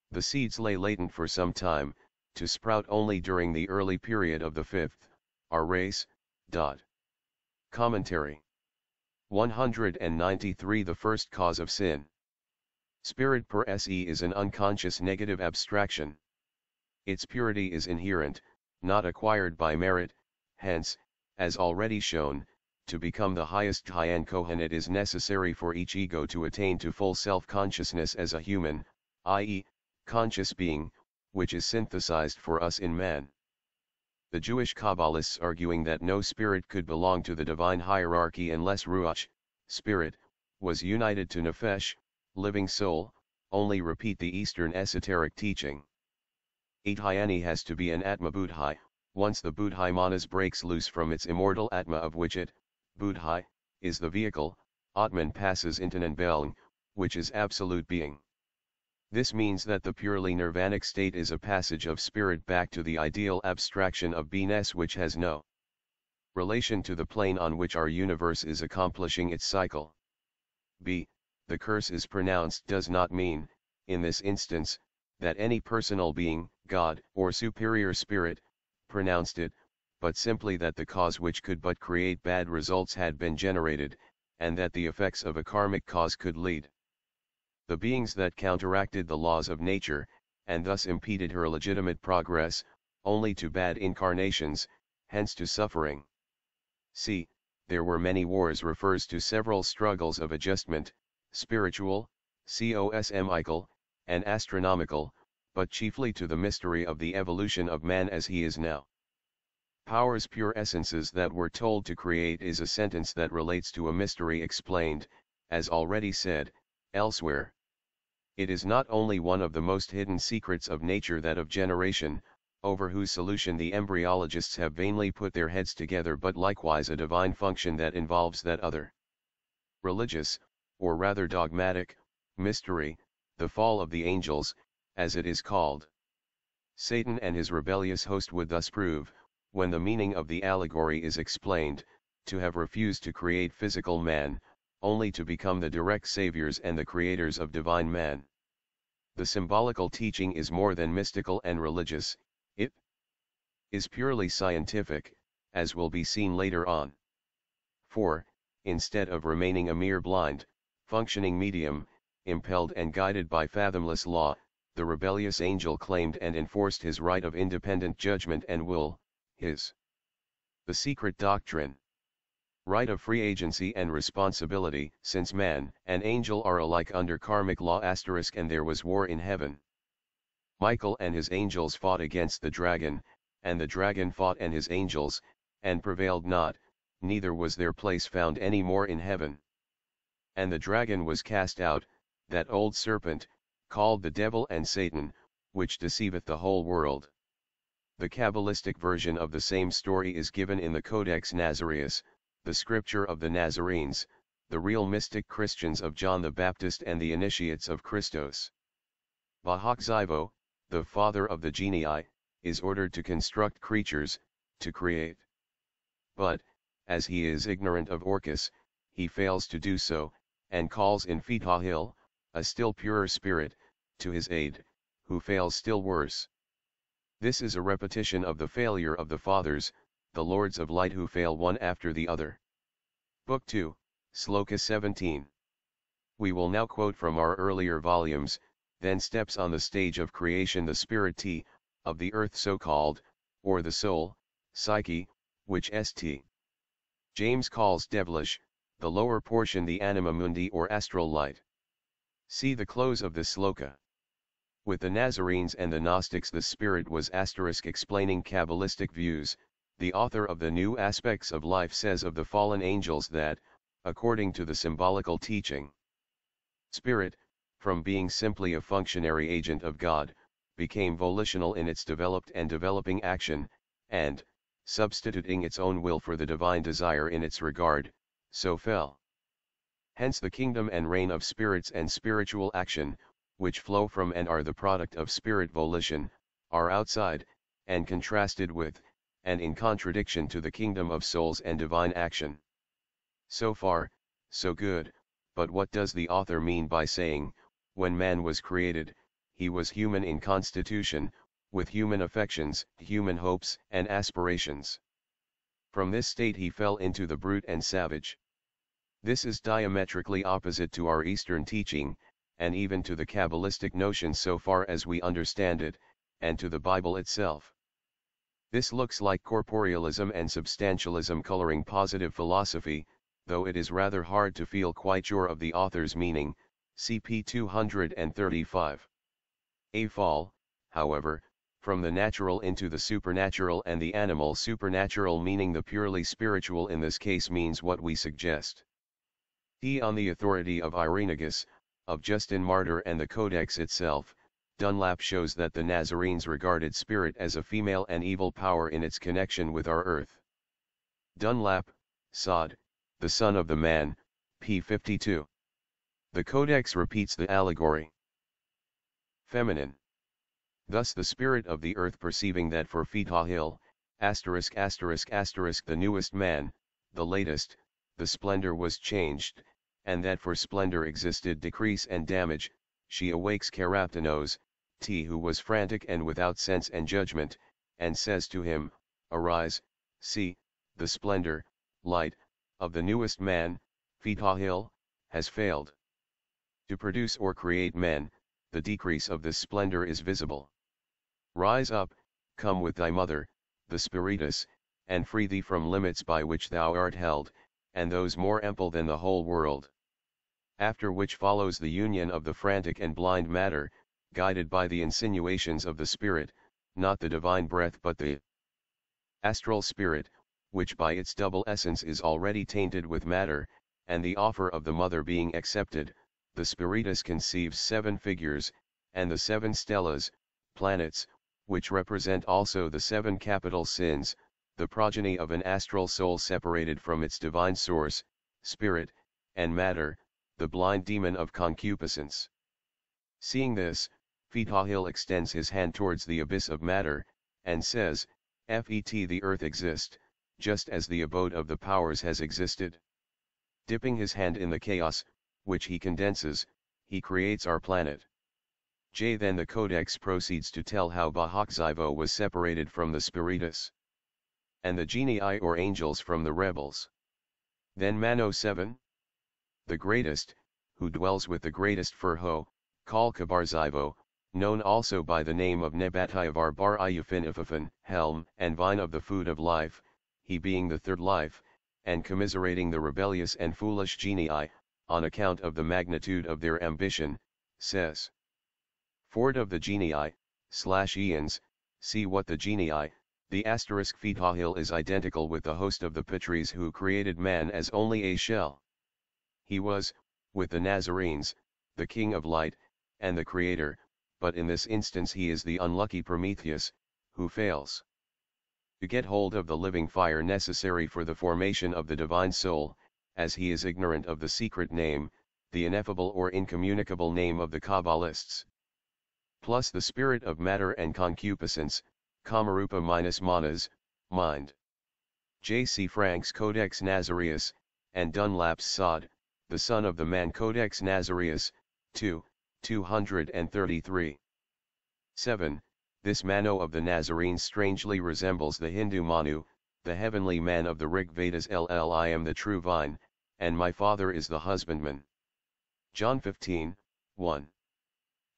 The seeds lay latent for some time, to sprout only during the early period of the fifth, our race. Commentary 193 The first cause of sin. Spirit per se is an unconscious negative abstraction. Its purity is inherent, not acquired by merit, hence, as already shown, to become the highest Hyan Kohan it is necessary for each ego to attain to full self-consciousness as a human, i.e., conscious being, which is synthesized for us in man. The Jewish Kabbalists arguing that no spirit could belong to the divine hierarchy unless Ruach, spirit, was united to Nefesh, living soul, only repeat the Eastern esoteric teaching. Hyani has to be an Atma Buddhai, once the Buddhai manas breaks loose from its immortal Atma of which it, Buddhai, is the vehicle, Atman passes into Nanbelng, which is absolute being. This means that the purely nirvanic state is a passage of spirit back to the ideal abstraction of beingness which has no relation to the plane on which our universe is accomplishing its cycle. The curse is pronounced does not mean, in this instance, that any personal being, God, or superior spirit, pronounced it, but simply that the cause which could but create bad results had been generated, and that the effects of a karmic cause could lead the beings that counteracted the laws of nature, and thus impeded her legitimate progress, only to bad incarnations, hence to suffering. See, there were many wars refers to several struggles of adjustment, spiritual, cosmical, and astronomical, but chiefly to the mystery of the evolution of man as he is now. Power's pure essences that were told to create is a sentence that relates to a mystery explained, as already said, elsewhere. It is not only one of the most hidden secrets of nature that of generation, over whose solution the embryologists have vainly put their heads together, but likewise a divine function that involves that other religious, or rather dogmatic, mystery, the fall of the angels, as it is called. Satan and his rebellious host would thus prove, when the meaning of the allegory is explained, to have refused to create physical man, only to become the direct saviors and the creators of divine man. The symbolical teaching is more than mystical and religious, it is purely scientific, as will be seen later on. For, instead of remaining a mere blind, functioning medium, impelled and guided by fathomless law, the rebellious angel claimed and enforced his right of independent judgment and will, the secret doctrine. Right of free agency and responsibility, since man and angel are alike under karmic law * and there was war in heaven. Michael and his angels fought against the dragon, and the dragon fought and his angels, and prevailed not, neither was their place found any more in heaven. And the dragon was cast out, that old serpent, called the devil and Satan, which deceiveth the whole world. The Kabbalistic version of the same story is given in the Codex Nazareus, the scripture of the Nazarenes, the real mystic Christians of John the Baptist and the initiates of Christos. Bahakzivo, the father of the genii, is ordered to construct creatures, to create. But, as he is ignorant of Orcus, he fails to do so, and calls in Fetahil, a still purer spirit, to his aid, who fails still worse. This is a repetition of the failure of the fathers, the lords of light who fail one after the other. Book 2, Sloka 17. We will now quote from our earlier volumes, then steps on the stage of creation the spirit T, of the earth so called, or the soul, psyche, which St. James calls devilish, the lower portion the anima mundi or astral light. See the close of the sloka. With the Nazarenes and the Gnostics the spirit was * explaining Kabbalistic views. The author of the New Aspects of Life says of the fallen angels that, according to the symbolical teaching. Spirit, from being simply a functionary agent of God, became volitional in its developed and developing action, and, substituting its own will for the divine desire in its regard, so fell. Hence the kingdom and reign of spirits and spiritual action, which flow from and are the product of spirit volition, are outside, and contrasted with, and in contradiction to the kingdom of souls and divine action. So far, so good, but what does the author mean by saying, when man was created, he was human in constitution, with human affections, human hopes and aspirations? From this state he fell into the brute and savage. This is diametrically opposite to our Eastern teaching, and even to the Kabbalistic notion so far as we understand it, and to the Bible itself. This looks like corporealism and substantialism coloring positive philosophy, though it is rather hard to feel quite sure of the author's meaning, cp 235. A fall, however, from the natural into the supernatural and the animal supernatural, meaning the purely spiritual in this case, means what we suggest. On the authority of Irenaeus, of Justin Martyr and the Codex itself, Dunlap shows that the Nazarenes regarded spirit as a female and evil power in its connection with our earth. Dunlap, Sod, the son of the man, p. 52. The Codex repeats the allegory. Feminine. Thus the spirit of the earth, perceiving that for Fetahil, the newest man, the latest, the splendor was changed, and that for splendor existed decrease and damage, she awakes Karaptanos, who was frantic and without sense and judgment, and says to him, Arise, see, the splendor, light, of the newest man, Fetahil, has failed. To produce or create men, the decrease of this splendor is visible. Rise up, come with thy mother, the Spiritus, and free thee from limits by which thou art held, and those more ample than the whole world. After which follows the union of the frantic and blind matter, guided by the insinuations of the spirit, not the divine breath but the astral spirit, which by its double essence is already tainted with matter, and the offer of the mother being accepted, the Spiritus conceives 7 figures, and the 7 stellas, planets, which represent also the 7 capital sins, the progeny of an astral soul separated from its divine source, spirit, and matter, the blind demon of concupiscence. Seeing this, Fetahil extends his hand towards the abyss of matter, and says, Fet the earth exist, just as the abode of the powers has existed. Dipping his hand in the chaos, which he condenses, he creates our planet. Then the Codex proceeds to tell how Bahakzivo was separated from the Spiritus, and the genii or angels from the rebels. Then Mano 7. The greatest, who dwells with the greatest Furho, call Kabarzivo, known also by the name of Nebatiavar bar Iyufinifafan, helm and vine of the food of life, he being the third life, and commiserating the rebellious and foolish genii, on account of the magnitude of their ambition, says. Ford of the genii, /Eons, see what the genii, the asterisk Fetahil is identical with the host of the Patris who created man as only a shell. He was, with the Nazarenes, the king of light, and the creator, but in this instance he is the unlucky Prometheus, who fails to get hold of the living fire necessary for the formation of the divine soul, as he is ignorant of the secret name, the ineffable or incommunicable name of the Kabbalists. Plus the spirit of matter and concupiscence, Kamarupa minus manas, mind. J.C. Frank's Codex Nazareus, and Dunlap's Sod, the son of the man Codex Nazareus, 2, 233. 7. This Mano of the Nazarenes strangely resembles the Hindu Manu, the heavenly man of the Rig Vedas. I am the true vine, and my father is the husbandman. John 15, 1.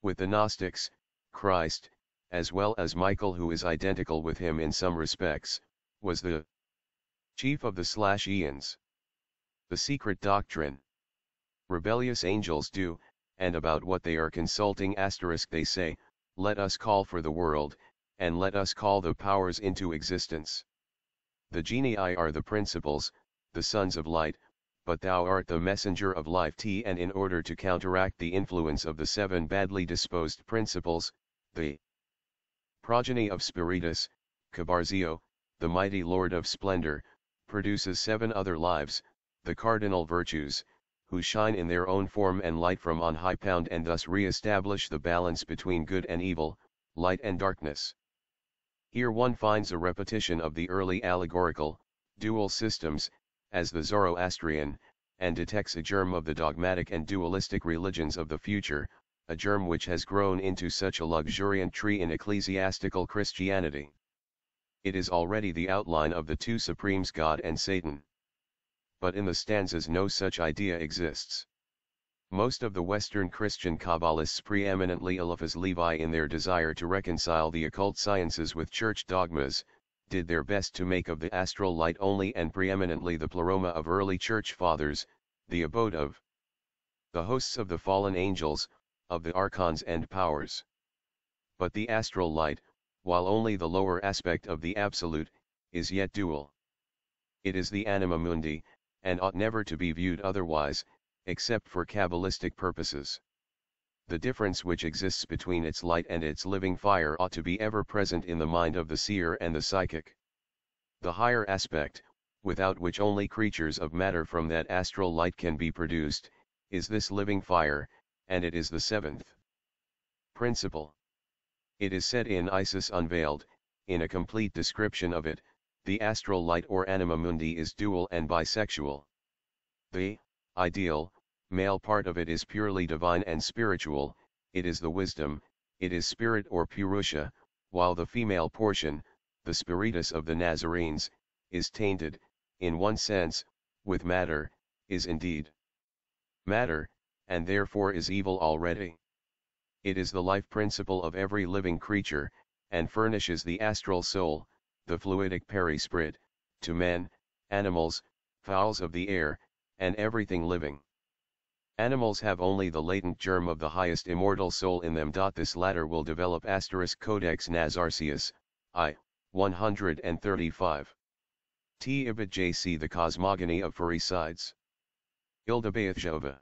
With the Gnostics, Christ, as well as Michael, who is identical with him in some respects, was the chief of the Eons. The secret doctrine. Rebellious angels do, and about what they are consulting * they say, let us call for the world, and let us call the powers into existence. The genii are the principles, the sons of light, but thou art the messenger of life T, and in order to counteract the influence of the 7 badly disposed principles, the progeny of Spiritus, Cabarzio, the mighty Lord of Splendor, produces 7 other lives, the cardinal virtues, who shine in their own form and light from on high and thus re-establish the balance between good and evil, light and darkness. Here one finds a repetition of the early allegorical, dual systems, as the Zoroastrian, and detects a germ of the dogmatic and dualistic religions of the future, a germ which has grown into such a luxuriant tree in ecclesiastical Christianity. It is already the outline of the 2 supremes, God and Satan. But in the stanzas no such idea exists. Most of the Western Christian Kabbalists, preeminently Eliphas Levi, in their desire to reconcile the occult sciences with church dogmas, did their best to make of the astral light only and preeminently the pleroma of early church fathers, the abode of the hosts of the fallen angels, of the archons and powers. But the astral light, while only the lower aspect of the absolute, is yet dual. It is the anima mundi, and ought never to be viewed otherwise, except for Kabbalistic purposes. The difference which exists between its light and its living fire ought to be ever present in the mind of the seer and the psychic. The higher aspect, without which only creatures of matter from that astral light can be produced, is this living fire, and it is the 7th principle. It is said in Isis Unveiled, in a complete description of it, the astral light or anima mundi is dual and bisexual. The ideal, male part of it is purely divine and spiritual, it is the wisdom, it is spirit or purusha, while the female portion, the spiritus of the Nazarenes, is tainted, in one sense, with matter, is indeed matter, and therefore is evil already. It is the life principle of every living creature, and furnishes the astral soul, the fluidic perisprit, to men, animals, fowls of the air, and everything living. Animals have only the latent germ of the highest immortal soul in them. This latter will develop Codex Nazarcius, I. 135. T. Ibid J.C. The cosmogony of Pheresides. Ildabaoth Jova.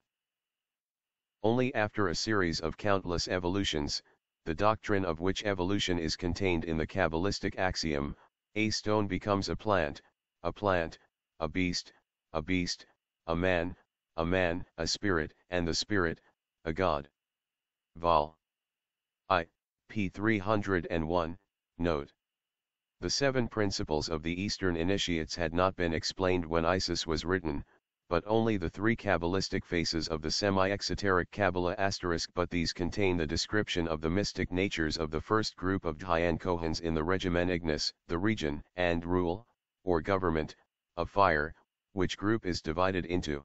Only after a series of countless evolutions, the doctrine of which evolution is contained in the Kabbalistic axiom, a stone becomes a plant, a beast, a man, a spirit, and the spirit, a god. Vol. I. p. 301, note. The 7 principles of the Eastern initiates had not been explained when Isis was written, but only the 3 Kabbalistic faces of the semi-exoteric Kabbalah *, but these contain the description of the mystic natures of the first group of Dhyan Kohans in the regimen ignis, the region and rule, or government, of fire, which group is divided into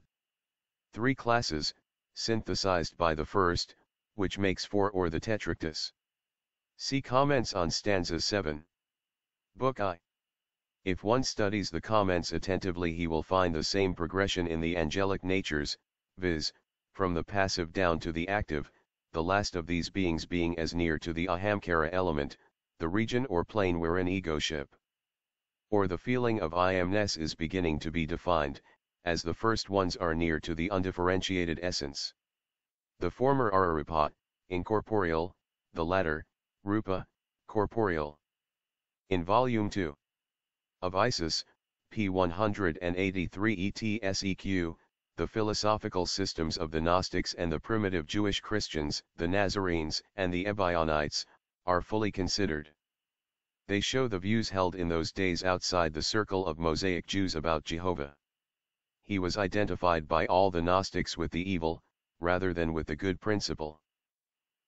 3 classes, synthesized by the first, which makes 4 or the Tetractys. See comments on stanzas 7. Book I. If one studies the comments attentively he will find the same progression in the angelic natures, viz., from the passive down to the active, the last of these beings being as near to the ahamkara element, the region or plane wherein egoship, or the feeling of I amness is beginning to be defined, as the first ones are near to the undifferentiated essence. The former are arupa, incorporeal, the latter, rupa, corporeal. In Volume 2 of Isis, p. 183 ETSEQ, the philosophical systems of the Gnostics and the primitive Jewish Christians, the Nazarenes and the Ebionites, are fully considered. They show the views held in those days outside the circle of Mosaic Jews about Jehovah. He was identified by all the Gnostics with the evil, rather than with the good principle.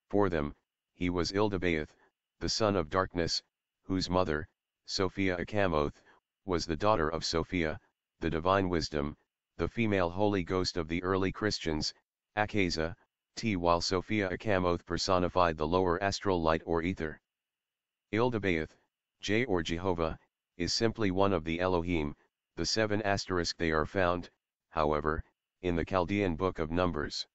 For them, he was Ildabaoth, the son of darkness, whose mother, Sophia Achamoth, was the daughter of Sophia, the divine wisdom, the female Holy Ghost of the early Christians, Achaza, while Sophia Achamoth personified the lower astral light or ether. Ildabaoth, J or Jehovah, is simply one of the Elohim, the 7 * they are found, however, in the Chaldean Book of Numbers.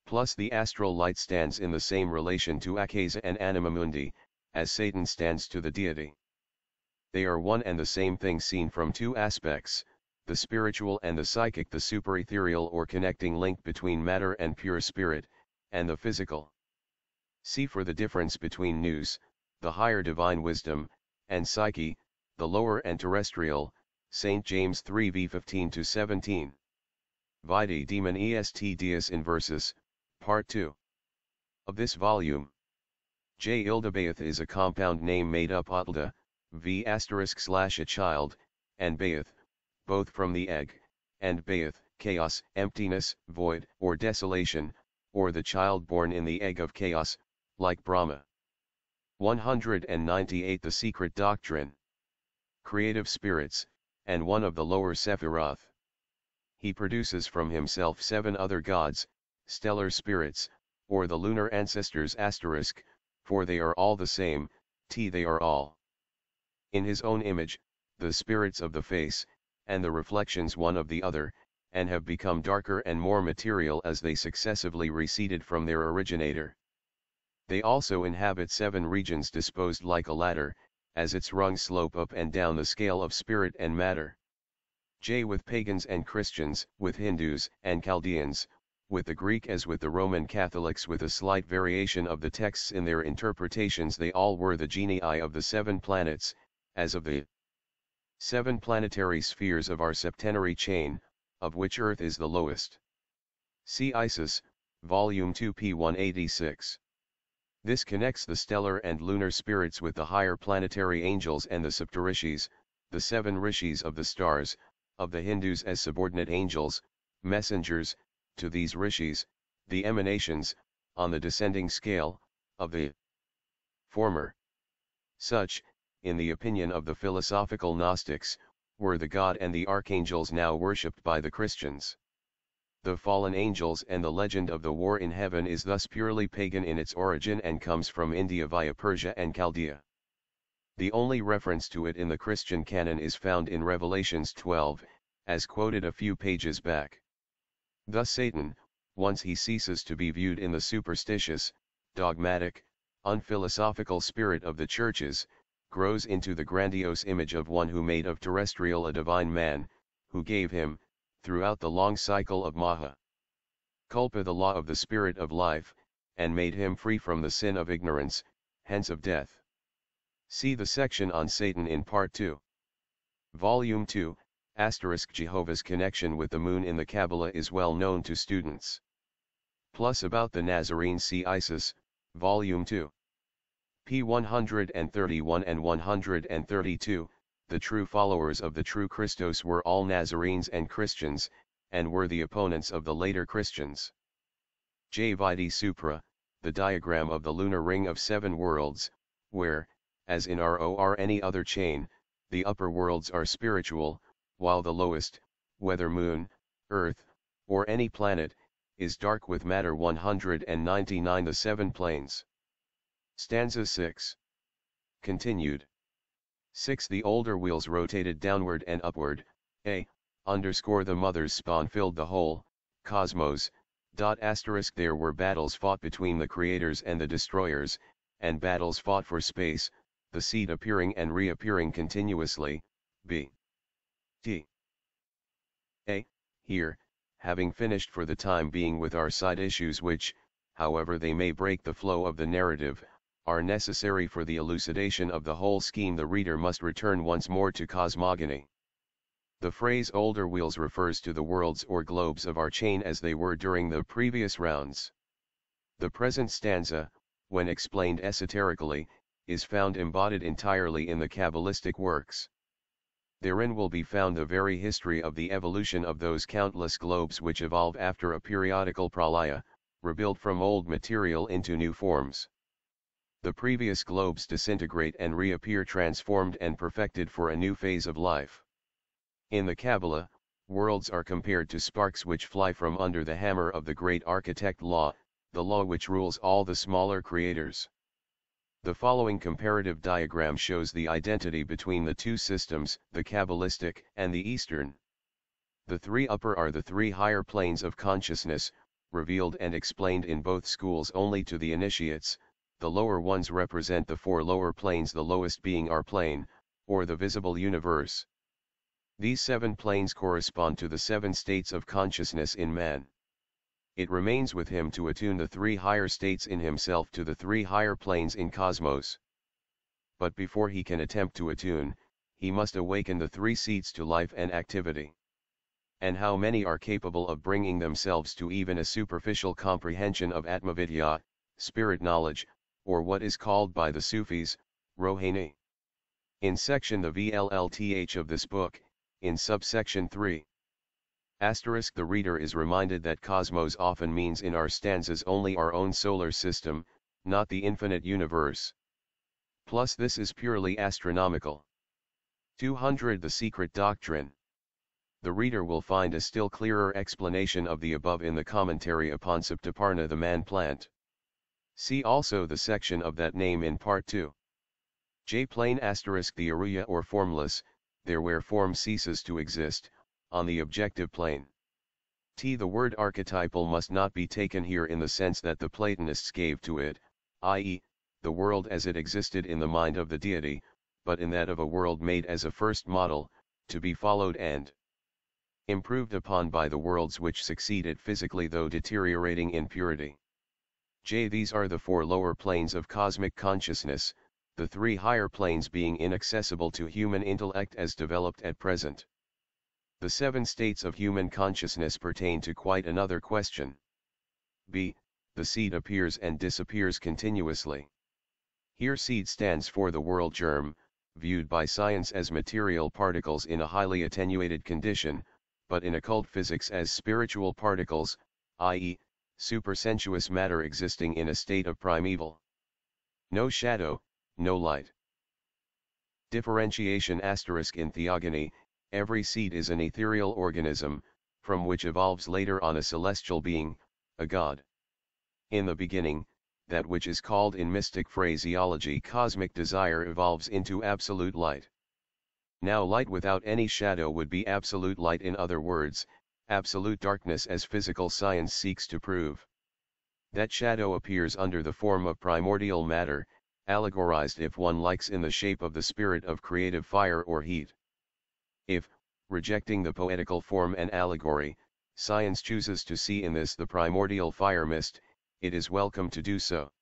Plus the astral light stands in the same relation to Achaza and Anima Mundi, as Satan stands to the deity. They are one and the same thing seen from 2 aspects, the spiritual and the psychic, the superethereal or connecting link between matter and pure spirit, and the physical. See for the difference between nous, the higher divine wisdom, and psyche, the lower and terrestrial, St. James 3 v 15-17. Vide Demon est Deus Inversus, Part 2. Of this volume, J. Ildabaoth is a compound name made up Otlda, v */ a child, and Baoth, both from the egg, and Baoth, chaos, emptiness, void, or desolation, or the child born in the egg of chaos, like Brahma. 198 The Secret Doctrine. Creative spirits, and one of the lower Sephiroth. He produces from himself 7 other gods, stellar spirits, or the lunar ancestors *, for they are all the same, they are all in his own image, the spirits of the face, and the reflections one of the other, and have become darker and more material as they successively receded from their originator. They also inhabit 7 regions disposed like a ladder, as its rungs slope up and down the scale of spirit and matter. With pagans and Christians, with Hindus and Chaldeans, with the Greek as with the Roman Catholics, with a slight variation of the texts in their interpretations, they all were the genii of the 7 planets, as of the 7 planetary spheres of our septenary chain, of which Earth is the lowest. See Isis, Volume 2 p. 186. This connects the stellar and lunar spirits with the higher planetary angels and the Saptarishis, the 7 rishis of the stars, of the Hindus as subordinate angels, messengers, to these rishis, the emanations, on the descending scale, of the former. Such, in the opinion of the philosophical Gnostics, were the god and the archangels now worshipped by the Christians. The fallen angels and the legend of the war in heaven is thus purely pagan in its origin and comes from India via Persia and Chaldea. The only reference to it in the Christian canon is found in Revelations 12, as quoted a few pages back. Thus Satan, once he ceases to be viewed in the superstitious, dogmatic, unphilosophical spirit of the churches, grows into the grandiose image of one who made of terrestrial a divine man, who gave him, throughout the long cycle of Maha Culpa, the law of the spirit of life, and made him free from the sin of ignorance, hence of death. See the section on Satan in Part 2. Volume 2, * Jehovah's connection with the moon in the Kabbalah is well known to students. Plus about the Nazarenes, see Isis, Volume 2. p. 131 and 132, the true followers of the true Christos were all Nazarenes and Christians, and were the opponents of the later Christians. Vide Supra, the diagram of the lunar ring of 7 worlds, where, as in our or any other chain, the upper worlds are spiritual, while the lowest, whether moon, earth, or any planet, is dark with matter. 199 The 7 planes. Stanza 6. Continued. 6 The older wheels rotated downward and upward, the mother's spawn filled the whole, cosmos, **. There were battles fought between the creators and the destroyers, and battles fought for space, the seed appearing and reappearing continuously, b. t. a. Here, having finished for the time being with our side issues which, however they may break the flow of the narrative, are necessary for the elucidation of the whole scheme, the reader must return once more to cosmogony. The phrase older wheels refers to the worlds or globes of our chain as they were during the previous rounds. The present stanza, when explained esoterically, is found embodied entirely in the Kabbalistic works. Therein will be found the very history of the evolution of those countless globes which evolve after a periodical pralaya, rebuilt from old material into new forms. The previous globes disintegrate and reappear transformed and perfected for a new phase of life. In the Kabbalah, worlds are compared to sparks which fly from under the hammer of the great architect law, the law which rules all the smaller creators. The following comparative diagram shows the identity between the two systems, the Kabbalistic and the Eastern. The 3 upper are the 3 higher planes of consciousness, revealed and explained in both schools only to the initiates. The lower ones represent the 4 lower planes, the lowest being our plane, or the visible universe. These 7 planes correspond to the 7 states of consciousness in man. It remains with him to attune the 3 higher states in himself to the 3 higher planes in cosmos. But before he can attempt to attune, he must awaken the 3 seats to life and activity. And how many are capable of bringing themselves to even a superficial comprehension of Atmavidya, spirit knowledge, or what is called by the Sufis, Rohani? In section the VLLTH of this book, in subsection 3. The reader is reminded that cosmos often means in our stanzas only our own solar system, not the infinite universe. Plus this is purely astronomical. 200 The Secret Doctrine. The reader will find a still clearer explanation of the above in the commentary upon Saptaparna the man-plant. See also the section of that name in part 2. J plane ** the aruya or formless, there where form ceases to exist, on the objective plane. The word archetypal must not be taken here in the sense that the Platonists gave to it, i.e., the world as it existed in the mind of the deity, but in that of a world made as a first model, to be followed and improved upon by the worlds which succeed it physically though deteriorating in purity. These are the 4 lower planes of cosmic consciousness, the 3 higher planes being inaccessible to human intellect as developed at present. The 7 states of human consciousness pertain to quite another question. B. The seed appears and disappears continuously. Here seed stands for the world germ, viewed by science as material particles in a highly attenuated condition, but in occult physics as spiritual particles, i.e., supersensuous matter existing in a state of primeval. No shadow, no light. Differentiation ** in theogony, every seed is an ethereal organism, from which evolves later on a celestial being, a god. In the beginning, that which is called in mystic phraseology cosmic desire evolves into absolute light. Now light without any shadow would be absolute light, in other words, absolute darkness, as physical science seeks to prove. That shadow appears under the form of primordial matter, allegorized if one likes in the shape of the spirit of creative fire or heat. If, rejecting the poetical form and allegory, science chooses to see in this the primordial fire mist, it is welcome to do so.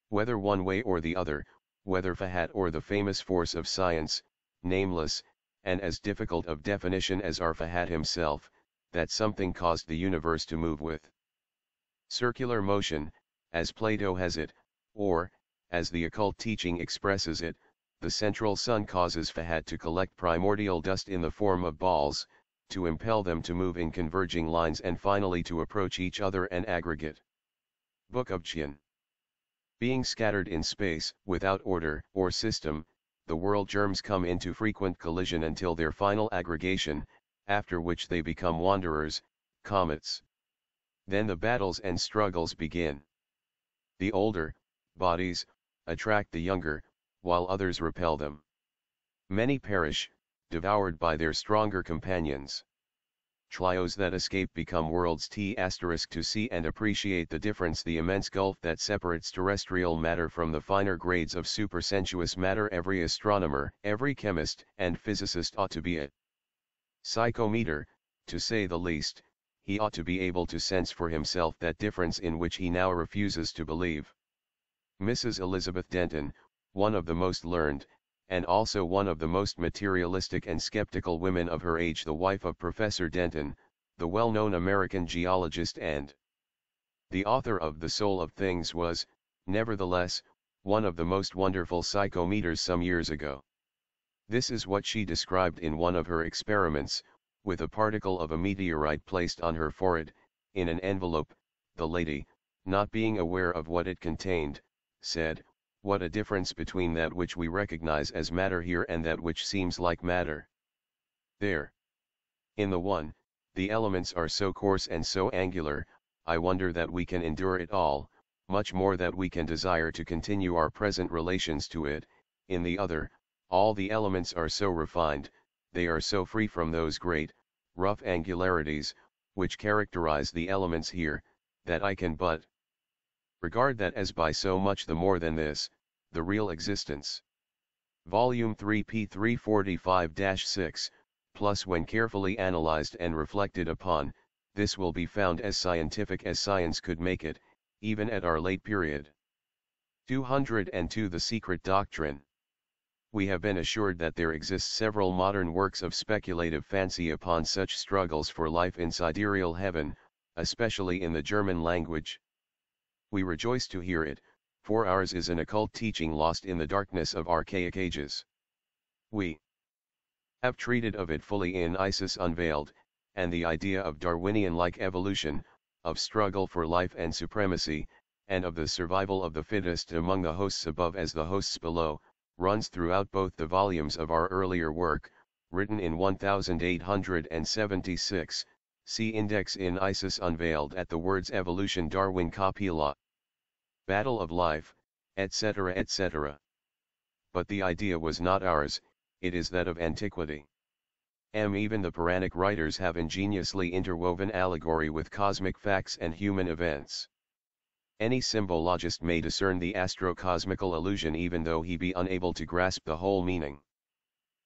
Whether one way or the other, whether Fahat or the famous force of science, nameless, and as difficult of definition as Fahat himself, that something caused the universe to move with circular motion, as Plato has it, or, as the occult teaching expresses it, the central sun causes Fahat to collect primordial dust in the form of balls, to impel them to move in converging lines and finally to approach each other and aggregate. Book of Chien. Being scattered in space, without order or system, the world germs come into frequent collision until their final aggregation, after which they become wanderers, comets. Then the battles and struggles begin. The older bodies attract the younger, while others repel them. Many perish, devoured by their stronger companions. Trios that escape become worlds. To see and appreciate the difference, the immense gulf that separates terrestrial matter from the finer grades of supersensuous matter, every astronomer, every chemist and physicist ought to be a psychometer, to say the least. He ought to be able to sense for himself that difference in which he now refuses to believe. Mrs. Elizabeth Denton, one of the most learned, and also one of the most materialistic and skeptical women of her age, the wife of Professor Denton, the well-known American geologist and the author of The Soul of Things, was, nevertheless, one of the most wonderful psychometers some years ago. This is what she described in one of her experiments, with a particle of a meteorite placed on her forehead, in an envelope. The lady, not being aware of what it contained, said, "What a difference between that which we recognize as matter here and that which seems like matter. There. In the one, the elements are so coarse and so angular, I wonder that we can endure it all, much more that we can desire to continue our present relations to it. In the other, all the elements are so refined, they are so free from those great, rough angularities, which characterize the elements here, that I can but regard that as by so much the more than this, the real existence." Volume 3 p. 345-6, plus when carefully analyzed and reflected upon, this will be found as scientific as science could make it, even at our late period. 202 The Secret Doctrine. We have been assured that there exist several modern works of speculative fancy upon such struggles for life in sidereal heaven, especially in the German language. We rejoice to hear it, for ours is an occult teaching lost in the darkness of archaic ages. We have treated of it fully in Isis Unveiled, and the idea of Darwinian-like evolution, of struggle for life and supremacy, and of the survival of the fittest among the hosts above as the hosts below, runs throughout both the volumes of our earlier work, written in 1876, see index in Isis Unveiled at the words Evolution Darwin Copula. Battle of Life, etc. etc. But the idea was not ours, it is that of antiquity. Even the Puranic writers have ingeniously interwoven allegory with cosmic facts and human events. Any symbologist may discern the astro-cosmical illusion even though he be unable to grasp the whole meaning.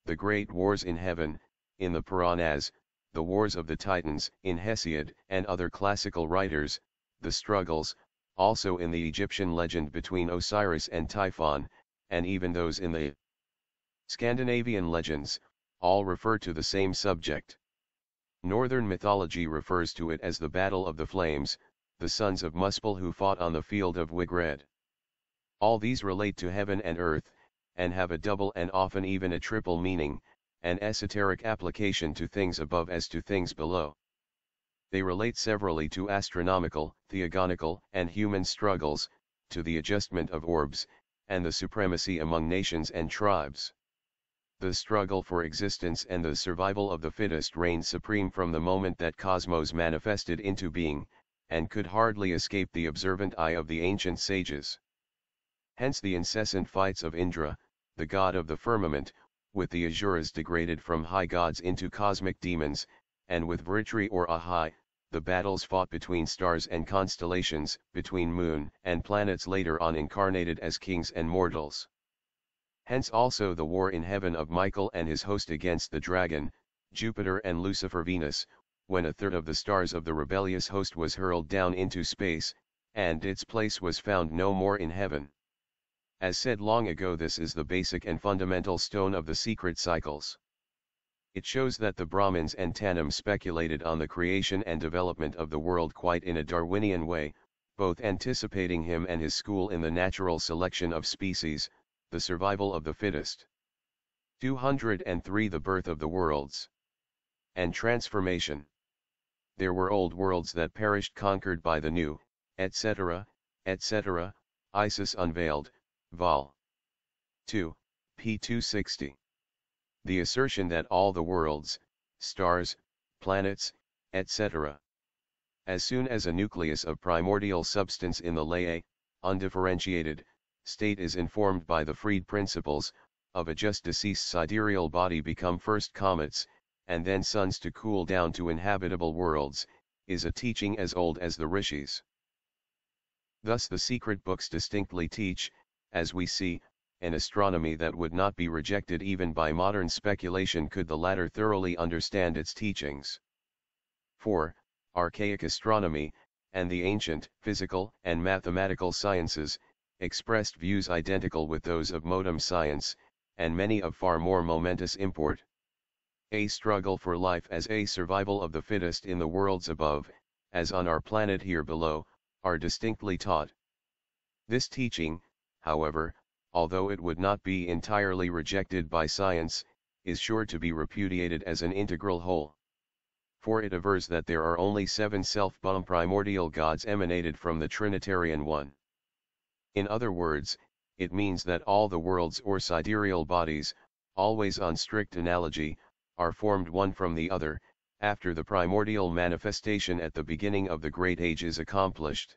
The great wars in heaven, in the Puranas, the wars of the Titans in Hesiod and other classical writers, the struggles, also in the Egyptian legend between Osiris and Typhon, and even those in the Scandinavian legends, all refer to the same subject. Northern mythology refers to it as the Battle of the Flames, the sons of Muspel who fought on the field of Wigred. All these relate to heaven and earth, and have a double and often even a triple meaning, an esoteric application to things above as to things below. They relate severally to astronomical, theogonical, and human struggles, to the adjustment of orbs, and the supremacy among nations and tribes. The struggle for existence and the survival of the fittest reigned supreme from the moment that cosmos manifested into being, and could hardly escape the observant eye of the ancient sages. Hence the incessant fights of Indra, the god of the firmament, with the Asuras degraded from high gods into cosmic demons, and with Vritri or Ahai, the battles fought between stars and constellations, between moon and planets later on incarnated as kings and mortals. Hence also the war in heaven of Michael and his host against the dragon, Jupiter and Lucifer Venus, when a third of the stars of the rebellious host was hurled down into space, and its place was found no more in heaven. As said long ago, this is the basic and fundamental stone of the secret cycles. It shows that the Brahmins and Tannim speculated on the creation and development of the world quite in a Darwinian way, both anticipating him and his school in the natural selection of species, the survival of the fittest. 203 The birth of the worlds and transformation. There were old worlds that perished conquered by the new, etc., etc., Isis Unveiled, Vol. 2, p. 260. The assertion that all the worlds, stars, planets, etc., as soon as a nucleus of primordial substance in the lay, undifferentiated, state is informed by the freed principles, of a just deceased sidereal body become first comets, and then suns to cool down to inhabitable worlds, is a teaching as old as the rishis. Thus the secret books distinctly teach, as we see, an astronomy that would not be rejected even by modern speculation could the latter thoroughly understand its teachings. 4. Archaic astronomy, and the ancient physical and mathematical sciences, expressed views identical with those of modern science, and many of far more momentous import. A struggle for life as a survival of the fittest in the worlds above, as on our planet here below, are distinctly taught. This teaching, however, although it would not be entirely rejected by science, is sure to be repudiated as an integral whole. For it avers that there are only 7 self-bound primordial gods emanated from the Trinitarian One. In other words, it means that all the worlds or sidereal bodies, always on strict analogy, are formed one from the other, after the primordial manifestation at the beginning of the great age is accomplished.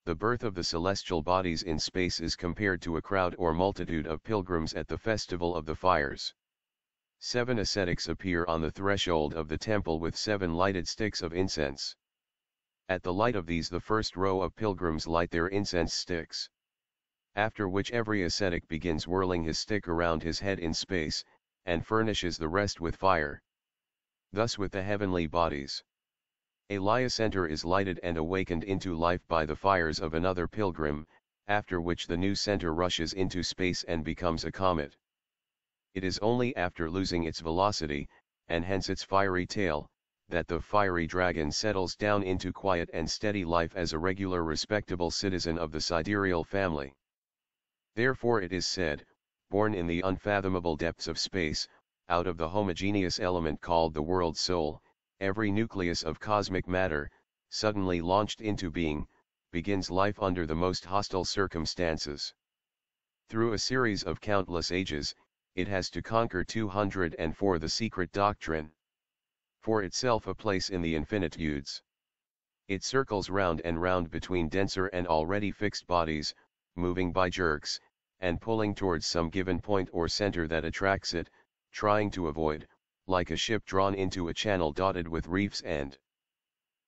The birth of the celestial bodies in space is compared to a crowd or multitude of pilgrims at the festival of the fires. 7 ascetics appear on the threshold of the temple with 7 lighted sticks of incense. At the light of these the first row of pilgrims light their incense sticks. After which every ascetic begins whirling his stick around his head in space, and furnishes the rest with fire. Thus with the heavenly bodies. A Lyocenter is lighted and awakened into life by the fires of another pilgrim, after which the new center rushes into space and becomes a comet. It is only after losing its velocity, and hence its fiery tail, that the fiery dragon settles down into quiet and steady life as a regular respectable citizen of the sidereal family. Therefore it is said, born in the unfathomable depths of space, out of the homogeneous element called the world soul, every nucleus of cosmic matter, suddenly launched into being, begins life under the most hostile circumstances. Through a series of countless ages, it has to conquer 204 the secret doctrine. For itself a place in the infinitudes. It circles round and round between denser and already fixed bodies, moving by jerks, and pulling towards some given point or center that attracts it, trying to avoid, like a ship drawn into a channel dotted with reefs and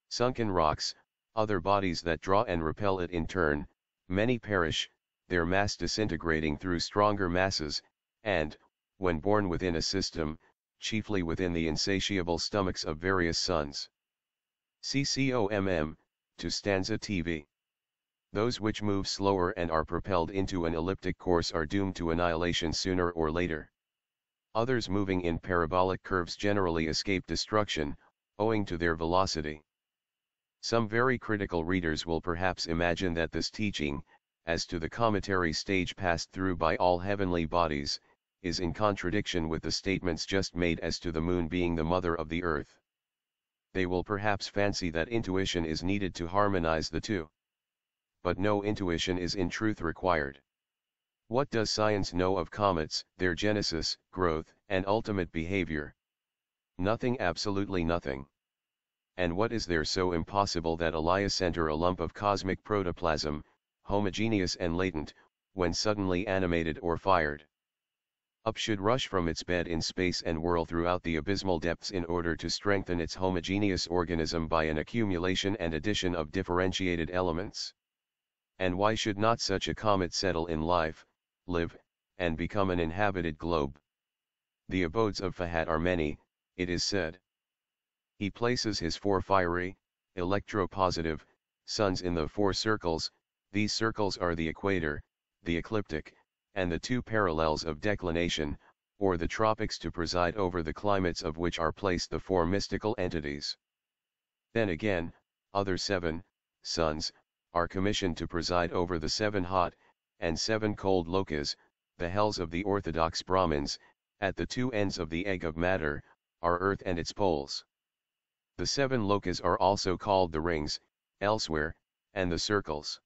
sunken rocks, other bodies that draw and repel it in turn. Many perish, their mass disintegrating through stronger masses, and, when born within a system, chiefly within the insatiable stomachs of various suns. CCOMM, to stanza TV. Those which move slower and are propelled into an elliptic course are doomed to annihilation sooner or later. Others moving in parabolic curves generally escape destruction, owing to their velocity. Some very critical readers will perhaps imagine that this teaching, as to the cometary stage passed through by all heavenly bodies, is in contradiction with the statements just made as to the moon being the mother of the earth. They will perhaps fancy that intuition is needed to harmonize the two. But no intuition is in truth required. What does science know of comets, their genesis, growth, and ultimate behavior? Nothing, absolutely nothing. And what is there so impossible that a Lyocenter, a lump of cosmic protoplasm, homogeneous and latent, when suddenly animated or fired up, should rush from its bed in space and whirl throughout the abysmal depths in order to strengthen its homogeneous organism by an accumulation and addition of differentiated elements? And why should not such a comet settle in life, live, and become an inhabited globe? The abodes of Fahad are many, it is said. He places his four fiery, electropositive, suns in the four circles. These circles are the equator, the ecliptic, and the two parallels of declination, or the tropics, to preside over the climates of which are placed the four mystical entities. Then again, other 7 suns are commissioned to preside over the 7 hot, and 7 cold lokas, the hells of the orthodox Brahmins. At the two ends of the egg of matter, are earth and its poles. The 7 lokas are also called the rings, elsewhere, and the circles.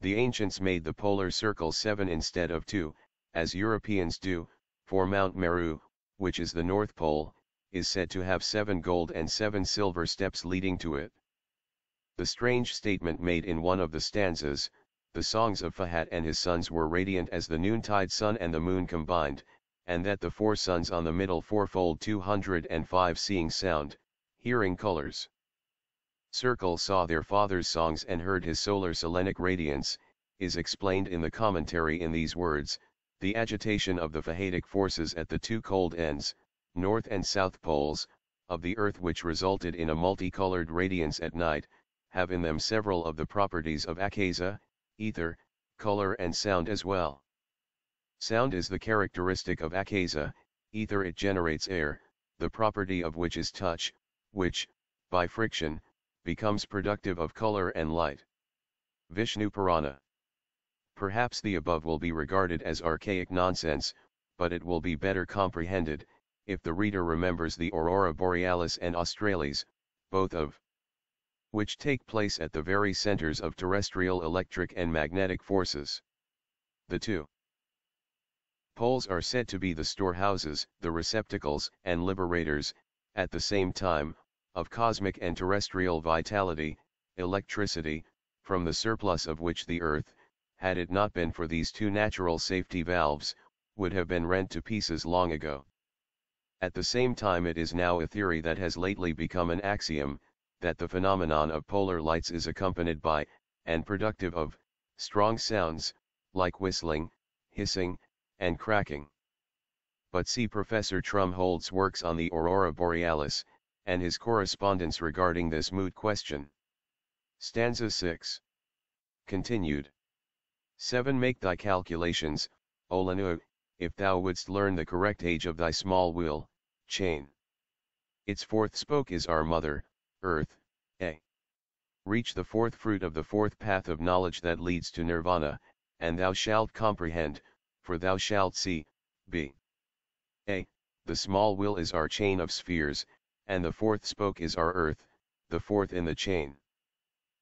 The ancients made the polar circle 7 instead of 2, as Europeans do, for Mount Meru, which is the North Pole, is said to have 7 gold and 7 silver steps leading to it. The strange statement made in one of the stanzas, the songs of Fahad and his sons were radiant as the noontide sun and the moon combined, and that the 4 suns on the middle fourfold 205 seeing sound, hearing colors. Circle saw their father's songs and heard his solar selenic radiance, is explained in the commentary in these words: the agitation of the Fahadic forces at the two cold ends, north and south poles, of the earth, which resulted in a multicolored radiance at night, have in them several of the properties of akasa, ether, color and sound as well. Sound is the characteristic of akasa, ether it generates air, the property of which is touch, which, by friction, becomes productive of color and light. Vishnu Purana. Perhaps the above will be regarded as archaic nonsense, but it will be better comprehended, if the reader remembers the aurora borealis and australis, both of which take place at the very centers of terrestrial electric and magnetic forces. The two poles are said to be the storehouses, the receptacles and liberators, at the same time, of cosmic and terrestrial vitality, electricity, from the surplus of which the earth, had it not been for these two natural safety valves, would have been rent to pieces long ago. At the same time, it is now a theory that has lately become an axiom, that the phenomenon of polar lights is accompanied by, and productive of, strong sounds, like whistling, hissing, and cracking. but see Professor Trumhold's works on the aurora borealis, and his correspondence regarding this moot question. Stanza 6. Continued. 7. Make thy calculations, O Lanu, if thou wouldst learn the correct age of thy small wheel, chain. Its fourth spoke is our mother, earth, a. Reach the fourth fruit of the fourth path of knowledge that leads to nirvana, and thou shalt comprehend, for thou shalt see, b. A. The small wheel is our chain of spheres, and the fourth spoke is our earth, the fourth in the chain.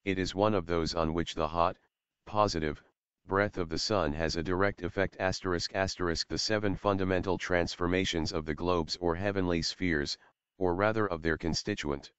It is one of those on which the hot, positive, breath of the sun has a direct effect ****. The 7 fundamental transformations of the globes or heavenly spheres, or rather of their constituent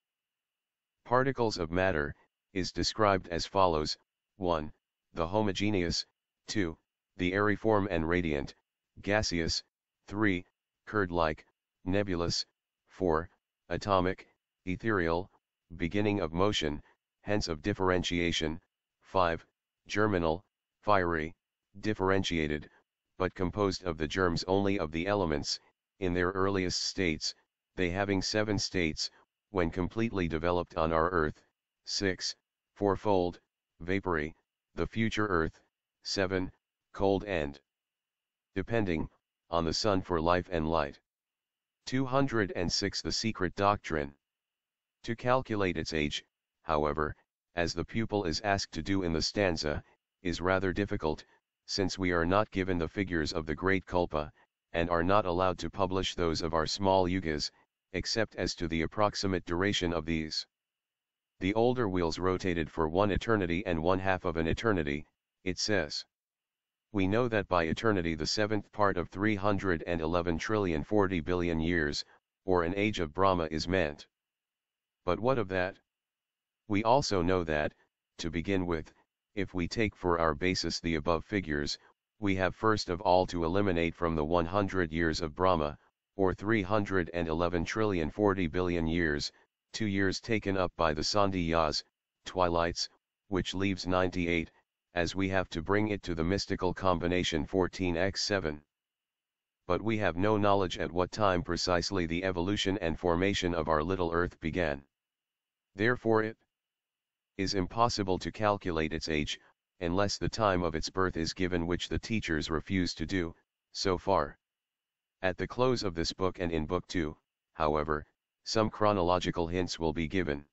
particles of matter, is described as follows: 1. The homogeneous, 2. The aeriform and radiant, gaseous, 3. Curd-like, nebulous, 4. Atomic, ethereal, beginning of motion, hence of differentiation, 5. Germinal, fiery, differentiated, but composed of the germs only of the elements, in their earliest states, they having 7 states, when completely developed on our earth, 6. Fourfold, vapory, the future earth, 7. Cold and depending, on the sun for life and light. 206. The secret doctrine. To calculate its age, however, as the pupil is asked to do in the stanza, is rather difficult, since we are not given the figures of the great Kalpa, and are not allowed to publish those of our small yugas, except as to the approximate duration of these. The older wheels rotated for 1 eternity and 1/2 of an eternity, it says. We know that by eternity the 7th part of 311,040,000,000,000 years, or an age of Brahma is meant. But what of that? We also know that, to begin with, if we take for our basis the above figures, we have first of all to eliminate from the 100 years of Brahma, or 311,040,000,000,000 years, 2 years taken up by the Sandhyas, twilights, which leaves 98, as we have to bring it to the mystical combination 14x7. But we have no knowledge at what time precisely the evolution and formation of our little earth began. Therefore it is impossible to calculate its age, unless the time of its birth is given, which the teachers refuse to do, so far. At the close of this book and in Book 2, however, some chronological hints will be given.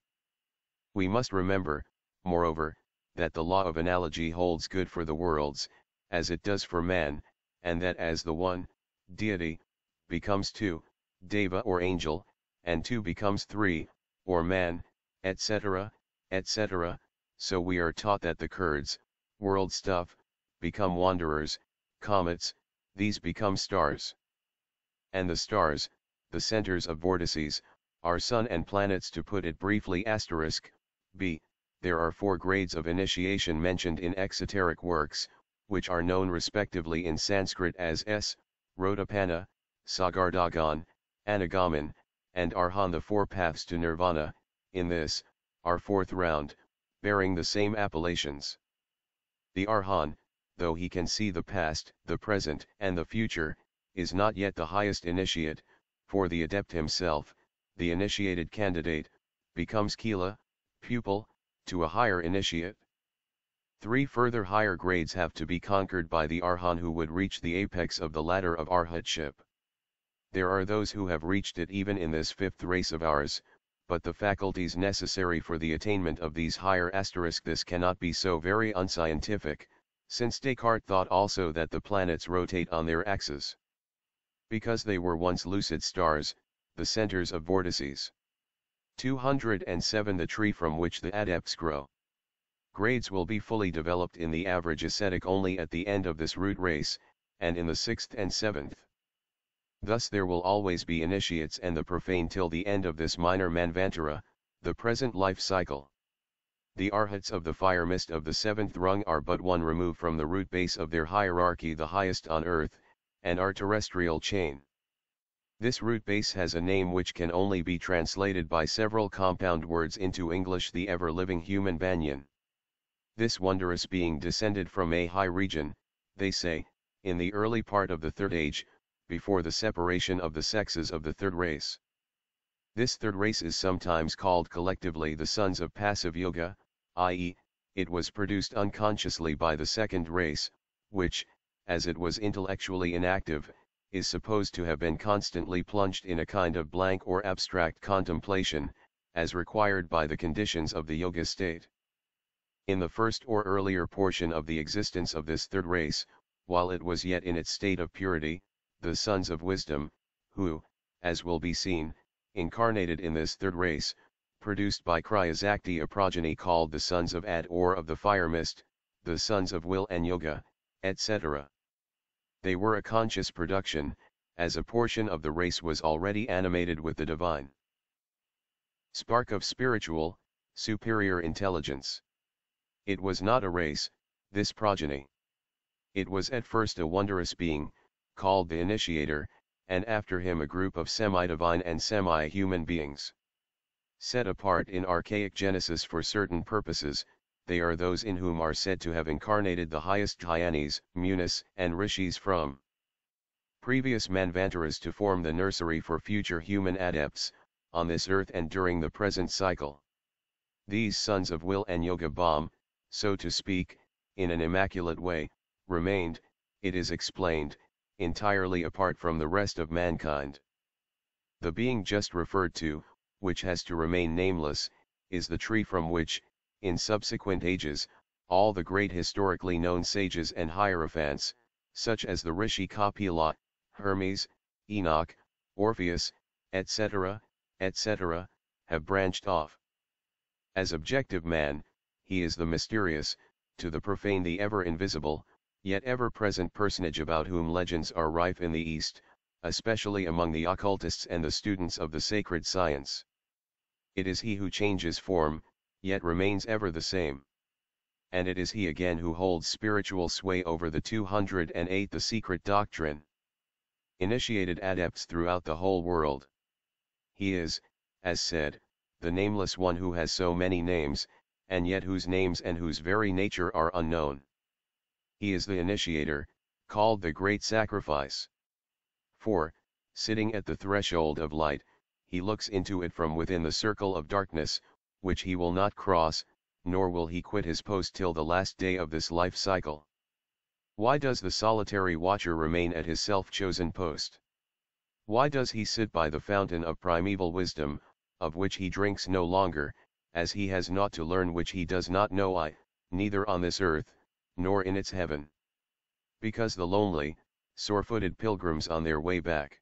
We must remember, moreover, that the law of analogy holds good for the worlds, as it does for man, and that as the one, deity, becomes 2, deva or angel, and 2 becomes 3, or man, etc., etc., so we are taught that the Kurds, world stuff, become wanderers, comets, these become stars. And the stars, the centers of vortices, are sun and planets. To put it briefly, b. There are 4 grades of initiation mentioned in exoteric works, which are known respectively in Sanskrit as Rodapanna, Sagardagan, Anagaman, and Arhan, the 4 paths to nirvana. In this, our 4th round, bearing the same appellations. The Arhan, though he can see the past, the present, and the future, is not yet the highest initiate, for the adept himself, the initiated candidate, becomes Kila, pupil, to a higher initiate. 3 further higher grades have to be conquered by the Arhan, who would reach the apex of the ladder of Arhatship. There are those who have reached it even in this 5th race of ours, but the faculties necessary for the attainment of these higher * this cannot be so very unscientific, since Descartes thought also that the planets rotate on their axes. Because they were once lucid stars, the centers of vortices. 207. The tree from which the adepts grow. Grades will be fully developed in the average ascetic only at the end of this root race, and in the 6th and 7th. Thus there will always be initiates and the profane till the end of this minor manvantara, the present life cycle. The arhats of the fire mist of the 7th rung are but one remove from the root base of their hierarchy, the highest on earth, and our terrestrial chain. This root base has a name which can only be translated by several compound words into English: the ever-living human banyan. This wondrous being descended from a high region, they say, in the early part of the 3rd age, before the separation of the sexes of the third race. This third race is sometimes called collectively the sons of passive yoga, i.e., it was produced unconsciously by the second race, which, as it was intellectually inactive, is supposed to have been constantly plunged in a kind of blank or abstract contemplation, as required by the conditions of the yoga state. In the first or earlier portion of the existence of this third race, while it was yet in its state of purity, the sons of wisdom, who, as will be seen, incarnated in this third race, produced by Cryosakti a progeny called the sons of Ad or of the fire mist, the sons of will and yoga, etc. They were a conscious production, as a portion of the race was already animated with the divine spark of spiritual, superior intelligence. It was not a race, this progeny. It was at first a wondrous being, called the Initiator, and after him a group of semi-divine and semi-human beings. Set apart in archaic Genesis for certain purposes, they are those in whom are said to have incarnated the highest Dhyanis, Munis, and Rishis from previous Manvantaras to form the nursery for future human adepts, on this earth and during the present cycle. These sons of will and yoga bomb, so to speak, in an immaculate way, remained, it is explained, entirely apart from the rest of mankind. The being just referred to, which has to remain nameless, is the tree from which, in subsequent ages, all the great historically known sages and hierophants, such as the Rishi Kapila, Hermes, Enoch, Orpheus, etc., etc., have branched off. As objective man, he is the mysterious, to the profane the ever-invisible, yet ever-present personage about whom legends are rife in the East, especially among the occultists and the students of the sacred science. It is he who changes form, yet remains ever the same. And it is he again who holds spiritual sway over the 208 the secret doctrine. Initiated adepts throughout the whole world. He is, as said, the nameless one who has so many names, and yet whose names and whose very nature are unknown. He is the initiator, called the great sacrifice. For, sitting at the threshold of light, he looks into it from within the circle of darkness, which he will not cross, nor will he quit his post till the last day of this life cycle. Why does the solitary watcher remain at his self-chosen post? Why does he sit by the fountain of primeval wisdom, of which he drinks no longer, as he has naught to learn which he does not know, neither on this earth, nor in its heaven? Because the lonely, sore-footed pilgrims on their way back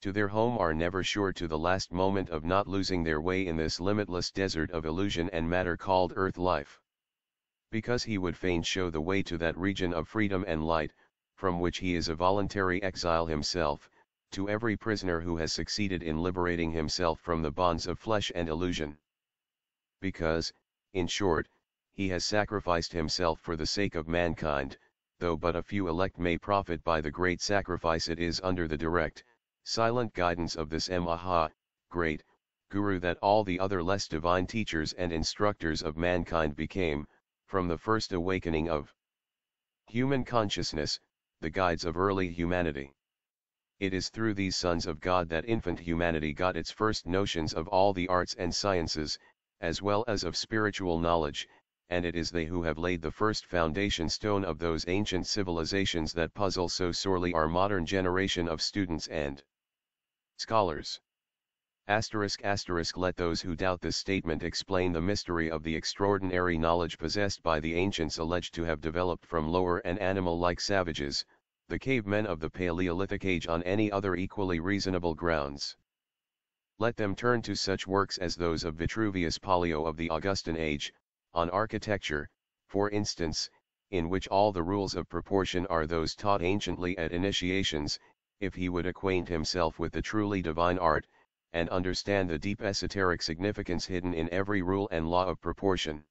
to their home are never sure to the last moment of not losing their way in this limitless desert of illusion and matter called earth life. Because he would fain show the way to that region of freedom and light, from which he is a voluntary exile himself, to every prisoner who has succeeded in liberating himself from the bonds of flesh and illusion. Because, in short, he has sacrificed himself for the sake of mankind, though but a few elect may profit by the great sacrifice, it is under the direct, silent guidance of this great, Guru that all the other less divine teachers and instructors of mankind became, from the first awakening of human consciousness, the guides of early humanity. It is through these sons of God that infant humanity got its first notions of all the arts and sciences, as well as of spiritual knowledge, and it is they who have laid the first foundation stone of those ancient civilizations that puzzle so sorely our modern generation of students and scholars. **** Let those who doubt this statement explain the mystery of the extraordinary knowledge possessed by the ancients alleged to have developed from lower and animal-like savages, the cavemen of the Paleolithic age, on any other equally reasonable grounds. Let them turn to such works as those of Vitruvius Pollio of the Augustan age, on architecture, for instance, in which all the rules of proportion are those taught anciently at initiations, if he would acquaint himself with the truly divine art, and understand the deep esoteric significance hidden in every rule and law of proportion.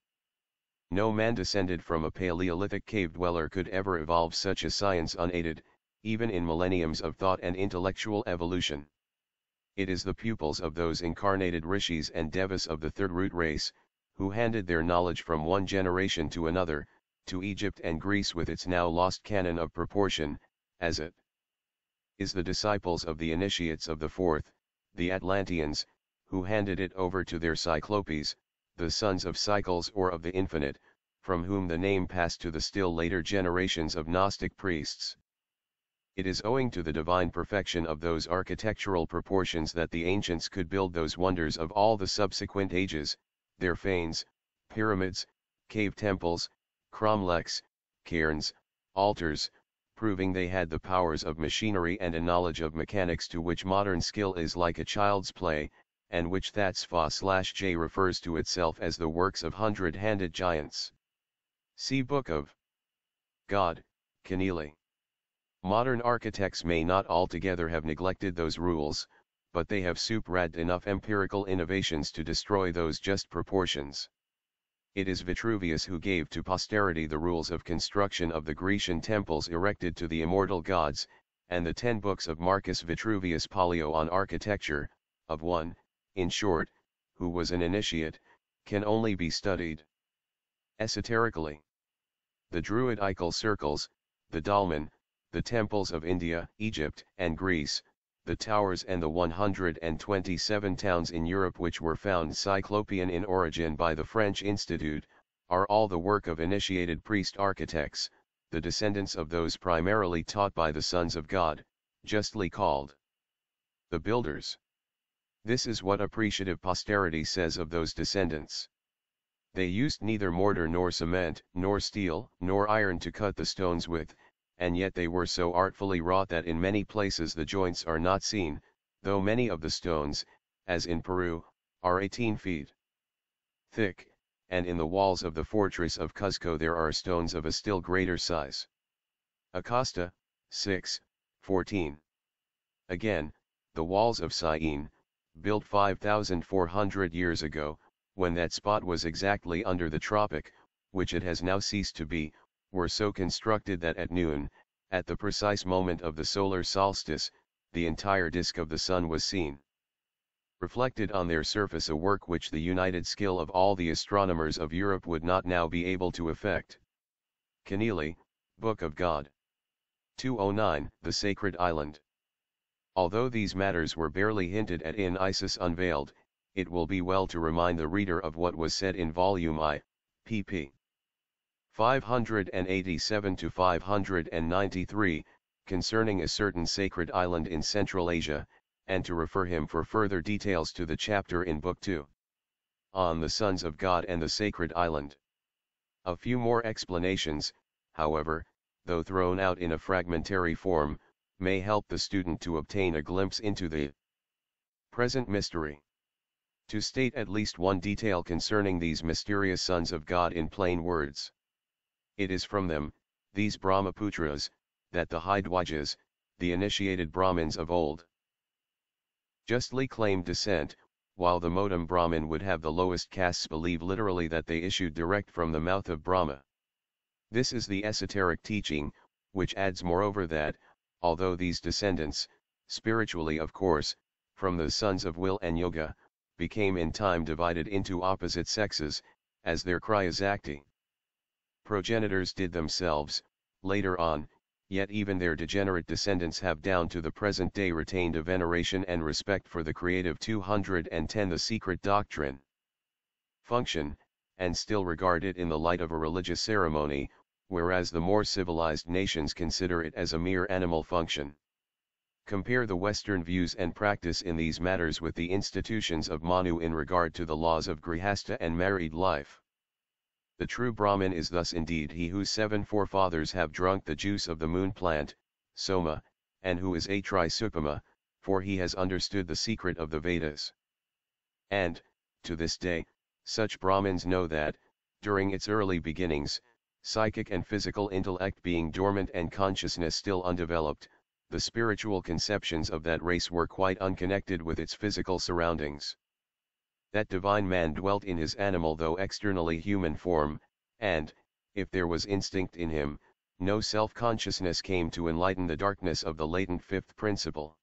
No man descended from a Paleolithic cave dweller could ever evolve such a science unaided, even in millenniums of thought and intellectual evolution. It is the pupils of those incarnated rishis and devas of the third root race, who handed their knowledge from one generation to another, to Egypt and Greece with its now lost canon of proportion, as it is the disciples of the initiates of the fourth, the Atlanteans, who handed it over to their Cyclopes, the sons of Cycles or of the Infinite, from whom the name passed to the still later generations of Gnostic priests. It is owing to the divine perfection of those architectural proportions that the ancients could build those wonders of all the subsequent ages, their fanes, pyramids, cave temples, cromlechs, cairns, altars, proving they had the powers of machinery and a knowledge of mechanics to which modern skill is like a child's play, and which Thatsfa/J refers to itself as the works of hundred-handed giants. See Book of God, Keneally. Modern architects may not altogether have neglected those rules, but they have superadded enough empirical innovations to destroy those just proportions. It is Vitruvius who gave to posterity the rules of construction of the Grecian temples erected to the immortal gods, and the 10 books of Marcus Vitruvius Pollio on architecture, of one, in short, who was an initiate, can only be studied esoterically. The Druidical circles, the dolmen, the temples of India, Egypt, and Greece, the towers and the 127 towns in Europe which were found Cyclopean in origin by the French Institute, are all the work of initiated priest architects, the descendants of those primarily taught by the sons of God, justly called the builders. This is what appreciative posterity says of those descendants. They used neither mortar nor cement, nor steel, nor iron to cut the stones with, and yet they were so artfully wrought that in many places the joints are not seen, though many of the stones, as in Peru, are 18 feet thick, and in the walls of the fortress of Cuzco there are stones of a still greater size. Acosta, 6:14. Again, the walls of Syene, built 5,400 years ago, when that spot was exactly under the tropic, which it has now ceased to be, were so constructed that at noon, at the precise moment of the solar solstice, the entire disk of the sun was seen. Reflected on their surface a work which the united skill of all the astronomers of Europe would not now be able to effect. Keneally, Book of God. 209, The Sacred Island. Although these matters were barely hinted at in Isis Unveiled, it will be well to remind the reader of what was said in Volume I, pp. 587 to 593, concerning a certain sacred island in Central Asia, and to refer him for further details to the chapter in Book 2 on the Sons of God and the Sacred Island. A few more explanations, however, though thrown out in a fragmentary form, may help the student to obtain a glimpse into the present mystery. To state at least one detail concerning these mysterious sons of God in plain words. It is from them, these Brahmaputras, that the Hidwajas, the initiated Brahmins of old, justly claimed descent, while the modem Brahmin would have the lowest castes believe literally that they issued direct from the mouth of Brahma. This is the esoteric teaching, which adds moreover that, although these descendants, spiritually of course, from the sons of will and yoga, became in time divided into opposite sexes, as their Cryosacti progenitors did themselves, later on, yet even their degenerate descendants have down to the present day retained a veneration and respect for the creative 210 the secret doctrine function, and still regard it in the light of a religious ceremony, whereas the more civilized nations consider it as a mere animal function. Compare the Western views and practice in these matters with the institutions of Manu in regard to the laws of Grihastha and married life. The true Brahmin is thus indeed he whose 7 forefathers have drunk the juice of the moon plant, Soma, and who is a Trisupama, for he has understood the secret of the Vedas. And, to this day, such Brahmins know that, during its early beginnings, psychic and physical intellect being dormant and consciousness still undeveloped, the spiritual conceptions of that race were quite unconnected with its physical surroundings. That divine man dwelt in his animal though externally human form, and, if there was instinct in him, no self-consciousness came to enlighten the darkness of the latent fifth principle.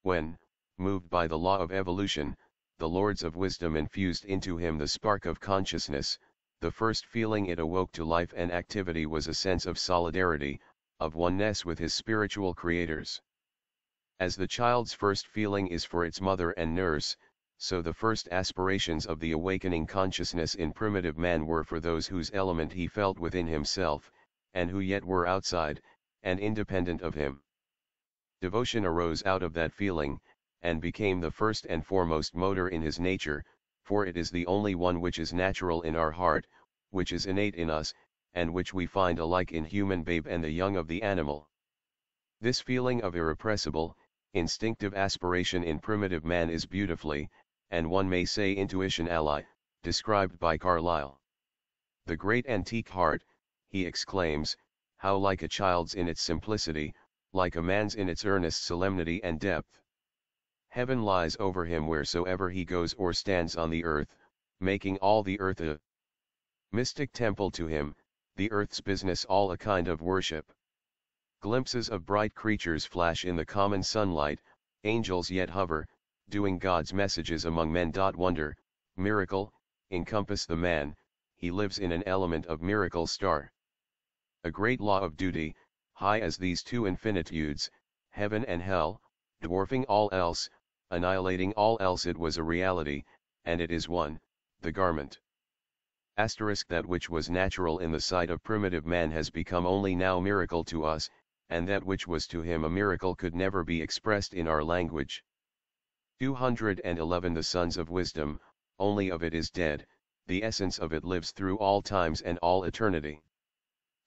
When, moved by the law of evolution, the lords of wisdom infused into him the spark of consciousness, the first feeling it awoke to life and activity was a sense of solidarity, of oneness with his spiritual creators. As the child's first feeling is for its mother and nurse, so the first aspirations of the awakening consciousness in primitive man were for those whose element he felt within himself, and who yet were outside, and independent of him. Devotion arose out of that feeling, and became the first and foremost motor in his nature, for it is the only one which is natural in our heart, which is innate in us, and which we find alike in human babe and the young of the animal. This feeling of irrepressible, instinctive aspiration in primitive man is beautifully, and one may say intuition ally, described by Carlyle. The great antique heart, he exclaims, how like a child's in its simplicity, like a man's in its earnest solemnity and depth. Heaven lies over him wheresoever he goes or stands on the earth, making all the earth a mystic temple to him, the earth's business all a kind of worship. Glimpses of bright creatures flash in the common sunlight, angels yet hover, doing God's messages among men. Wonder, miracle, encompass the man, he lives in an element of miracle star. A great law of duty, high as these two infinitudes, heaven and hell, dwarfing all else, annihilating all else, it was a reality, and it is one, the garment. That which was natural in the sight of primitive man has become only now miracle to us, and that which was to him a miracle could never be expressed in our language. 211 The sons of wisdom, only of it is dead, the essence of it lives through all times and all eternity.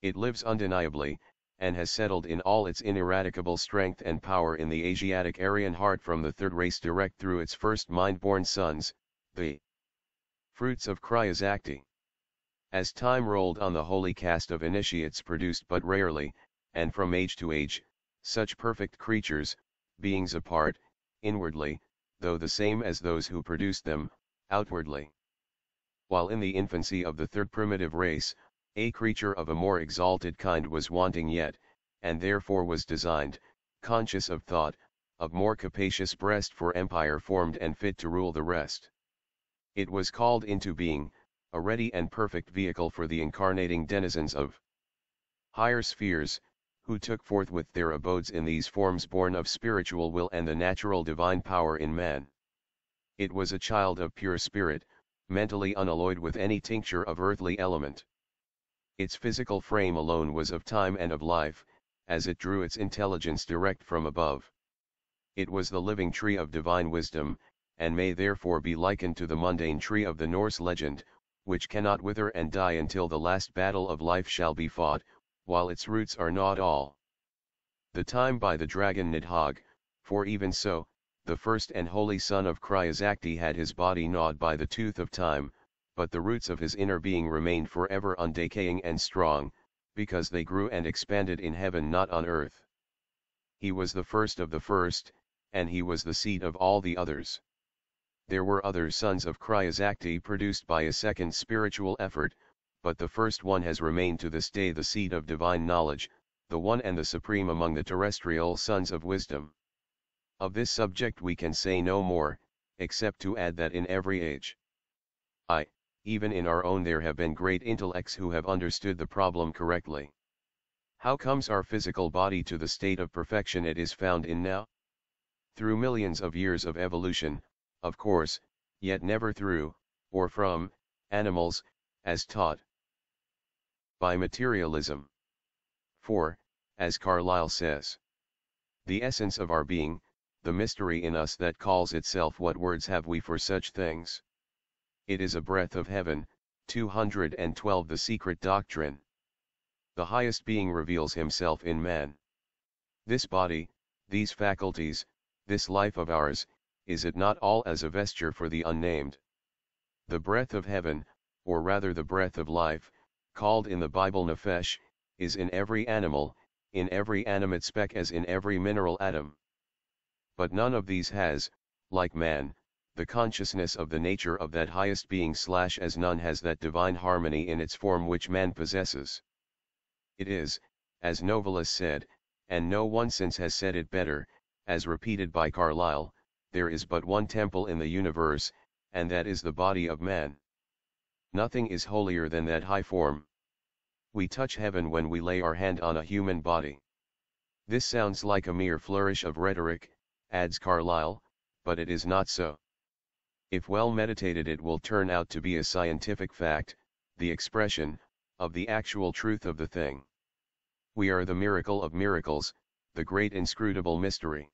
It lives undeniably, and has settled in all its ineradicable strength and power in the Asiatic Aryan heart from the third race direct through its first mind-born sons, the fruits of Cryosacti. As time rolled on, the holy caste of initiates produced but rarely, and from age to age, such perfect creatures, beings apart, inwardly, though the same as those who produced them, outwardly. While in the infancy of the third primitive race, a creature of a more exalted kind was wanting yet, and therefore was designed, conscious of thought, of more capacious breast for empire formed and fit to rule the rest. It was called into being, a ready and perfect vehicle for the incarnating denizens of higher spheres, who took forthwith their abodes in these forms born of spiritual will and the natural divine power in man. It was a child of pure spirit, mentally unalloyed with any tincture of earthly element. Its physical frame alone was of time and of life, as it drew its intelligence direct from above. It was the living tree of divine wisdom, and may therefore be likened to the mundane tree of the Norse legend, which cannot wither and die until the last battle of life shall be fought, while its roots are gnawed all the time by the dragon Nidhogg, for even so, the first and holy son of Cryosacti had his body gnawed by the tooth of time, but the roots of his inner being remained forever undecaying and strong, because they grew and expanded in heaven not on earth. He was the first of the first, and he was the seed of all the others. There were other sons of Cryosacti produced by a second spiritual effort, but the first one has remained to this day the seed of divine knowledge, the one and the supreme among the terrestrial sons of wisdom. Of this subject we can say no more, except to add that in every age, even in our own, there have been great intellects who have understood the problem correctly. How comes our physical body to the state of perfection it is found in now? Through millions of years of evolution, of course, yet never through, or from, animals, as taught by materialism. For, as Carlyle says, the essence of our being, the mystery in us that calls itself, what words have we for such things? It is a breath of heaven. 212 The secret doctrine. The highest being reveals himself in man. This body, these faculties, this life of ours, is it not all as a vesture for the unnamed? The breath of heaven, or rather the breath of life, called in the Bible nephesh, is in every animal, in every animate speck as in every mineral atom. But none of these has, like man, the consciousness of the nature of that highest being / as none has that divine harmony in its form which man possesses. It is, as Novalis said, and no one since has said it better, as repeated by Carlyle, there is but one temple in the universe, and that is the body of man. Nothing is holier than that high form. We touch heaven when we lay our hand on a human body. This sounds like a mere flourish of rhetoric, adds Carlyle, but it is not so. If well meditated it will turn out to be a scientific fact, the expression, of the actual truth of the thing. We are the miracle of miracles, the great inscrutable mystery.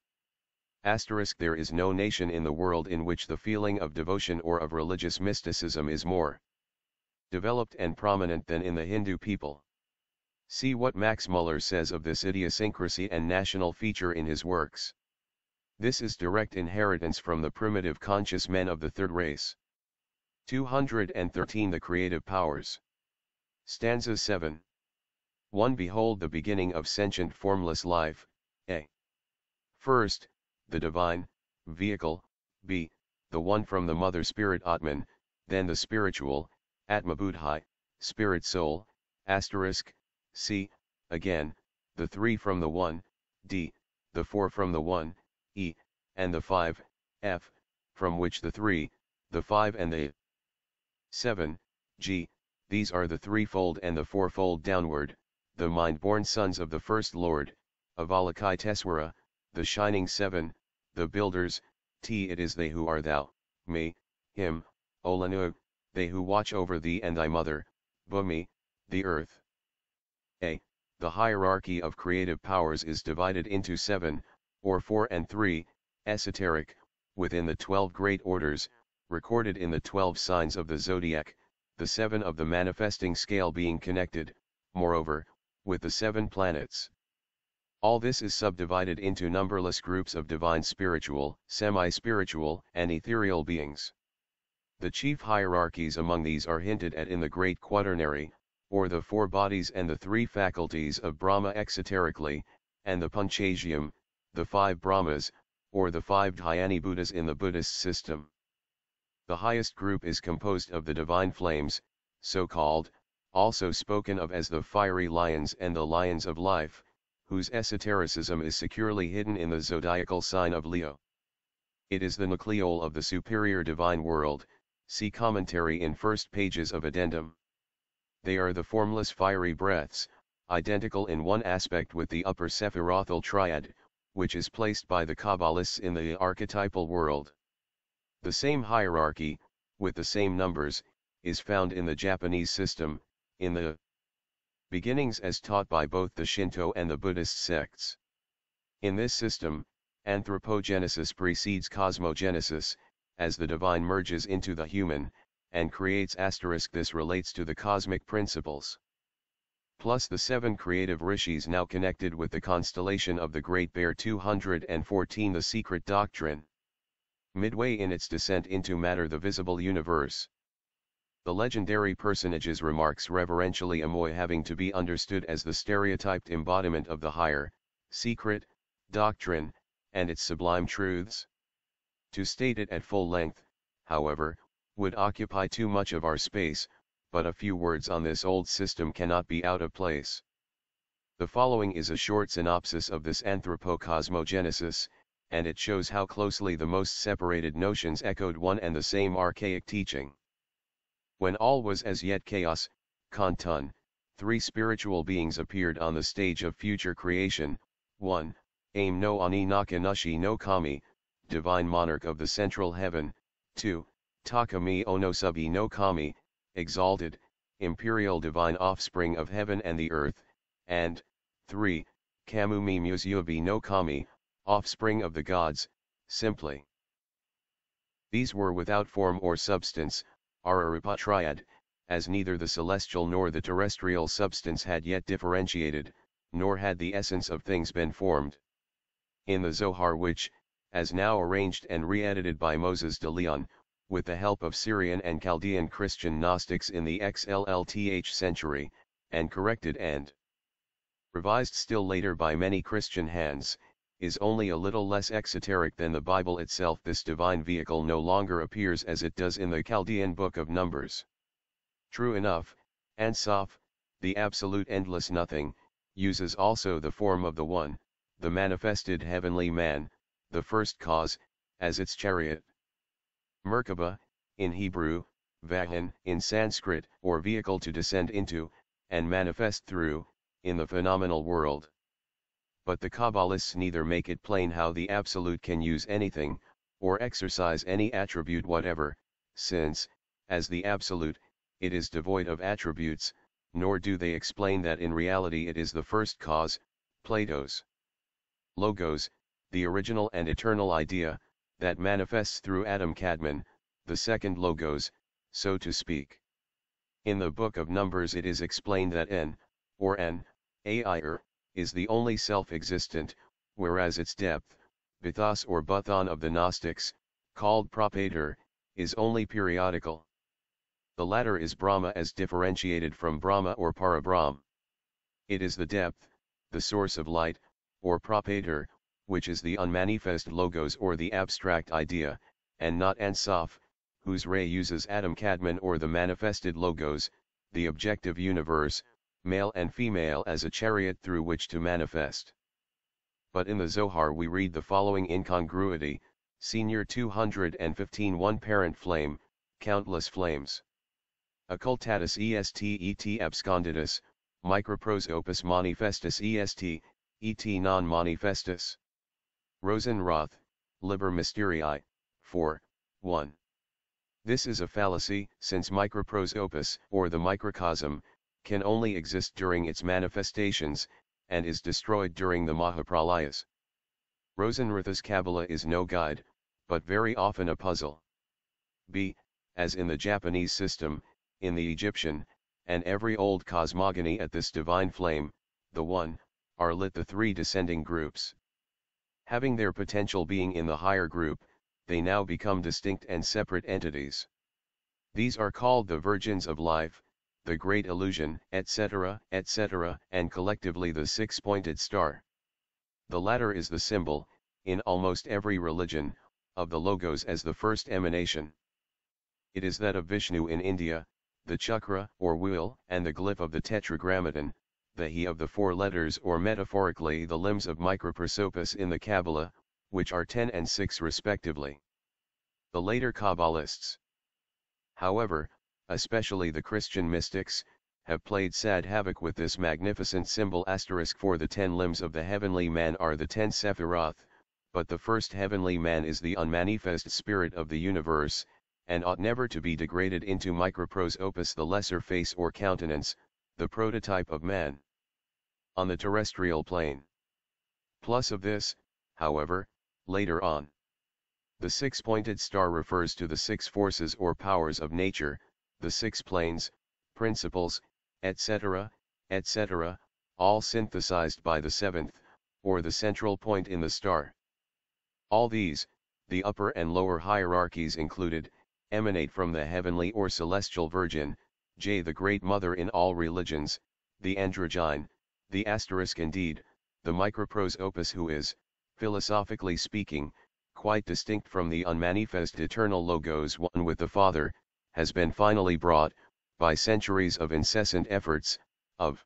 There is no nation in the world in which the feeling of devotion or of religious mysticism is more developed and prominent than in the Hindu people. See what Max Muller says of this idiosyncrasy and national feature in his works. This is direct inheritance from the primitive conscious men of the third race. 213 The Creative Powers. Stanza 7. 1. Behold the beginning of sentient formless life, a. First, the divine vehicle, b. the one from the mother spirit Atman, then the spiritual, Atma Buddhi, spirit soul, c. again, the 3 from the 1, d. the 4 from the 1, e. and the 5, f. from which the 3, the 5 and the 7, g. These are the threefold and the fourfold downward, the mind-born sons of the first Lord, Avalokiteswara, the shining 7, the builders, t. It is they who are thou, me, him, Olanu, they who watch over thee and thy mother, Bhumi, the earth. A. The hierarchy of creative powers is divided into 7, or 4 and 3, esoteric, within the 12 great orders, recorded in the 12 signs of the zodiac, the 7 of the manifesting scale being connected, moreover, with the 7 planets. All this is subdivided into numberless groups of divine spiritual, semi-spiritual, and ethereal beings. The chief hierarchies among these are hinted at in the great quaternary, or the 4 bodies and the 3 faculties of Brahma exoterically, and the Panchagyam, the 5 Brahmas, or the 5 Dhyani Buddhas in the Buddhist system. The highest group is composed of the divine flames, so-called, also spoken of as the fiery lions and the lions of life, whose esotericism is securely hidden in the zodiacal sign of Leo. It is the nucleole of the superior divine world, see commentary in first pages of Addendum. They are the formless fiery breaths, identical in one aspect with the upper Sephirothal triad, which is placed by the Kabbalists in the archetypal world. The same hierarchy, with the same numbers, is found in the Japanese system, in the beginnings as taught by both the Shinto and the Buddhist sects. In this system, anthropogenesis precedes cosmogenesis, as the divine merges into the human, and creates *. This relates to the cosmic principles. Plus the 7 creative rishis now connected with the constellation of the Great Bear. 214 The Secret Doctrine. Midway in its descent into matter, the visible universe. The legendary personage's remarks reverentially Amoy having to be understood as the stereotyped embodiment of the higher, secret, doctrine, and its sublime truths. To state it at full length, however, would occupy too much of our space, but a few words on this old system cannot be out of place. The following is a short synopsis of this anthropocosmogenesis, and it shows how closely the most separated notions echoed one and the same archaic teaching. When all was as yet chaos, Kantun, 3 spiritual beings appeared on the stage of future creation. 1. Aim no Ani Nakanushi no Kami, divine monarch of the central heaven. 2. Takami Onosubi no Kami, exalted, imperial divine offspring of heaven and the earth. And 3. Kamumi Musubi no Kami, offspring of the gods, simply. These were without form or substance, Ararupa triad, as neither the celestial nor the terrestrial substance had yet differentiated, nor had the essence of things been formed. In the Zohar, which, as now arranged and re-edited by Moses de Leon, with the help of Syrian and Chaldean Christian Gnostics in the XLLth century, and corrected and revised still later by many Christian hands, is only a little less exoteric than the Bible itself. This divine vehicle no longer appears as it does in the Chaldean Book of Numbers. True enough, Ansaf, the absolute endless nothing, uses also the form of the One, the manifested heavenly man, the first cause, as its chariot. Merkaba, in Hebrew, Vahan, in Sanskrit, or vehicle to descend into, and manifest through, in the phenomenal world. but the Kabbalists neither make it plain how the Absolute can use anything, or exercise any attribute whatever, since, as the Absolute, it is devoid of attributes, nor do they explain that in reality it is the first cause, Plato's Logos, the original and eternal idea, that manifests through Adam Kadmon, the second Logos, so to speak. In the Book of Numbers it is explained that N, or N, Air, is the only self-existent, whereas its depth, Bithos or Buthon of the Gnostics, called Propator, is only periodical. The latter is Brahma as differentiated from Brahma or Parabrahm. It is the depth, the source of light, or Propator, which is the unmanifest Logos or the abstract idea, and not Ansaf, whose ray uses Adam Kadmon or the manifested Logos, the objective universe, male and female as a chariot through which to manifest. But in the Zohar we read the following incongruity, Senior 215 one parent flame, countless flames. Occultatus est et absconditus, micropros opus manifestus est, et non manifestus. Rosenroth, Liber Mysterii, 4, 1. This is a fallacy, since micropros opus, or the microcosm, can only exist during its manifestations, and is destroyed during the Mahapralayas. Rosenroth's Kabbalah is no guide, but very often a puzzle. B. As in the Japanese system, in the Egyptian, and every old cosmogony at this divine flame, the One, are lit the three descending groups. Having their potential being in the higher group, they now become distinct and separate entities. These are called the Virgins of Life, the Great Illusion, etc., etc., and collectively the six-pointed star. The latter is the symbol, in almost every religion, of the Logos as the first emanation. It is that of Vishnu in India, the chakra or wheel, and the glyph of the tetragrammaton, the he of the four letters, or metaphorically the limbs of microprosopus in the Kabbalah, which are 10 and 6 respectively. The later Kabbalists, however, especially the Christian mystics, have played sad havoc with this magnificent symbol *, for the 10 limbs of the heavenly man are the 10 Sephiroth, but the first heavenly man is the unmanifest spirit of the universe, and ought never to be degraded into micropros opus, the lesser face or countenance, the prototype of man on the terrestrial plane. Plus of this, however, later on. The six-pointed star refers to the 6 forces or powers of nature, the 6 planes, principles, etc., etc., all synthesized by the 7th, or the central point in the star. All these, the upper and lower hierarchies included, emanate from the heavenly or celestial Virgin, J, the Great Mother in all religions, the androgyne, the * indeed, the micropros opus, who is, philosophically speaking, quite distinct from the unmanifest eternal Logos, one with the Father, has been finally brought, by centuries of incessant efforts, of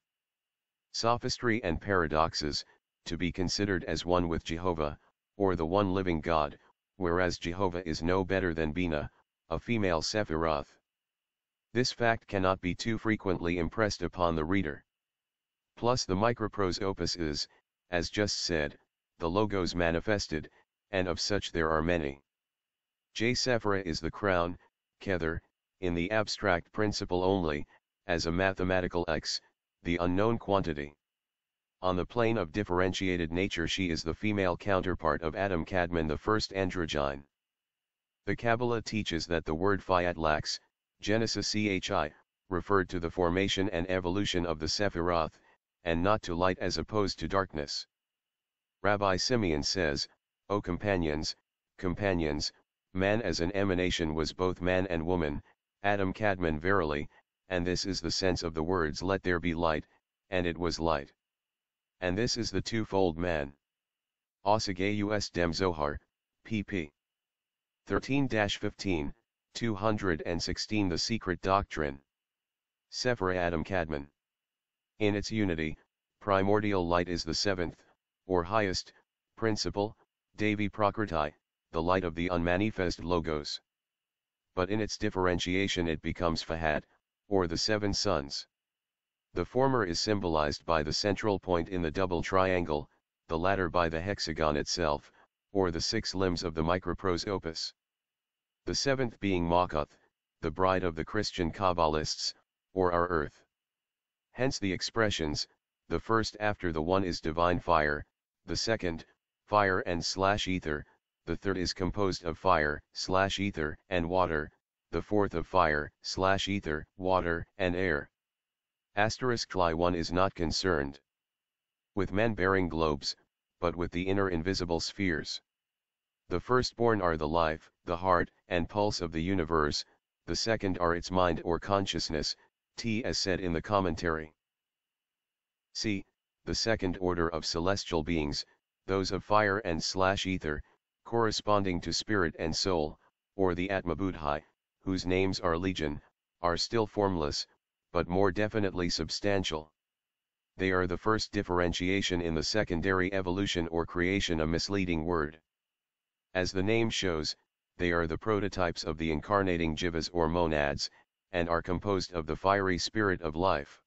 sophistry and paradoxes, to be considered as one with Jehovah, or the one living God, whereas Jehovah is no better than Bina, a female Sephiroth. This fact cannot be too frequently impressed upon the reader. Plus the micropros opus is, as just said, the Logos manifested, and of such there are many. J. Sephira is the crown, Kether, in the abstract principle only, as a mathematical X, the unknown quantity. On the plane of differentiated nature she is the female counterpart of Adam Kadmon, the first androgyne. The Kabbalah teaches that the word Phyatlax, Genesis Chi, referred to the formation and evolution of the Sephiroth, and not to light as opposed to darkness. Rabbi Simeon says, O companions, man as an emanation was both man and woman, Adam Kadmon verily, and this is the sense of the words let there be light, and it was light. And this is the twofold man. Osage Dem Zohar, pp. 13-15, 216. The Secret Doctrine. Sephira Adam Kadmon. In its unity, primordial light is the 7th, or highest, principle, Devi Prakriti, the light of the unmanifest Logos. But in its differentiation it becomes Fahad, or the 7 sons. The former is symbolized by the central point in the double triangle, the latter by the hexagon itself, or the 6 limbs of the microprose opus. The 7th being Ma'akuth, the bride of the Christian Kabbalists, or our earth. Hence the expressions, the first after the one is divine fire, the second, fire and ether, the third is composed of fire, ether and water, the fourth of fire, ether, water and air. Cli 1 is not concerned with men bearing globes, but with the inner invisible spheres. The firstborn are the life, the heart, and pulse of the universe, the second are its mind or consciousness, as said in the commentary. C. The second order of celestial beings, those of fire and ether, corresponding to spirit and soul, or the Atma-Buddhai, whose names are legion, are still formless, but more definitely substantial. They are the first differentiation in the secondary evolution or creation, a misleading word. As the name shows, they are the prototypes of the incarnating jivas or monads, and are composed of the fiery spirit of life.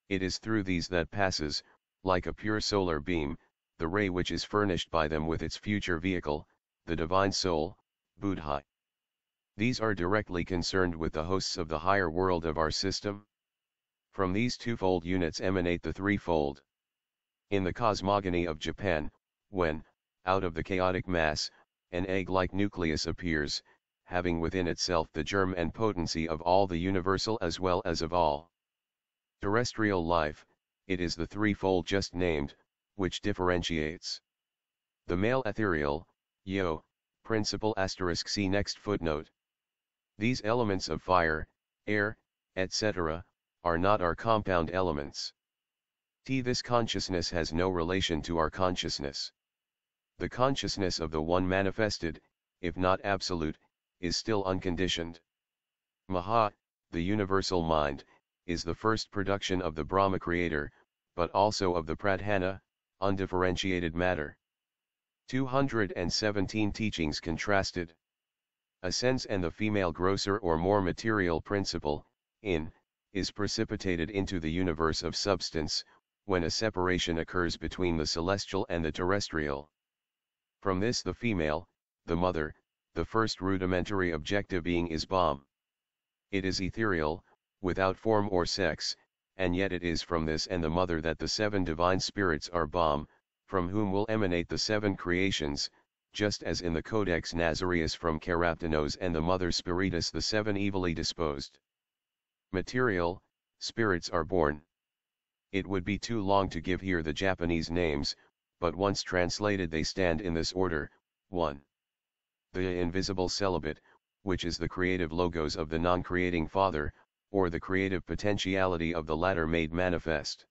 It is through these that passes, like a pure solar beam, the ray which is furnished by them with its future vehicle, the divine soul, Buddhai. These are directly concerned with the hosts of the higher world of our system. From these twofold units emanate the threefold. In the cosmogony of Japan, when, out of the chaotic mass, an egg-like nucleus appears, having within itself the germ and potency of all the universal as well as of all terrestrial life, it is the threefold just named, which differentiates the male ethereal, principle * see next footnote. These elements of fire, air, etc., are not our compound elements. This consciousness has no relation to our consciousness. The consciousness of the one manifested, if not absolute, is still unconditioned. Maha, the universal mind, is the first production of the Brahma creator, but also of the pradhana, undifferentiated matter. 217 teachings contrasted. Ascends and the female grosser or more material principle, is precipitated into the universe of substance, when a separation occurs between the celestial and the terrestrial. From this the female, the mother, the first rudimentary objective being is Brahm. It is ethereal, without form or sex, and yet it is from this and the mother that the 7 divine spirits are Brahm, from whom will emanate the 7 creations, just as in the Codex Nazareus from Karaptanos and the mother Spiritus the 7 evilly disposed material spirits are born. It would be too long to give here the Japanese names, but once translated they stand in this order: 1. The invisible celibate, which is the creative logos of the non-creating Father, or the creative potentiality of the latter made manifest.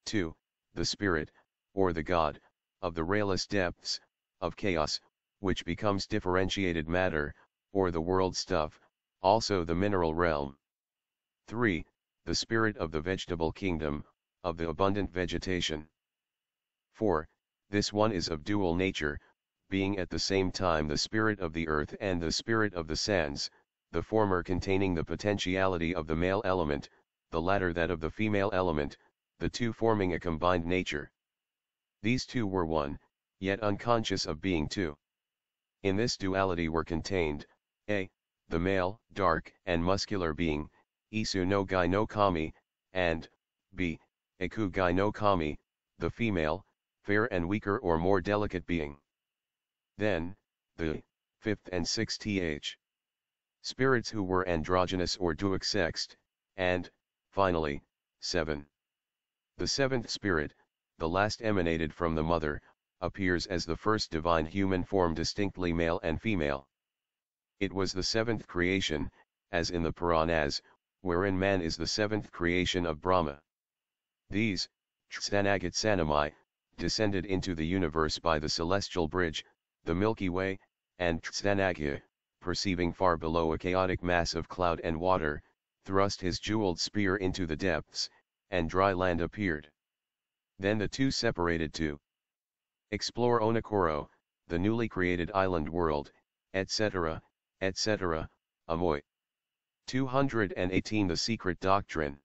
2. The spirit, or the God, of the rayless depths, of chaos, which becomes differentiated matter, or the world stuff, also the mineral realm. 3. The spirit of the vegetable kingdom, of the abundant vegetation. 4. This one is of dual nature, being at the same time the spirit of the earth and the spirit of the sands, the former containing the potentiality of the male element, the latter that of the female element, the two forming a combined nature. These two were one, yet unconscious of being two. In this duality were contained, a. the male, dark and muscular being, Isu no Gai no Kami, and b. Eku Gai no Kami, the female, fair and weaker or more delicate being. Then, the 5th and 6th spirits who were androgynous or dual-sexed, and, finally, 7. The 7th spirit, the last emanated from the mother, appears as the first divine human form distinctly male and female. It was the 7th creation, as in the Puranas, wherein man is the 7th creation of Brahma. These, Stanagit Sanamai, descended into the universe by the celestial bridge, the Milky Way, and Stanagya, perceiving far below a chaotic mass of cloud and water, thrust his jeweled spear into the depths, and dry land appeared. Then the two separated to explore Onokoro, the newly created island world, etc., etc., Amoy. 218 The secret doctrine.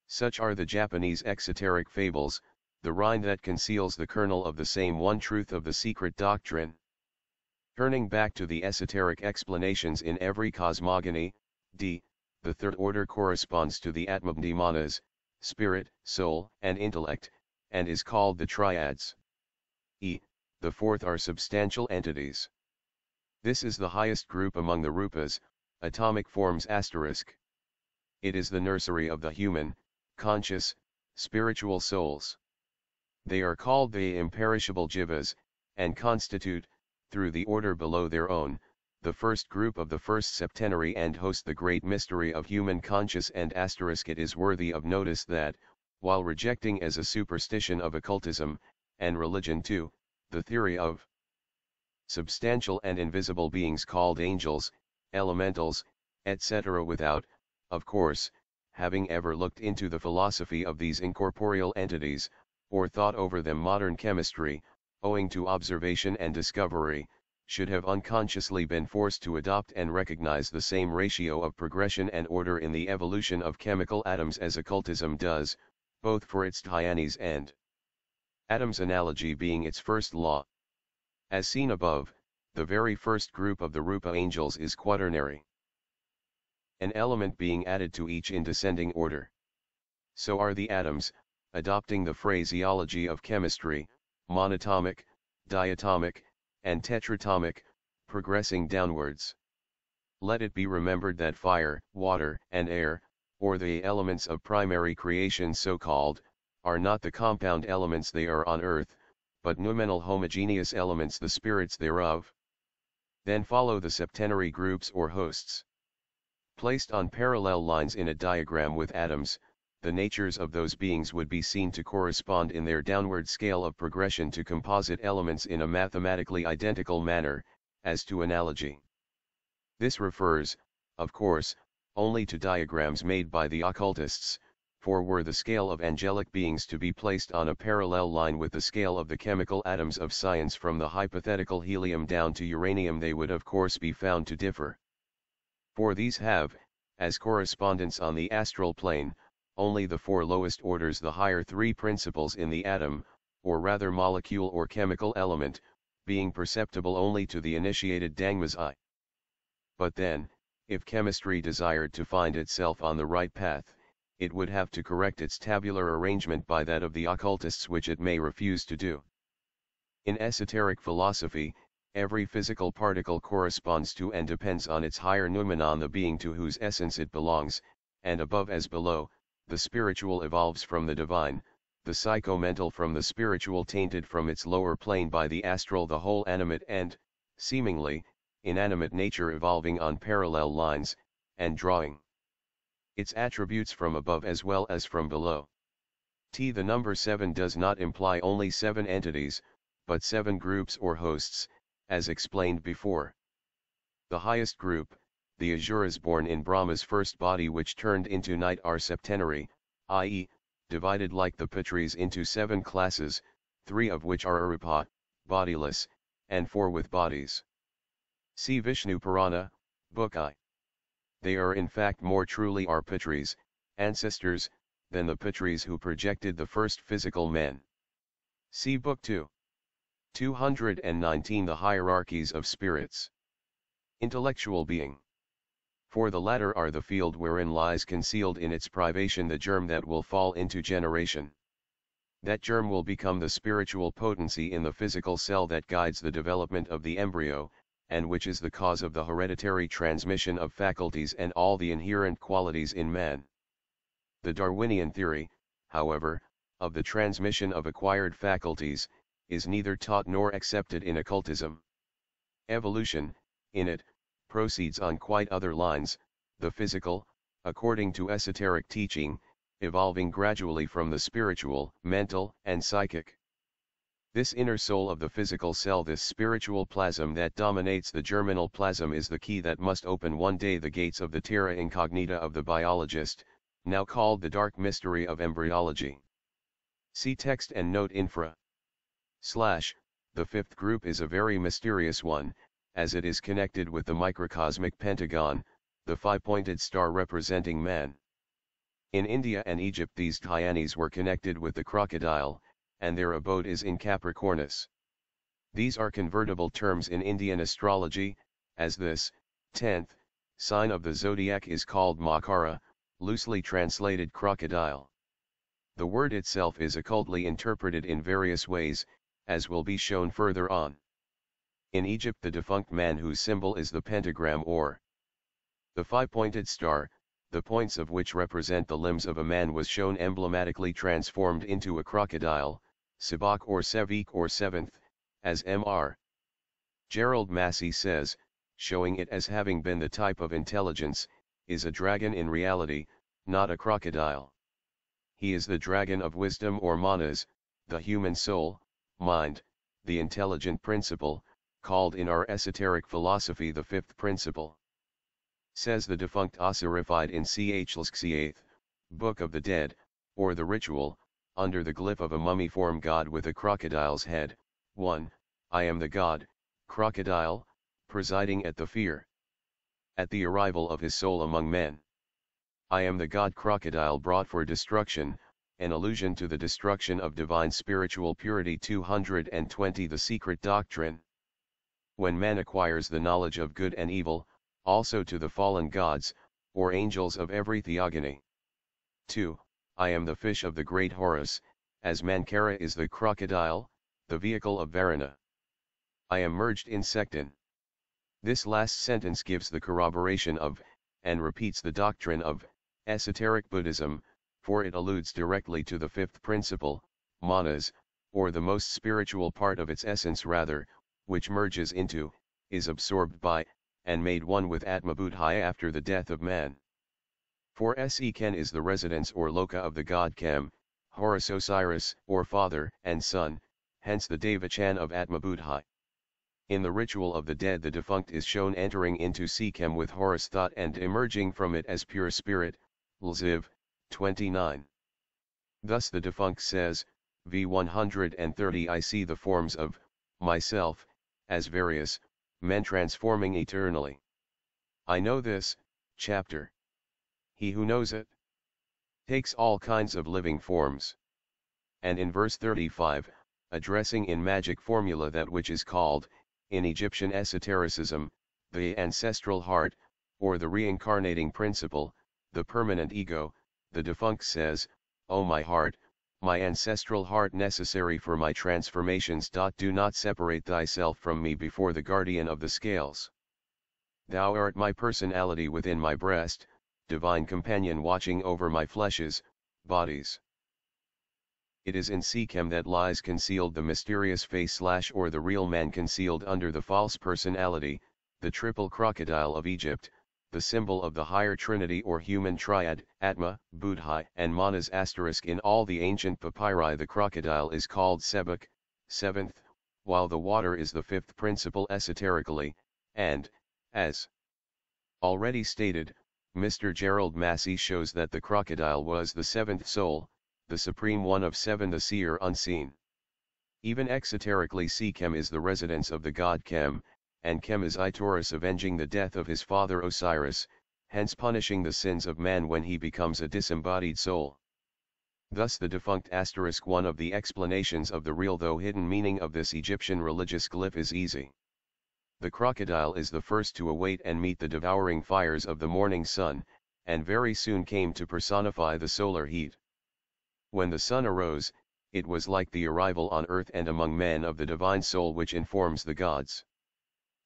Such are the Japanese exoteric fables, the rind that conceals the kernel of the same one truth of the secret doctrine. Turning back to the esoteric explanations in every cosmogony, d. The third order corresponds to the Atmabdhi-manas, spirit, soul, and intellect, and is called the triads. E. The fourth are substantial entities. This is the highest group among the rupas, atomic forms *. It is the nursery of the human, conscious, spiritual souls. They are called the imperishable jivas, and constitute, through the order below their own, the first group of the first septenary and host the great mystery of human conscious and *. It is worthy of notice that, while rejecting as a superstition of occultism, and religion too, the theory of substantial and invisible beings called angels, elementals, etc. without, of course, having ever looked into the philosophy of these incorporeal entities, or thought over them modern chemistry, owing to observation and discovery, should have unconsciously been forced to adopt and recognize the same ratio of progression and order in the evolution of chemical atoms as occultism does, both for its dhyanis and atoms analogy being its first law. As seen above, the very first group of the Rupa angels is quaternary, an element being added to each in descending order. So are the atoms, adopting the phraseology of chemistry, monatomic, diatomic, and tetratomic, progressing downwards. Let it be remembered that fire, water, and air, or the elements of primary creation so-called, are not the compound elements they are on earth, but noumenal homogeneous elements the spirits thereof. Then follow the septenary groups or hosts. Placed on parallel lines in a diagram with atoms, the natures of those beings would be seen to correspond in their downward scale of progression to composite elements in a mathematically identical manner, as to analogy. This refers, of course, only to diagrams made by the occultists, for were the scale of angelic beings to be placed on a parallel line with the scale of the chemical atoms of science from the hypothetical helium down to uranium, they would of course be found to differ. For these have, as correspondents on the astral plane, only the four lowest orders, the higher three principles in the atom, or rather molecule or chemical element, being perceptible only to the initiated Dangma's eye. But then, if chemistry desired to find itself on the right path, it would have to correct its tabular arrangement by that of the occultists, which it may refuse to do. In esoteric philosophy, every physical particle corresponds to and depends on its higher noumenon, the being to whose essence it belongs, and above as below, the spiritual evolves from the divine, the psychomental from the spiritual, tainted from its lower plane by the astral, the whole animate and, seemingly, inanimate nature evolving on parallel lines, and drawing its attributes from above as well as from below. The number 7 does not imply only 7 entities, but 7 groups or hosts, as explained before. The highest group, the Asuras born in Brahma's first body which turned into night, are septenary, i.e., divided like the Pitris into 7 classes, 3 of which are arupa, bodiless, and 4 with bodies. See Vishnu Purana, Book I. They are in fact more truly our Pitris, ancestors, than the Pitris who projected the first physical men. See Book 2. 219. The hierarchies of spirits. Intellectual being. For the latter are the field wherein lies concealed in its privation the germ that will fall into generation. That germ will become the spiritual potency in the physical cell that guides the development of the embryo, and which is the cause of the hereditary transmission of faculties and all the inherent qualities in man. The Darwinian theory, however, of the transmission of acquired faculties, is neither taught nor accepted in occultism. Evolution, in it, proceeds on quite other lines, the physical, according to esoteric teaching, evolving gradually from the spiritual, mental, and psychic. This inner soul of the physical cell, this spiritual plasm that dominates the germinal plasm, is the key that must open one day the gates of the terra incognita of the biologist, now called the dark mystery of embryology. See text and note infra. The fifth group is a very mysterious one, as it is connected with the microcosmic pentagon, the 5-pointed star representing man. In India and Egypt these dhyanis were connected with the crocodile, and their abode is in Capricornus. These are convertible terms in Indian astrology, as this 10th sign of the zodiac is called Makara, loosely translated crocodile. The word itself is occultly interpreted in various ways, as will be shown further on. In Egypt, the defunct man whose symbol is the pentagram or the five-pointed star, the points of which represent the limbs of a man, was shown emblematically transformed into a crocodile, Sabak or Sevik or seventh, as Mr. Gerald Massey says, showing it as having been the type of intelligence, is a dragon in reality, not a crocodile. He is the dragon of wisdom or manas, the human soul, mind, the intelligent principle, called in our esoteric philosophy the fifth principle. Says the defunct ossorified in Chl's 8th Book of the Dead, or the ritual, under the glyph of a mummy-form god with a crocodile's head. 1. I am the god, crocodile, presiding at the fear. At the arrival of his soul among men. I am the god crocodile brought for destruction, an allusion to the destruction of divine spiritual purity. 220 The secret doctrine. When man acquires the knowledge of good and evil, also to the fallen gods, or angels of every theogony. 2. I am the fish of the great Horus, as Mankara is the crocodile, the vehicle of Varuna. I am merged in Sektin. This last sentence gives the corroboration of, and repeats the doctrine of, esoteric Buddhism, for it alludes directly to the fifth principle, manas, or the most spiritual part of its essence rather, which merges into, is absorbed by, and made one with Atma Buddhaya after the death of man. For Seken is the residence or loca of the god Kem, Horus Osiris, or father and son, hence the Devachan of Atma Buddhaya. In the ritual of the dead, the defunct is shown entering into Sekem with Horus thought and emerging from it as pure spirit, Lziv, 29. Thus the defunct says, v. 130, I see the forms of, myself, as various, men transforming eternally. I know this, chapter. He who knows it, takes all kinds of living forms. And in verse 35, addressing in magic formula that which is called, in Egyptian esotericism, the ancestral heart, or the reincarnating principle, the permanent ego, the defunct says, O my heart, my ancestral heart necessary for my transformations. Do not separate thyself from me before the guardian of the scales. Thou art my personality within my breast, divine companion watching over my fleshes, bodies. It is in Sekem that lies concealed the mysterious face / or the real man concealed under the false personality, the triple crocodile of Egypt, the symbol of the higher trinity or human triad, Atma, Buddha and Manas. In all the ancient papyri the crocodile is called Sebek, seventh, while the water is the fifth principle esoterically, and, as already stated, Mr. Gerald Massey shows that the crocodile was the seventh soul, the supreme one of seven, the seer unseen. Even exoterically Sekem is the residence of the god Kem, and Kem is Itoris avenging the death of his father Osiris, hence punishing the sins of man when he becomes a disembodied soul. Thus the defunct *, one of the explanations of the real though hidden meaning of this Egyptian religious glyph is easy. The crocodile is the first to await and meet the devouring fires of the morning sun, and very soon came to personify the solar heat. When the sun arose, it was like the arrival on earth and among men of the divine soul which informs the gods.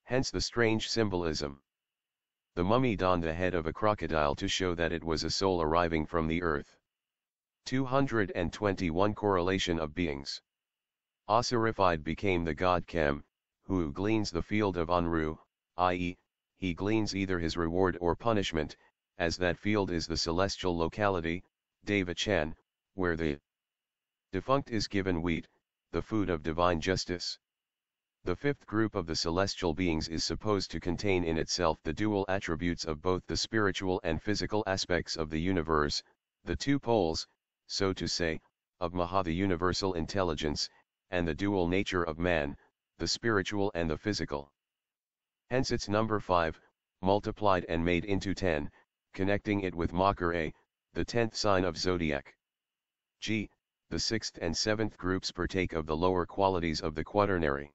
Hence the strange symbolism. The mummy donned the head of a crocodile to show that it was a soul arriving from the earth. 221 Correlation of beings. Ossorified became the god Kem, who gleans the field of Anru, i.e., he gleans either his reward or punishment, as that field is the celestial locality, Devachan, where the defunct is given wheat, the food of divine justice. The fifth group of the celestial beings is supposed to contain in itself the dual attributes of both the spiritual and physical aspects of the universe, the two poles, so to say, of Maha the universal intelligence, and the dual nature of man, the spiritual and the physical. Hence its number 5, multiplied and made into 10, connecting it with Makar A, the 10th sign of zodiac. G. the sixth and seventh groups partake of the lower qualities of the quaternary.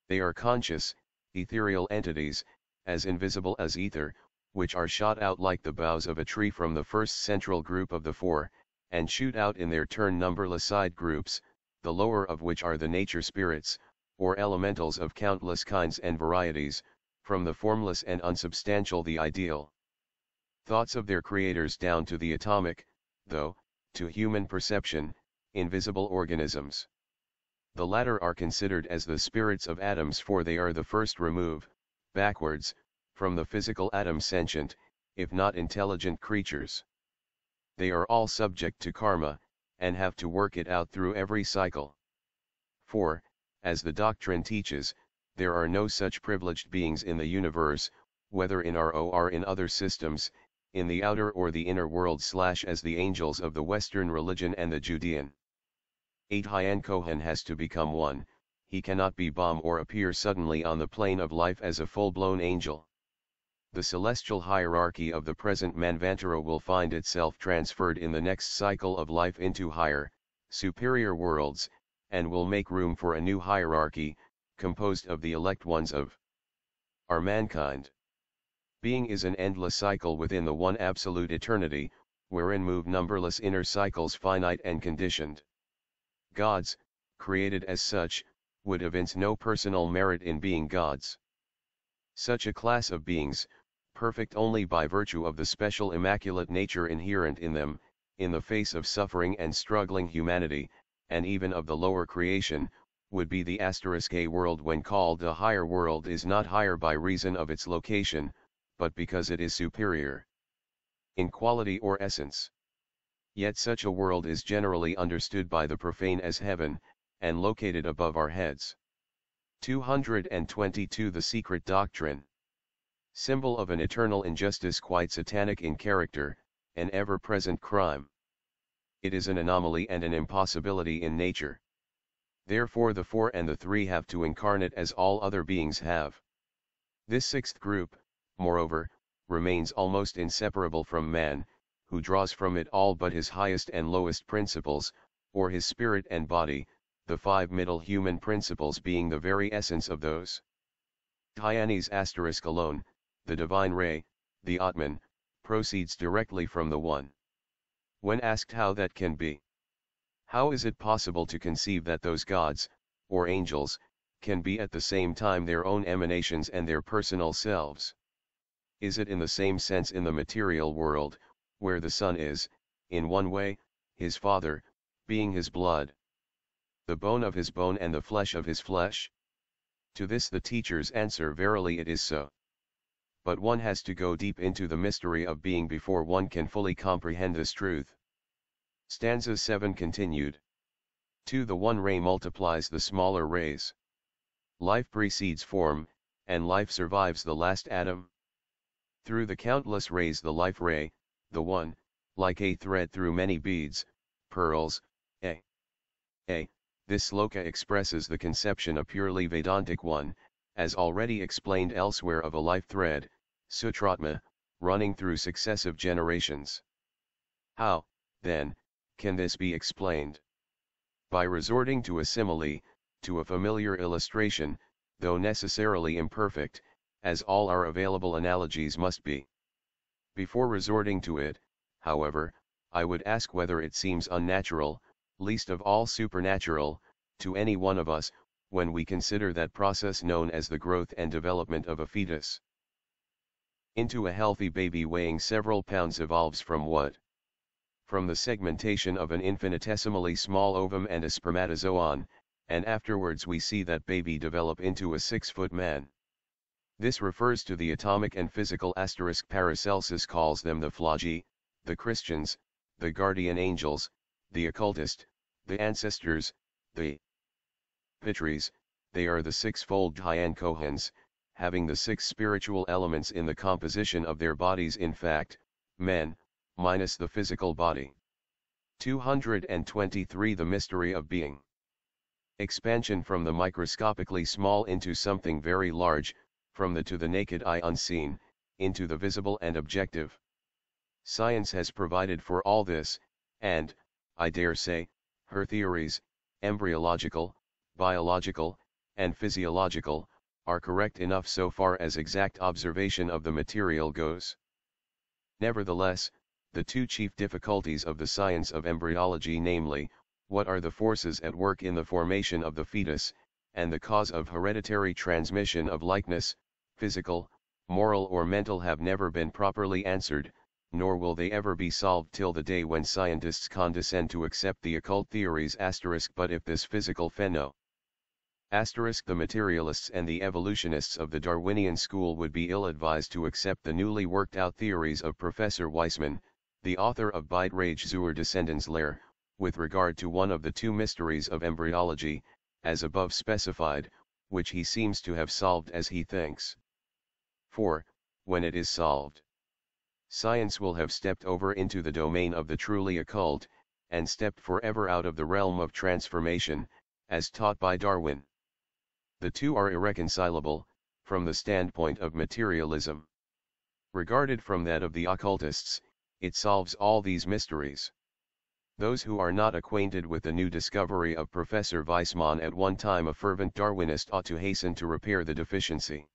They are conscious, ethereal entities, as invisible as ether, which are shot out like the boughs of a tree from the first central group of the four, and shoot out in their turn numberless side groups, the lower of which are the nature spirits, or elementals of countless kinds and varieties, from the formless and unsubstantial the ideal thoughts of their creators down to the atomic, though, to human perception, invisible organisms. The latter are considered as the spirits of atoms, for they are the first remove, backwards, from the physical atom sentient, if not intelligent creatures. They are all subject to karma, and have to work it out through every cycle. For, as the doctrine teaches, there are no such privileged beings in the universe, whether in our or in other systems, in the outer or the inner world / as the angels of the Western religion and the Judean. 8 Hyan Kohan has to become one, he cannot be bomb or appear suddenly on the plane of life as a full-blown angel. The celestial hierarchy of the present Manvantara will find itself transferred in the next cycle of life into higher, superior worlds, and will make room for a new hierarchy, composed of the elect ones of our mankind. Being is an endless cycle within the one absolute eternity, wherein move numberless inner cycles finite and conditioned. Gods, created as such, would evince no personal merit in being gods. Such a class of beings, perfect only by virtue of the special immaculate nature inherent in them, in the face of suffering and struggling humanity, and even of the lower creation, would be the *A world. When called a higher world is not higher by reason of its location, but because it is superior in quality or essence. Yet such a world is generally understood by the profane as heaven, and located above our heads. 222 The Secret Doctrine. Symbol of an eternal injustice quite satanic in character, an ever-present crime. It is an anomaly and an impossibility in nature. Therefore the four and the three have to incarnate as all other beings have. This sixth group, moreover, remains almost inseparable from man, who draws from it all but his highest and lowest principles, or his spirit and body, the five middle human principles being the very essence of those. Hyanis * alone, the divine ray, the Atman, proceeds directly from the one. When asked how that can be, how is it possible to conceive that those gods, or angels, can be at the same time their own emanations and their personal selves? Is it in the same sense in the material world, where the Son is, in one way, his Father, being his blood, the bone of his bone and the flesh of his flesh? To this the teachers answer, verily it is so. But one has to go deep into the mystery of being before one can fully comprehend this truth. Stanza 7 continued. 2 The one ray multiplies the smaller rays. Life precedes form, and life survives the last atom. Through the countless rays the life ray, the one, like a thread through many beads, pearls, This sloka expresses the conception a purely Vedantic one, as already explained elsewhere, of a life thread, Sutratma, running through successive generations. How, then, can this be explained? By resorting to a simile, to a familiar illustration, though necessarily imperfect, as all our available analogies must be. Before resorting to it, however, I would ask whether it seems unnatural, least of all supernatural, to any one of us, when we consider that process known as the growth and development of a fetus. Into a healthy baby weighing several pounds evolves from what? From the segmentation of an infinitesimally small ovum and a spermatozoon, and afterwards we see that baby develop into a 6-foot man. This refers to the atomic and physical * Paracelsus calls them the Flagi, the Christians, the guardian angels, the occultist, the ancestors, the Pitris. They are the six-fold Hyan Kohans, having the 6 spiritual elements in the composition of their bodies, in fact, men, minus the physical body. 223 The mystery of being. Expansion from the microscopically small into something very large, from the to the naked eye unseen, into the visible and objective. Science has provided for all this, and, I dare say, Her theories, embryological, biological, and physiological, are correct enough so far as exact observation of the material goes. Nevertheless, the two chief difficulties of the science of embryology, namely, what are the forces at work in the formation of the fetus, and the cause of hereditary transmission of likeness, physical, moral or mental, have never been properly answered, nor will they ever be solved till the day when scientists condescend to accept the occult theories *. But if this physical pheno *, the materialists and the evolutionists of the Darwinian school would be ill-advised to accept the newly worked-out theories of Professor Weismann, the author of Beitrage zur Deszendenslehre, with regard to one of the two mysteries of embryology, as above specified, which he seems to have solved as he thinks. For, when it is solved, science will have stepped over into the domain of the truly occult, and stepped forever out of the realm of transformation, as taught by Darwin. The two are irreconcilable, from the standpoint of materialism. Regarded from that of the occultists, it solves all these mysteries. Those who are not acquainted with the new discovery of Professor Weismann, at one time a fervent Darwinist, ought to hasten to repair the deficiency.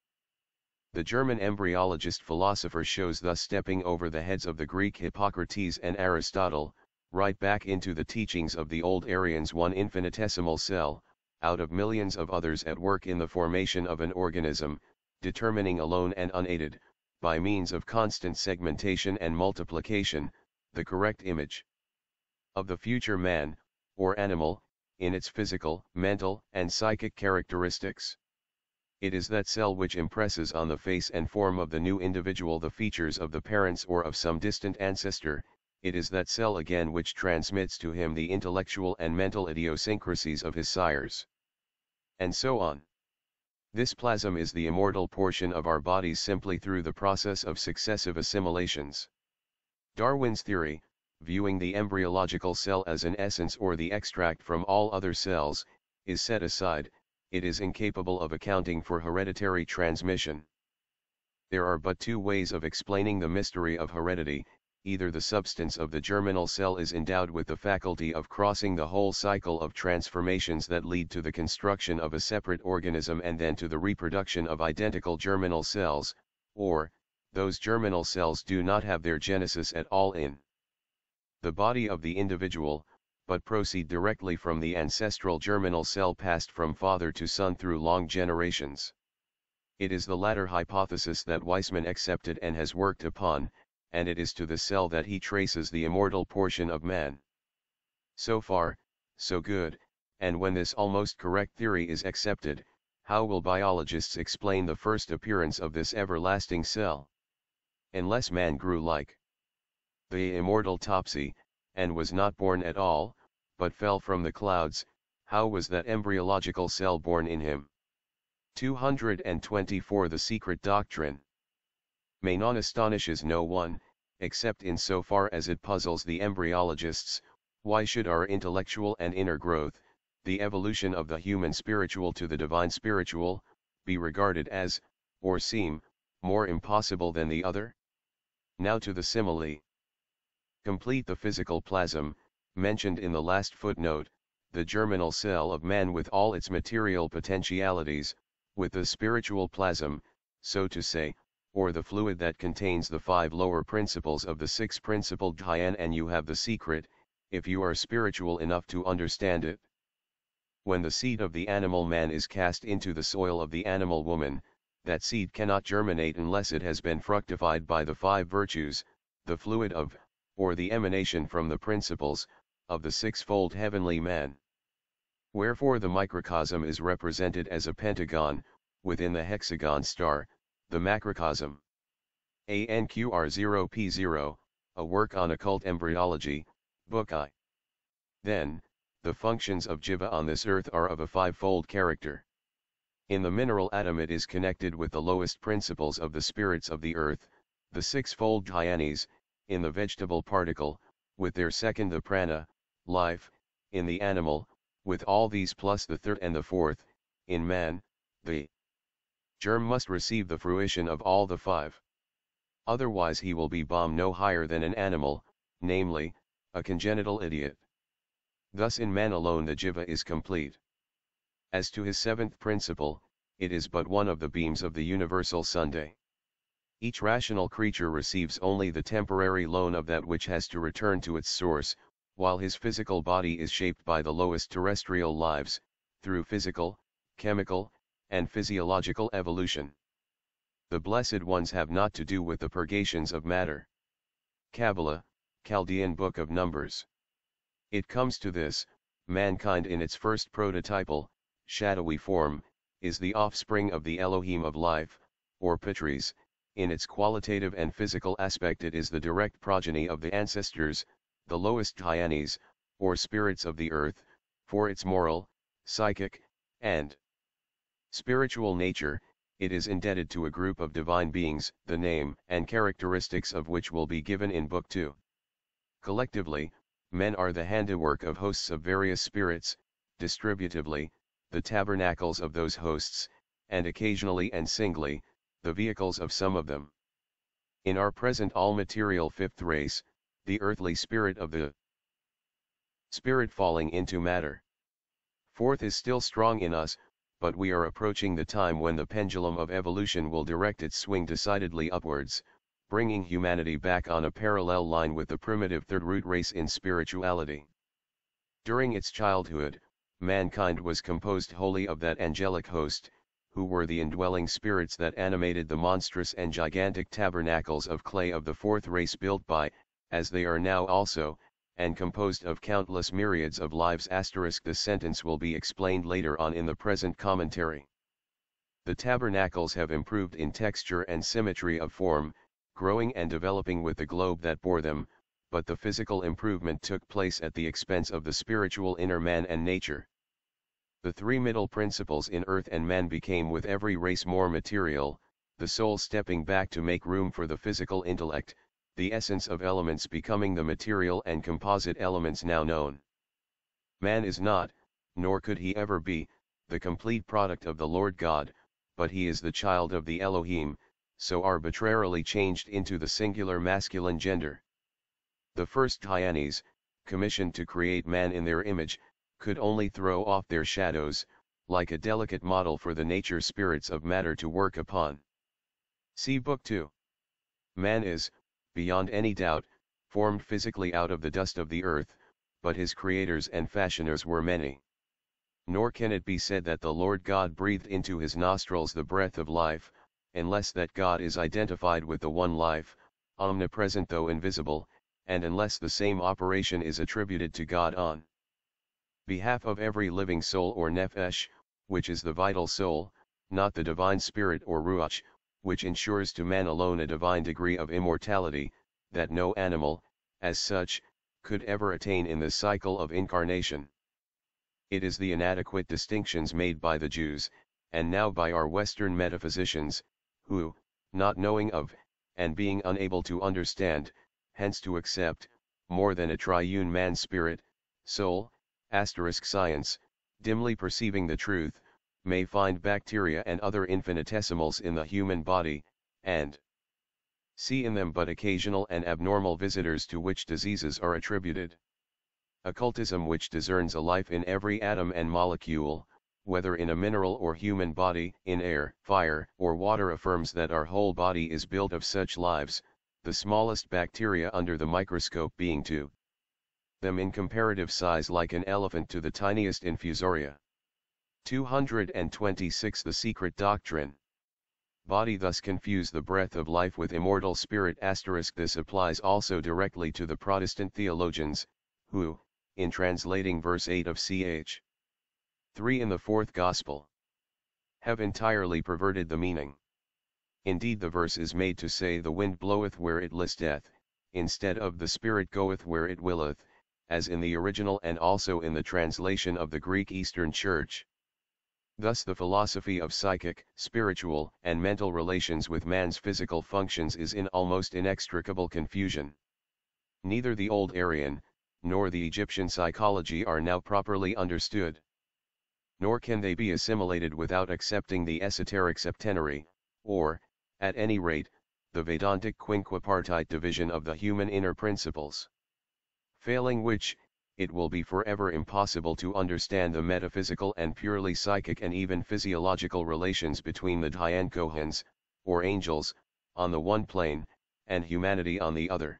The German embryologist philosopher shows thus stepping over the heads of the Greek Hippocrates and Aristotle, right back into the teachings of the old Aryans, one infinitesimal cell, out of millions of others at work in the formation of an organism, determining alone and unaided, by means of constant segmentation and multiplication, the correct image of the future man, or animal, in its physical, mental, and psychic characteristics. It is that cell which impresses on the face and form of the new individual the features of the parents or of some distant ancestor. It is that cell again which transmits to him the intellectual and mental idiosyncrasies of his sires. And so on. This plasm is the immortal portion of our bodies simply through the process of successive assimilations. Darwin's theory, viewing the embryological cell as an essence or the extract from all other cells, is set aside. It is incapable of accounting for hereditary transmission. There are but two ways of explaining the mystery of heredity: either the substance of the germinal cell is endowed with the faculty of crossing the whole cycle of transformations that lead to the construction of a separate organism and then to the reproduction of identical germinal cells, or, those germinal cells do not have their genesis at all in the body of the individual, but proceed directly from the ancestral germinal cell passed from father to son through long generations. It is the latter hypothesis that Weismann accepted and has worked upon, and it is to the cell that he traces the immortal portion of man. So far, so good, and when this almost correct theory is accepted, how will biologists explain the first appearance of this everlasting cell? Unless man grew like the immortal Topsy, and was not born at all, but fell from the clouds, how was that embryological cell born in him? 224. The secret doctrine may not astonishes no one, except in so far as it puzzles the embryologists. Why should our intellectual and inner growth, the evolution of the human spiritual to the divine spiritual, be regarded as, or seem, more impossible than the other? Now to the simile. Complete the physical plasm, mentioned in the last footnote, the germinal cell of man with all its material potentialities, with the spiritual plasm, so to say, or the fluid that contains the 5 lower principles of the 6-principled Dhyan, and you have the secret, if you are spiritual enough to understand it. When the seed of the animal man is cast into the soil of the animal woman, that seed cannot germinate unless it has been fructified by the 5 virtues, the fluid of, or the emanation from the principles, of the 6-fold heavenly man. Wherefore the microcosm is represented as a pentagon, within the hexagon star, the macrocosm. ANQR0P0, a work on occult embryology, Book I. Then, the functions of Jiva on this earth are of a 5-fold character. In the mineral atom it is connected with the lowest principles of the spirits of the earth, the 6-fold Dhyanis. In the vegetable particle, with their second the prana, life, in the animal, with all these plus the third and the fourth, in man, the germ must receive the fruition of all the 5. Otherwise he will be no higher than an animal, namely, a congenital idiot. Thus in man alone the jiva is complete. As to his seventh principle, it is but one of the beams of the universal Sunday. Each rational creature receives only the temporary loan of that which has to return to its source, while his physical body is shaped by the lowest terrestrial lives, through physical, chemical, and physiological evolution. The blessed ones have not to do with the purgations of matter. Kabbalah, Chaldean Book of Numbers. It comes to this: mankind in its first prototypal, shadowy form, is the offspring of the Elohim of life, or Pitris. In its qualitative and physical aspect it is the direct progeny of the ancestors, the lowest Dhyanis, or spirits of the earth. For its moral, psychic, and spiritual nature, it is indebted to a group of divine beings, the name and characteristics of which will be given in Book 2. Collectively, men are the handiwork of hosts of various spirits, distributively, the tabernacles of those hosts, and occasionally and singly, the vehicles of some of them. In our present all-material fifth race, the earthly spirit of the spirit falling into matter. Fourth is still strong in us, but we are approaching the time when the pendulum of evolution will direct its swing decidedly upwards, bringing humanity back on a parallel line with the primitive third root race in spirituality. During its childhood, mankind was composed wholly of that angelic host, who were the indwelling spirits that animated the monstrous and gigantic tabernacles of clay of the fourth race, built by, as they are now also, and composed of countless myriads of lives. This sentence will be explained later on in the present commentary. The tabernacles have improved in texture and symmetry of form, growing and developing with the globe that bore them, but the physical improvement took place at the expense of the spiritual inner man and nature. The three middle principles in earth and man became with every race more material, the soul stepping back to make room for the physical intellect, the essence of elements becoming the material and composite elements now known. Man is not, nor could he ever be, the complete product of the Lord God, but he is the child of the Elohim, so arbitrarily changed into the singular masculine gender. The first Dhyanis, commissioned to create man in their image, could only throw off their shadows, like a delicate model for the nature spirits of matter to work upon. See Book 2. Man is, beyond any doubt, formed physically out of the dust of the earth, but his creators and fashioners were many. Nor can it be said that the Lord God breathed into his nostrils the breath of life, unless that God is identified with the one life, omnipresent though invisible, and unless the same operation is attributed to God on behalf of every living soul or nephesh, which is the vital soul, not the divine spirit or ruach, which ensures to man alone a divine degree of immortality, that no animal, as such, could ever attain in the cycle of incarnation. It is the inadequate distinctions made by the Jews, and now by our Western metaphysicians, who, not knowing of, and being unable to understand, hence to accept, more than a triune man spirit, soul, science, dimly perceiving the truth, may find bacteria and other infinitesimals in the human body, and see in them but occasional and abnormal visitors to which diseases are attributed. Occultism, which discerns a life in every atom and molecule, whether in a mineral or human body, in air, fire, or water, affirms that our whole body is built of such lives, the smallest bacteria under the microscope being to them in comparative size like an elephant to the tiniest infusoria. 226. The secret doctrine. Body thus confuse the breath of life with immortal spirit. This applies also directly to the Protestant theologians, who, in translating verse 8 of ch. 3 in the fourth Gospel, have entirely perverted the meaning. Indeed, the verse is made to say the wind bloweth where it listeth, instead of the Spirit goeth where it willeth, as in the original and also in the translation of the Greek Eastern Church. Thus the philosophy of psychic, spiritual, and mental relations with man's physical functions is in almost inextricable confusion. Neither the old Aryan, nor the Egyptian psychology are now properly understood. Nor can they be assimilated without accepting the esoteric septenary, or, at any rate, the Vedantic quinquipartite division of the human inner principles. Failing which, it will be forever impossible to understand the metaphysical and purely psychic and even physiological relations between the Dhyan-Kohans, or angels, on the one plane, and humanity on the other.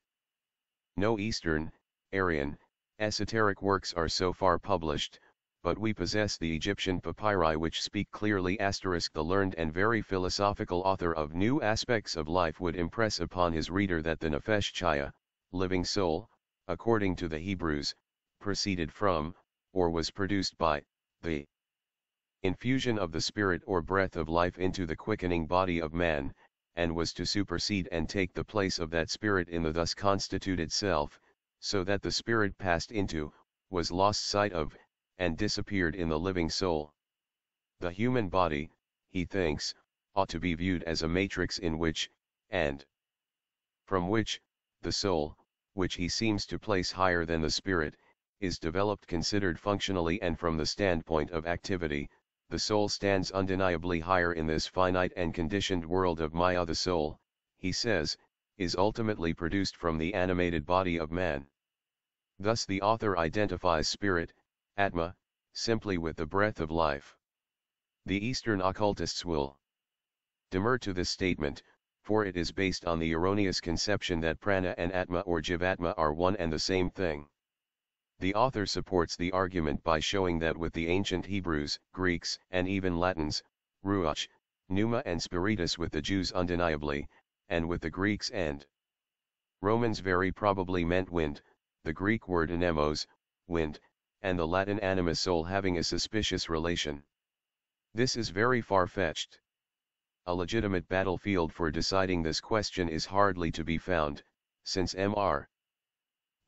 No Eastern, Aryan, esoteric works are so far published, but we possess the Egyptian papyri which speak clearly. The learned and very philosophical author of New Aspects of Life would impress upon his reader that the Nefesh Chaya, living soul, according to the Hebrews, proceeded from, or was produced by, the infusion of the spirit or breath of life into the quickening body of man, and was to supersede and take the place of that spirit in the thus constituted self, so that the spirit passed into, was lost sight of, and disappeared in the living soul. The human body, he thinks, ought to be viewed as a matrix in which, and from which, the soul, which he seems to place higher than the spirit, is developed. Considered functionally and from the standpoint of activity, the soul stands undeniably higher in this finite and conditioned world of Maya. The soul, he says, is ultimately produced from the animated body of man. Thus the author identifies spirit, Atma, simply with the breath of life. The Eastern occultists will demur to this statement, for it is based on the erroneous conception that prana and Atma or Jivatma are one and the same thing. The author supports the argument by showing that with the ancient Hebrews, Greeks, and even Latins, Ruach, Pneuma and Spiritus with the Jews undeniably, and with the Greeks and Romans very probably meant wind, the Greek word anemos, wind, and the Latin anima soul having a suspicious relation. This is very far-fetched. A legitimate battlefield for deciding this question is hardly to be found, since M.R.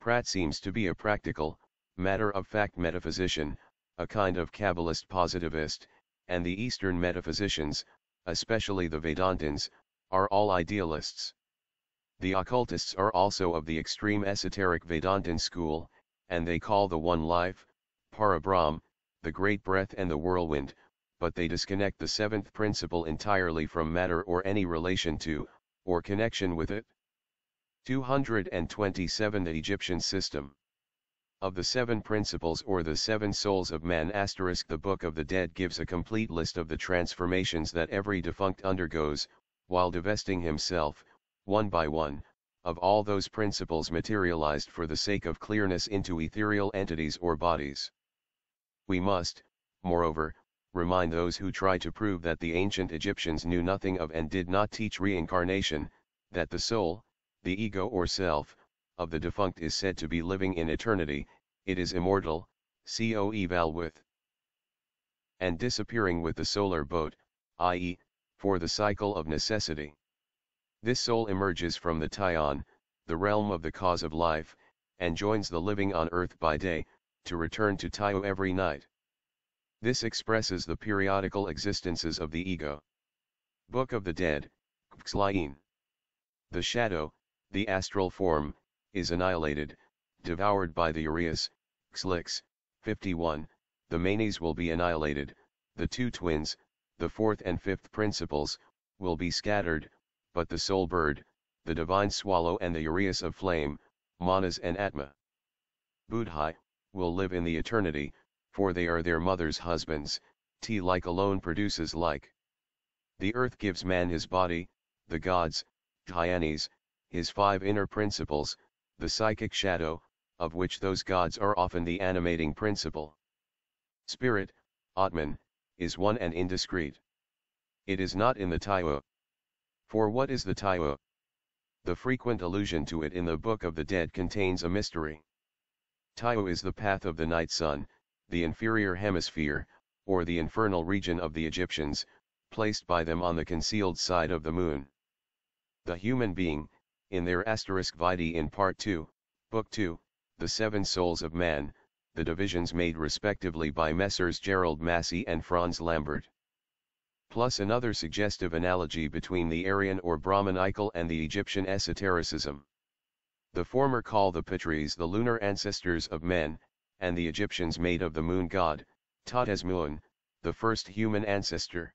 Pratt seems to be a practical, matter-of-fact metaphysician, a kind of Kabbalist positivist, and the Eastern metaphysicians, especially the Vedantins, are all idealists. The occultists are also of the extreme esoteric Vedantin school, and they call the one life, Parabrahm, the great breath and the whirlwind, but they disconnect the seventh principle entirely from matter or any relation to, or connection with it. 227. The Egyptian system. Of the seven principles or the seven souls of man *, the Book of the Dead gives a complete list of the transformations that every defunct undergoes, while divesting himself, one by one, of all those principles materialized for the sake of clearness into ethereal entities or bodies. We must, moreover, remind those who try to prove that the ancient Egyptians knew nothing of and did not teach reincarnation, that the soul, the ego or self, of the defunct is said to be living in eternity, it is immortal, co-eval with, and disappearing with the solar boat, i.e., for the cycle of necessity. This soul emerges from the Tyon, the realm of the cause of life, and joins the living on earth by day, to return to Tyo every night. This expresses the periodical existences of the ego. Book of the Dead, Xlain. The shadow, the astral form, is annihilated, devoured by the Urias, Xlix, 51, the Manes will be annihilated, the two twins, the fourth and fifth principles, will be scattered, but the soul bird, the divine swallow and the Urias of flame, Manas and Atma, Budhai, will live in the eternity, for they are their mother's husbands, like alone produces like. The earth gives man his body, the gods, Dhyanis, his five inner principles, the psychic shadow, of which those gods are often the animating principle. Spirit, Atman, is one and indiscrete. It is not in the Tyo. For what is the Tyo? The frequent allusion to it in the Book of the Dead contains a mystery. Tyo is the path of the night sun, the inferior hemisphere, or the infernal region of the Egyptians, placed by them on the concealed side of the moon. The human being, in their * vitae in Part 2, Book 2, the seven souls of man, the divisions made respectively by Messrs. Gerald Massey and Franz Lambert. Plus another suggestive analogy between the Aryan or Brahmanical and the Egyptian esotericism. The former call the Pitris the lunar ancestors of men, and the Egyptians made of the moon god, Tadesmuin, the first human ancestor.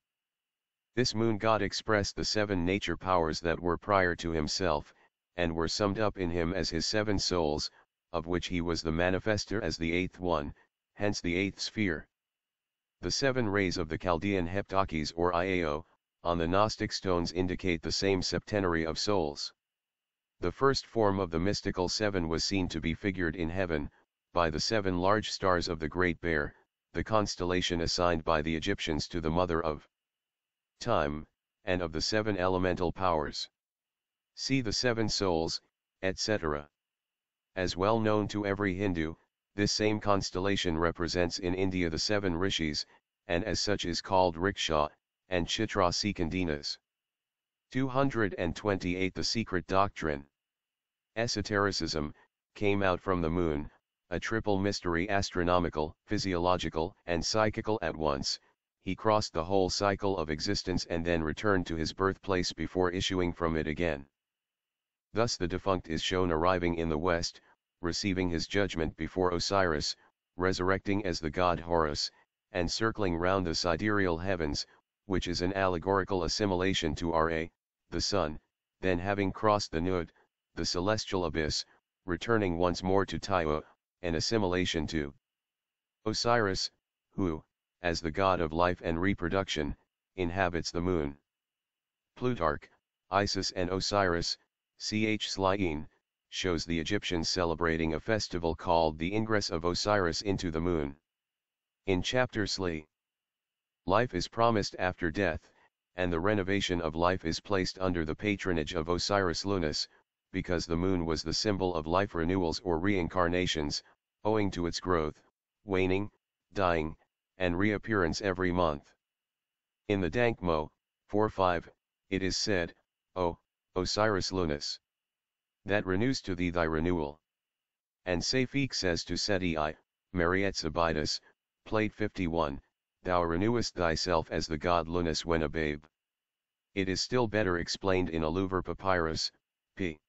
This moon god expressed the seven nature powers that were prior to himself, and were summed up in him as his seven souls, of which he was the manifester as the eighth one, hence the eighth sphere. The 7 rays of the Chaldean heptakes or Iao, on the Gnostic stones indicate the same septenary of souls. The first form of the mystical 7 was seen to be figured in heaven, by the 7 large stars of the Great Bear, the constellation assigned by the Egyptians to the mother of time, and of the 7 elemental powers. See the 7 souls, etc. As well known to every Hindu, this same constellation represents in India the 7 rishis, and as such is called Riksha, and Chitra Sekandinas. 228 The secret doctrine. Esotericism, came out from the moon, a triple mystery astronomical, physiological, and psychical at once. He crossed the whole cycle of existence and then returned to his birthplace before issuing from it again. Thus the defunct is shown arriving in the west, receiving his judgment before Osiris, resurrecting as the god Horus, and circling round the sidereal heavens, which is an allegorical assimilation to Ra, the sun, then having crossed the Nud, the celestial abyss, returning once more to Taiwa, an assimilation to Osiris, who, as the god of life and reproduction, inhabits the moon. Plutarch, Isis and Osiris, ch. Slyene, shows the Egyptians celebrating a festival called the Ingress of Osiris into the moon. In chapter Sly, life is promised after death, and the renovation of life is placed under the patronage of Osiris Lunas, because the moon was the symbol of life renewals or reincarnations, owing to its growth, waning, dying, and reappearance every month. In the Dankmo, 4:5, it is said, O Osiris Lunas, that renews to thee thy renewal. And Safik says to Seti I, Marietzabitis, Plate 51, thou renewest thyself as the god Lunas when a babe. It is still better explained in a Louvre papyrus, p.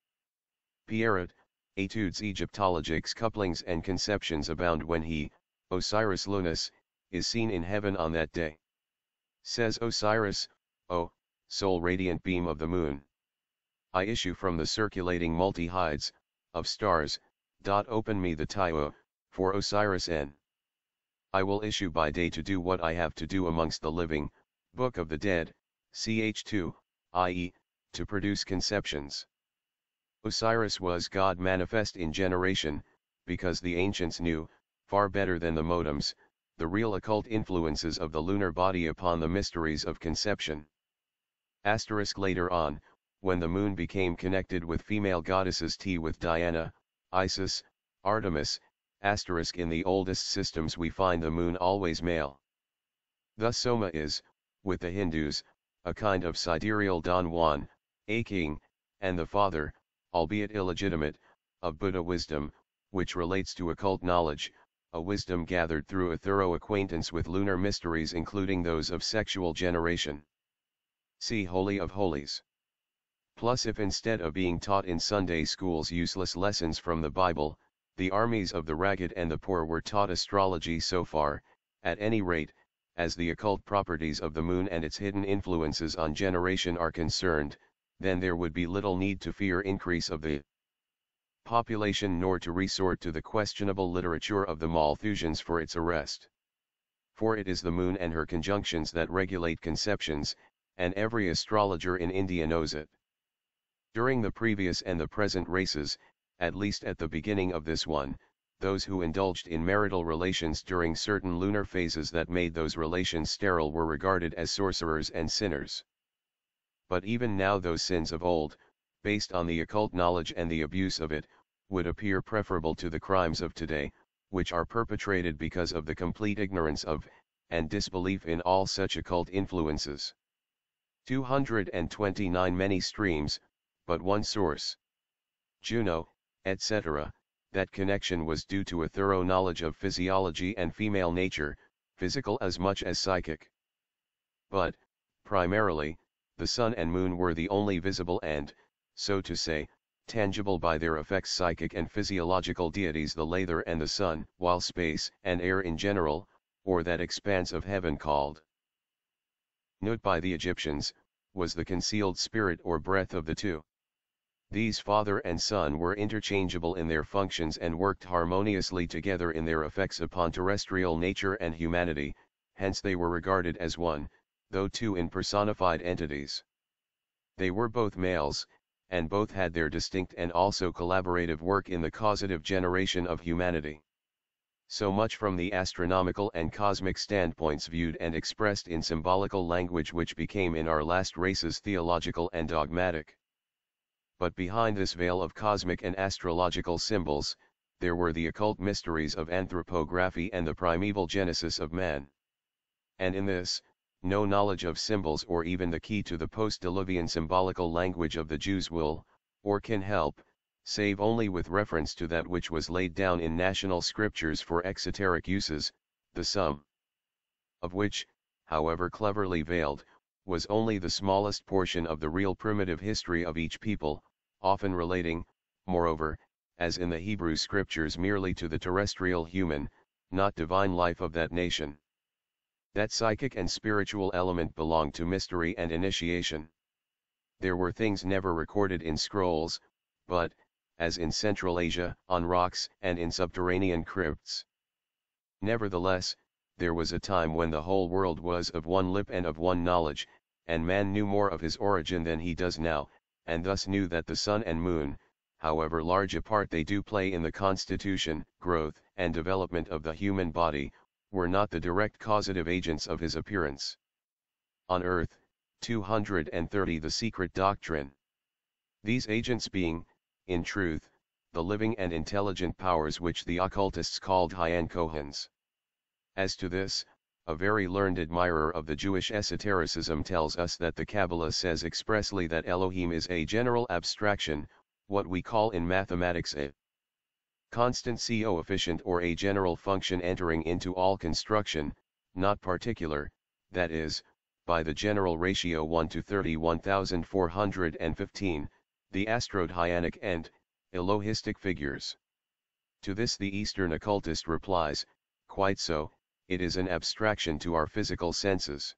Pierrot, Etudes Egyptologiques couplings and conceptions abound when he, Osiris Lunas, is seen in heaven on that day. Says Osiris, O, sole radiant beam of the moon, I issue from the circulating multi-hides, of stars, open me the Taiwa, for Osiris N. I will issue by day to do what I have to do amongst the living, Book of the Dead, ch2, i.e., to produce conceptions. Osiris was God manifest in generation, because the ancients knew, far better than the modems, the real occult influences of the lunar body upon the mysteries of conception. Later on, when the moon became connected with female goddesses with Diana, Isis, Artemis, in the oldest systems we find the moon always male. Thus Soma is, with the Hindus, a kind of sidereal Don Juan, a king, and the father, albeit illegitimate, of Buddha wisdom, which relates to occult knowledge, a wisdom gathered through a thorough acquaintance with lunar mysteries including those of sexual generation. See Holy of Holies. Plus if instead of being taught in Sunday schools useless lessons from the Bible, the armies of the ragged and the poor were taught astrology so far, at any rate, as the occult properties of the moon and its hidden influences on generation are concerned, then there would be little need to fear increase of the population nor to resort to the questionable literature of the Malthusians for its arrest. For it is the moon and her conjunctions that regulate conceptions, and every astrologer in India knows it. During the previous and the present races, at least at the beginning of this one, those who indulged in marital relations during certain lunar phases that made those relations sterile were regarded as sorcerers and sinners. But even now those sins of old, based on the occult knowledge and the abuse of it, would appear preferable to the crimes of today, which are perpetrated because of the complete ignorance of, and disbelief in all such occult influences. 229 Many streams, but one source. Juno, etc., that connection was due to a thorough knowledge of physiology and female nature, physical as much as psychic. But, primarily, the sun and moon were the only visible and, so to say, tangible by their effects psychic and physiological deities the lather and the sun, while space and air in general, or that expanse of heaven called Nut by the Egyptians, was the concealed spirit or breath of the two. These father and son were interchangeable in their functions and worked harmoniously together in their effects upon terrestrial nature and humanity, hence they were regarded as one, though two in personified entities. They were both males, and both had their distinct and also collaborative work in the causative generation of humanity. So much from the astronomical and cosmic standpoints viewed and expressed in symbolical language which became in our last races theological and dogmatic. But behind this veil of cosmic and astrological symbols, there were the occult mysteries of anthropography and the primeval genesis of man. And in this, no knowledge of symbols or even the key to the post-Diluvian symbolical language of the Jews will, or can help, save only with reference to that which was laid down in national scriptures for exoteric uses, the sum of which, however cleverly veiled, was only the smallest portion of the real primitive history of each people, often relating, moreover, as in the Hebrew scriptures merely to the terrestrial human, not divine life of that nation. That psychic and spiritual element belonged to mystery and initiation. There were things never recorded in scrolls, but, as in Central Asia, on rocks and in subterranean crypts. Nevertheless, there was a time when the whole world was of one lip and of one knowledge, and man knew more of his origin than he does now, and thus knew that the sun and moon, however large a part they do play in the constitution, growth, and development of the human body, were not the direct causative agents of his appearance. On earth, 230 The secret doctrine. These agents being, in truth, the living and intelligent powers which the occultists called Hyan Kohans. As to this, a very learned admirer of the Jewish esotericism tells us that the Kabbalah says expressly that Elohim is a general abstraction, what we call in mathematics a constant coefficient or a general function entering into all construction, not particular, that is, by the general ratio 1 to 31,415, the astrodhyanic and Elohistic figures. To this the Eastern occultist replies, quite so, it is an abstraction to our physical senses.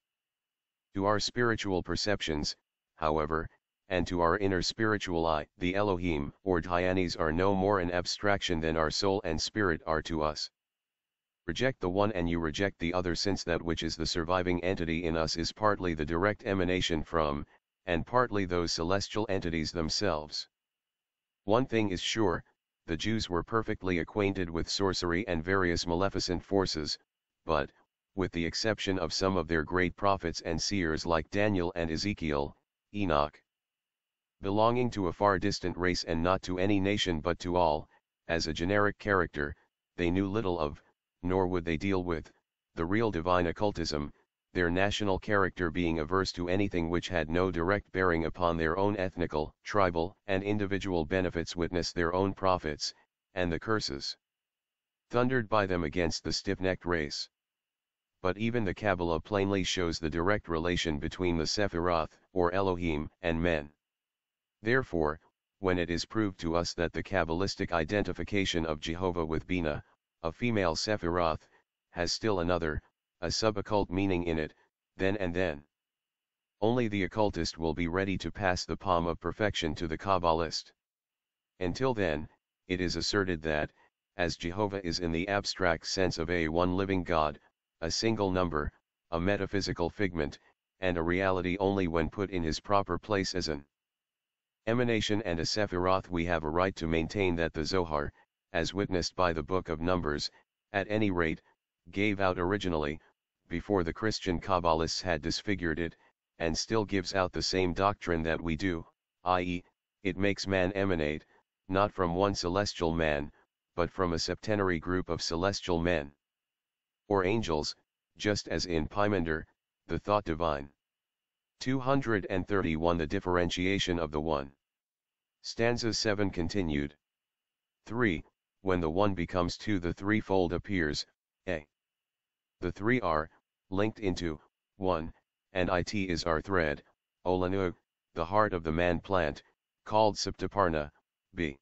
To our spiritual perceptions, however, and to our inner spiritual eye, the Elohim or Dhyanis are no more an abstraction than our soul and spirit are to us. Reject the one and you reject the other, since that which is the surviving entity in us is partly the direct emanation from, and partly those celestial entities themselves. One thing is sure, the Jews were perfectly acquainted with sorcery and various maleficent forces, but, with the exception of some of their great prophets and seers like Daniel and Ezekiel, Enoch, belonging to a far distant race and not to any nation but to all, as a generic character, they knew little of, nor would they deal with, the real divine occultism, their national character being averse to anything which had no direct bearing upon their own ethnical, tribal, and individual benefits, witness their own prophets, and the curses thundered by them against the stiff-necked race. But even the Kabbalah plainly shows the direct relation between the Sephiroth, or Elohim, and men. Therefore, when it is proved to us that the Kabbalistic identification of Jehovah with Bina, a female Sephiroth, has still another, a sub-occult meaning in it, then and then only the occultist will be ready to pass the palm of perfection to the Kabbalist. Until then, it is asserted that, as Jehovah is in the abstract sense of a one living God, a single number, a metaphysical figment, and a reality only when put in his proper place as an emanation and a Sephiroth, we have a right to maintain that the Zohar, as witnessed by the Book of Numbers, at any rate, gave out originally, before the Christian Kabbalists had disfigured it, and still gives out the same doctrine that we do, i.e., it makes man emanate, not from one celestial man, but from a septenary group of celestial men, or angels, just as in Pymander, the thought divine. 231 The differentiation of the one. Stanza 7 continued. 3. When the one becomes two, the threefold appears, a. The three are, linked into, one, and it is our thread, Olanu, the heart of the man plant, called Saptaparna, b.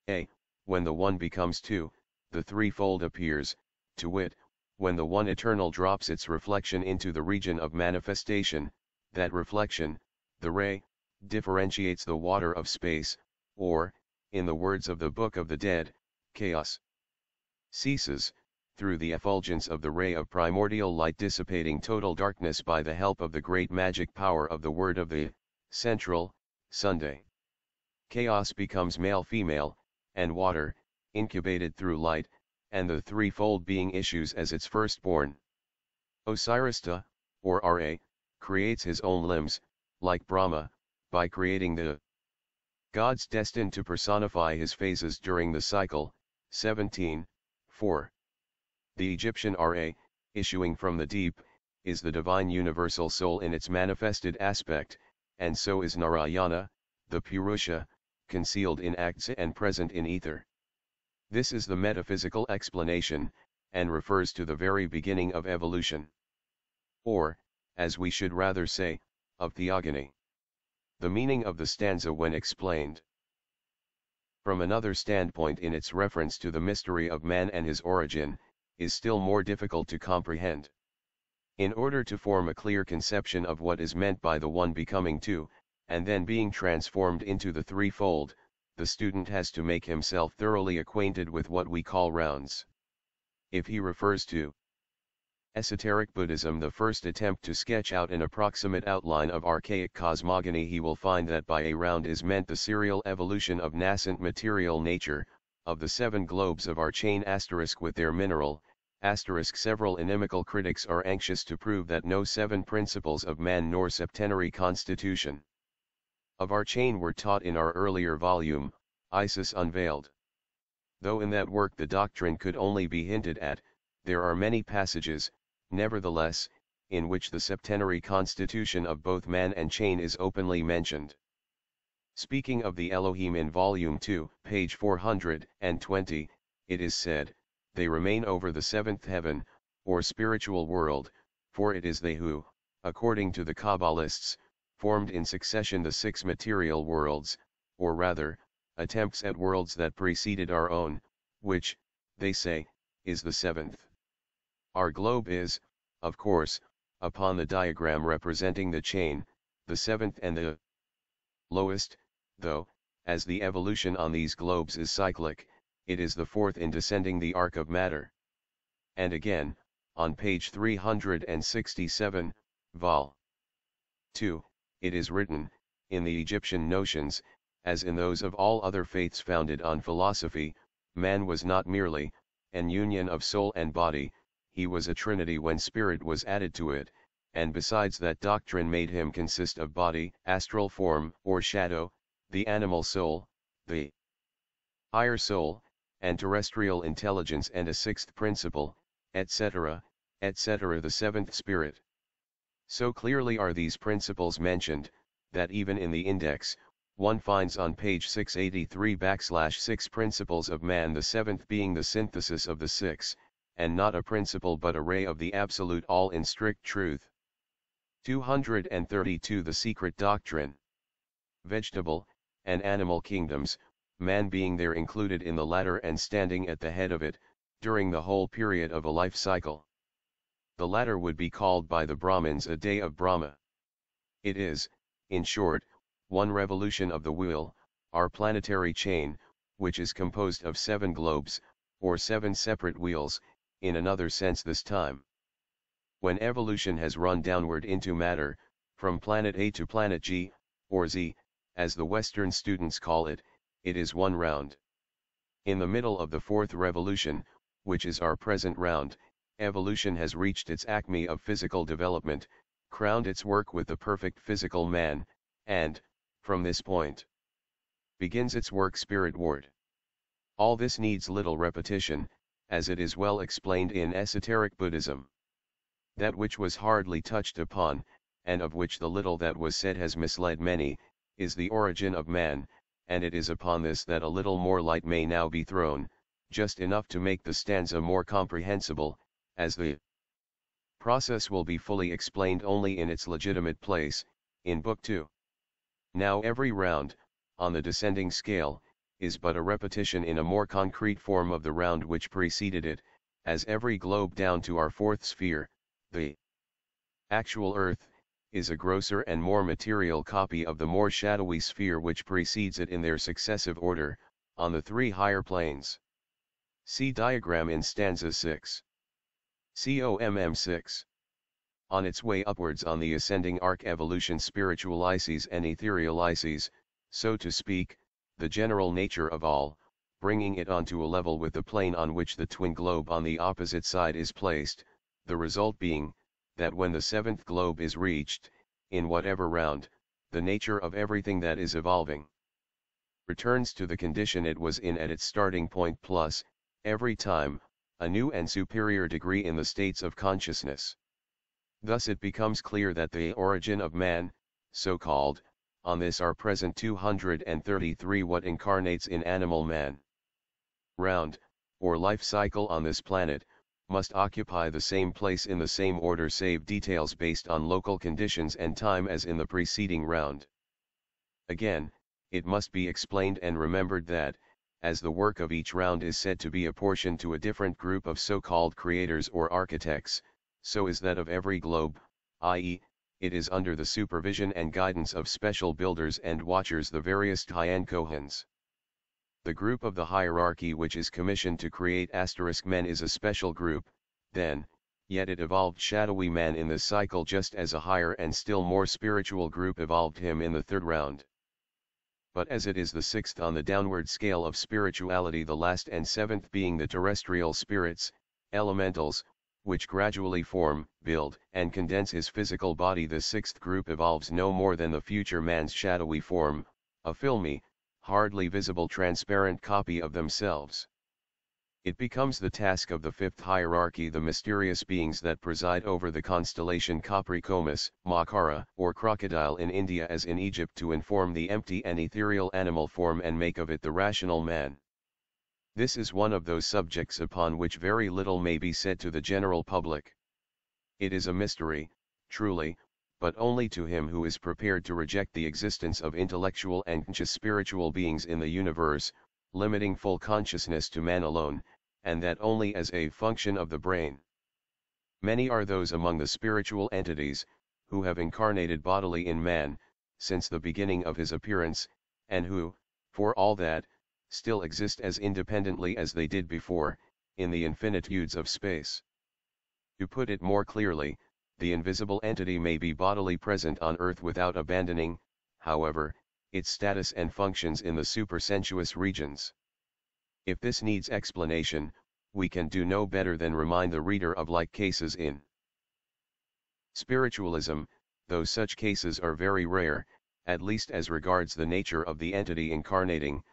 A. When the one becomes two, the threefold appears, to wit, when the one eternal drops its reflection into the region of manifestation, that reflection, the ray, differentiates the water of space, or, in the words of the Book of the Dead, chaos ceases, through the effulgence of the ray of primordial light dissipating total darkness by the help of the great magic power of the word of the central Sunday. Chaos becomes male-female, and water, incubated through light, and the threefold being issues as its firstborn. Osirista, or Ra, creates his own limbs, like Brahma, by creating the gods destined to personify his phases during the cycle. 17:4. The Egyptian Ra, issuing from the deep, is the divine universal soul in its manifested aspect, and so is Narayana, the Purusha, concealed in acts and present in ether. This is the metaphysical explanation, and refers to the very beginning of evolution. Or, as we should rather say, of theogony. The meaning of the stanza when explained from another standpoint in its reference to the mystery of man and his origin, is still more difficult to comprehend. In order to form a clear conception of what is meant by the one becoming two, and then being transformed into the threefold, the student has to make himself thoroughly acquainted with what we call rounds. If he refers to esoteric Buddhism, the first attempt to sketch out an approximate outline of archaic cosmogony, he will find that by a round is meant the serial evolution of nascent material nature, of the 7 globes of our chain * with their mineral, *. Several inimical critics are anxious to prove that no 7 principles of man nor septenary constitution of our chain were taught in our earlier volume, Isis Unveiled. Though in that work the doctrine could only be hinted at, there are many passages, nevertheless, in which the septenary constitution of both man and chain is openly mentioned. Speaking of the Elohim in Volume 2, page 420, it is said, "They remain over the 7th heaven, or spiritual world, for it is they who, according to the Kabbalists, formed in succession the 6 material worlds, or rather, attempts at worlds that preceded our own, which, they say, is the 7th. Our globe is, of course, upon the diagram representing the chain, the 7th and the lowest, though, as the evolution on these globes is cyclic, it is the 4th in descending the arc of matter." And again, on page 367, vol. 2, it is written, "In the Egyptian notions, as in those of all other faiths founded on philosophy, man was not merely an union of soul and body, he was a trinity when spirit was added to it, and besides that doctrine made him consist of body, astral form or shadow, the animal soul, the higher soul, and terrestrial intelligence and a 6th principle, etc., etc., the 7th spirit." So clearly are these principles mentioned, that even in the index, one finds on page 683 / 6 principles of man, the 7th being the synthesis of the 6, and not a principle but a ray of the absolute all in strict truth. 232 The secret doctrine. Vegetable and animal kingdoms, man being there included in the latter and standing at the head of it, during the whole period of a life cycle. The latter would be called by the Brahmins a day of Brahma. It is, in short, one revolution of the wheel, our planetary chain, which is composed of 7 globes, or 7 separate wheels, in another sense this time. When evolution has run downward into matter, from planet A to planet G, or Z, as the Western students call it, it is one round. In the middle of the 4th revolution, which is our present round, evolution has reached its acme of physical development, crowned its work with the perfect physical man, and, from this point, begins its work spiritward. All this needs little repetition, as it is well explained in esoteric Buddhism. That which was hardly touched upon, and of which the little that was said has misled many, is the origin of man, and it is upon this that a little more light may now be thrown, just enough to make the stanza more comprehensible, as the process will be fully explained only in its legitimate place, in Book 2. Now every round, on the descending scale, is but a repetition in a more concrete form of the round which preceded it, as every globe down to our 4th sphere, the actual Earth, is a grosser and more material copy of the more shadowy sphere which precedes it in their successive order, on the three higher planes. See diagram in stanza 6. COMM 6. On its way upwards on the ascending arc evolution spiritualizes and etherealizes, so to speak, the general nature of all, bringing it onto a level with the plane on which the twin globe on the opposite side is placed, the result being, that when the seventh globe is reached, in whatever round, the nature of everything that is evolving returns to the condition it was in at its starting point plus, every time, a new and superior degree in the states of consciousness. Thus it becomes clear that the origin of man, so-called, on this our present 233 what incarnates in animal man round, or life cycle on this planet, must occupy the same place in the same order save details based on local conditions and time as in the preceding round. Again, it must be explained and remembered that, as the work of each round is said to be apportioned to a different group of so-called creators or architects, so is that of every globe, i.e., it is under the supervision and guidance of special builders and watchers, the various Tyan Kohans. The group of the hierarchy which is commissioned to create men is a special group, then, yet it evolved shadowy man in this cycle just as a higher and still more spiritual group evolved him in the third round. But as it is the sixth on the downward scale of spirituality, the last and seventh being the terrestrial spirits, elementals, which gradually form, build, and condense his physical body, the sixth group evolves no more than the future man's shadowy form, a filmy, hardly visible transparent copy of themselves. It becomes the task of the fifth hierarchy, the mysterious beings that preside over the constellation Capricornus, Makara, or crocodile in India as in Egypt, to inform the empty and ethereal animal form and make of it the rational man. This is one of those subjects upon which very little may be said to the general public. It is a mystery, truly, but only to him who is prepared to reject the existence of intellectual and spiritual beings in the universe, limiting full consciousness to man alone, and that only as a function of the brain. Many are those among the spiritual entities, who have incarnated bodily in man, since the beginning of his appearance, and who, for all that, still exist as independently as they did before, in the infinitudes of space. To put it more clearly, the invisible entity may be bodily present on earth without abandoning, however, its status and functions in the supersensuous regions. If this needs explanation, we can do no better than remind the reader of like cases in spiritualism, though such cases are very rare, at least as regards the nature of the entity incarnating.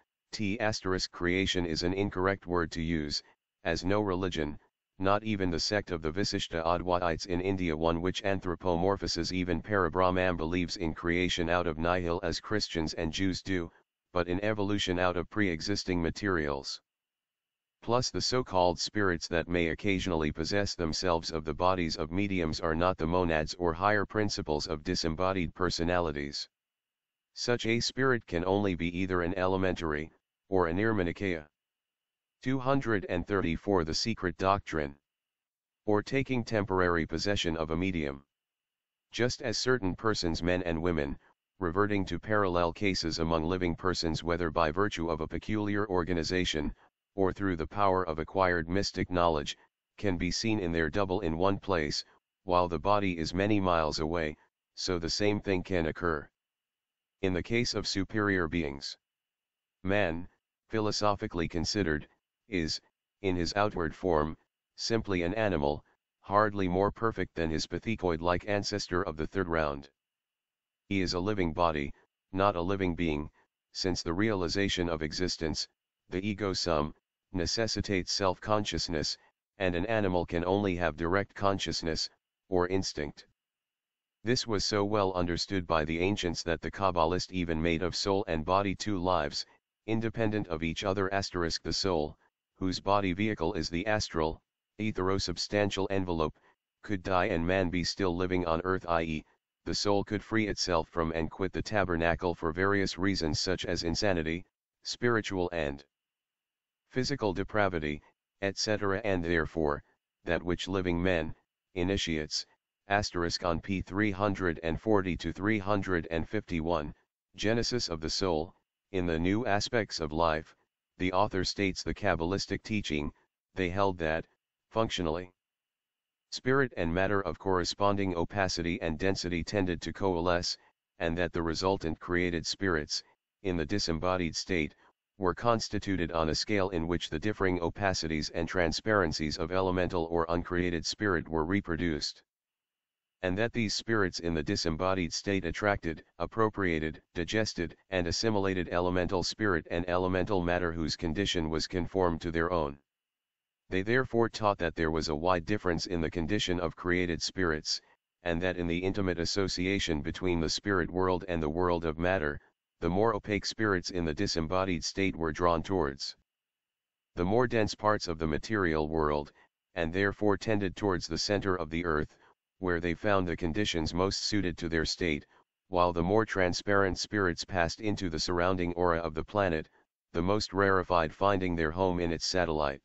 Creation is an incorrect word to use, as no religion, not even the sect of the Visishta Advaites in India, one which anthropomorphizes even Parabrahman, believes in creation out of nihil as Christians and Jews do, but in evolution out of pre-existing materials. Plus the so-called spirits that may occasionally possess themselves of the bodies of mediums are not the monads or higher principles of disembodied personalities. Such a spirit can only be either an elementary, or a nirmanakaya. 234 The secret doctrine. Or taking temporary possession of a medium. Just as certain persons, men and women, reverting to parallel cases among living persons, whether by virtue of a peculiar organization, or through the power of acquired mystic knowledge, can be seen in their double in one place, while the body is many miles away, so the same thing can occur in the case of superior beings. Man, philosophically considered, is, in his outward form, simply an animal, hardly more perfect than his pithecoid-like ancestor of the third round. He is a living body, not a living being, since the realization of existence, the ego sum, necessitates self-consciousness, and an animal can only have direct consciousness, or instinct. This was so well understood by the ancients that the Kabbalist even made of soul and body two lives, independent of each other. The soul, whose body vehicle is the astral, etherosubstantial envelope, could die and man be still living on earth, i.e., the soul could free itself from and quit the tabernacle for various reasons such as insanity, spiritual and physical depravity, etc., and therefore, that which living men, initiates, Asterisk on p. 340 to 351, Genesis of the Soul. In the New Aspects of Life, the author states the Kabbalistic teaching, they held that, functionally, spirit and matter of corresponding opacity and density tended to coalesce, and that the resultant created spirits, in the disembodied state, were constituted on a scale in which the differing opacities and transparencies of elemental or uncreated spirit were reproduced. And that these spirits in the disembodied state attracted, appropriated, digested, and assimilated elemental spirit and elemental matter whose condition was conformed to their own. They therefore taught that there was a wide difference in the condition of created spirits, and that in the intimate association between the spirit world and the world of matter, the more opaque spirits in the disembodied state were drawn towards the more dense parts of the material world, and therefore tended towards the center of the earth, where they found the conditions most suited to their state, while the more transparent spirits passed into the surrounding aura of the planet, the most rarefied finding their home in its satellite.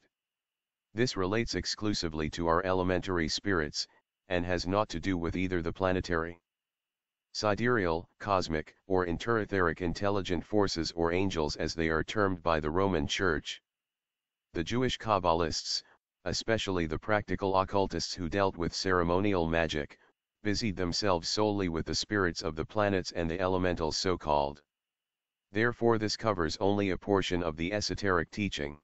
This relates exclusively to our elementary spirits, and has naught to do with either the planetary, sidereal, cosmic, or interetheric intelligent forces or angels as they are termed by the Roman Church. The Jewish Kabbalists, especially the practical occultists who dealt with ceremonial magic, busied themselves solely with the spirits of the planets and the elementals so-called. Therefore this covers only a portion of the esoteric teaching.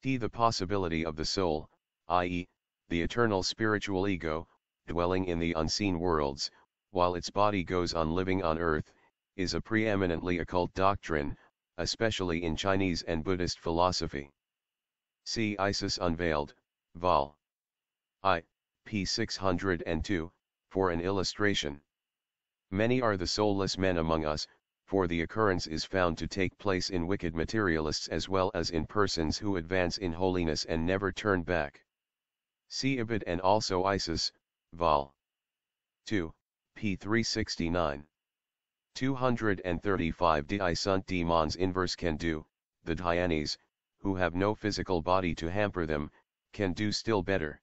The possibility of the soul, i.e., the eternal spiritual ego, dwelling in the unseen worlds, while its body goes on living on earth, is a preeminently occult doctrine, especially in Chinese and Buddhist philosophy. See Isis Unveiled, Vol. I, p. 602, for an illustration. Many are the soulless men among us, for the occurrence is found to take place in wicked materialists as well as in persons who advance in holiness and never turn back. See Ibid and also Isis, Vol. 2, p. 369. 235 Di sunt demons inverse can do, the Dhyanis, who have no physical body to hamper them, can do still better.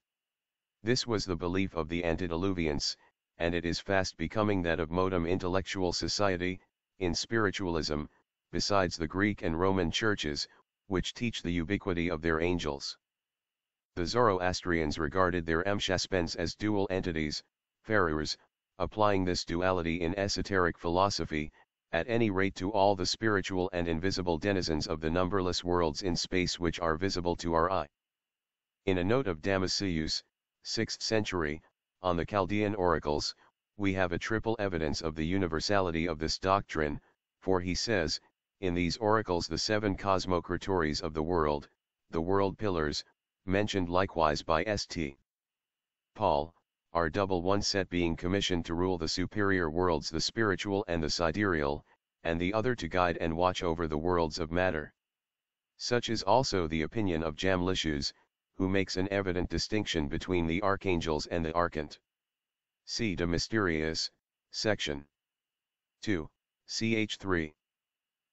This was the belief of the antediluvians, and it is fast becoming that of modern intellectual society, in spiritualism, besides the Greek and Roman churches, which teach the ubiquity of their angels. The Zoroastrians regarded their Mshaspens as dual entities, Ferriers, applying this duality in esoteric philosophy, at any rate to all the spiritual and invisible denizens of the numberless worlds in space which are visible to our eye. In a note of Damascius, 6th century, on the Chaldean oracles, we have a triple evidence of the universality of this doctrine, for he says, in these oracles the 7 cosmocratories of the world pillars, mentioned likewise by St. Paul, are double, one set being commissioned to rule the superior worlds, the spiritual and the sidereal, and the other to guide and watch over the worlds of matter. Such is also the opinion of Jamlishus, who makes an evident distinction between the archangels and the archant. See De Mysteriis, section 2, ch. 3.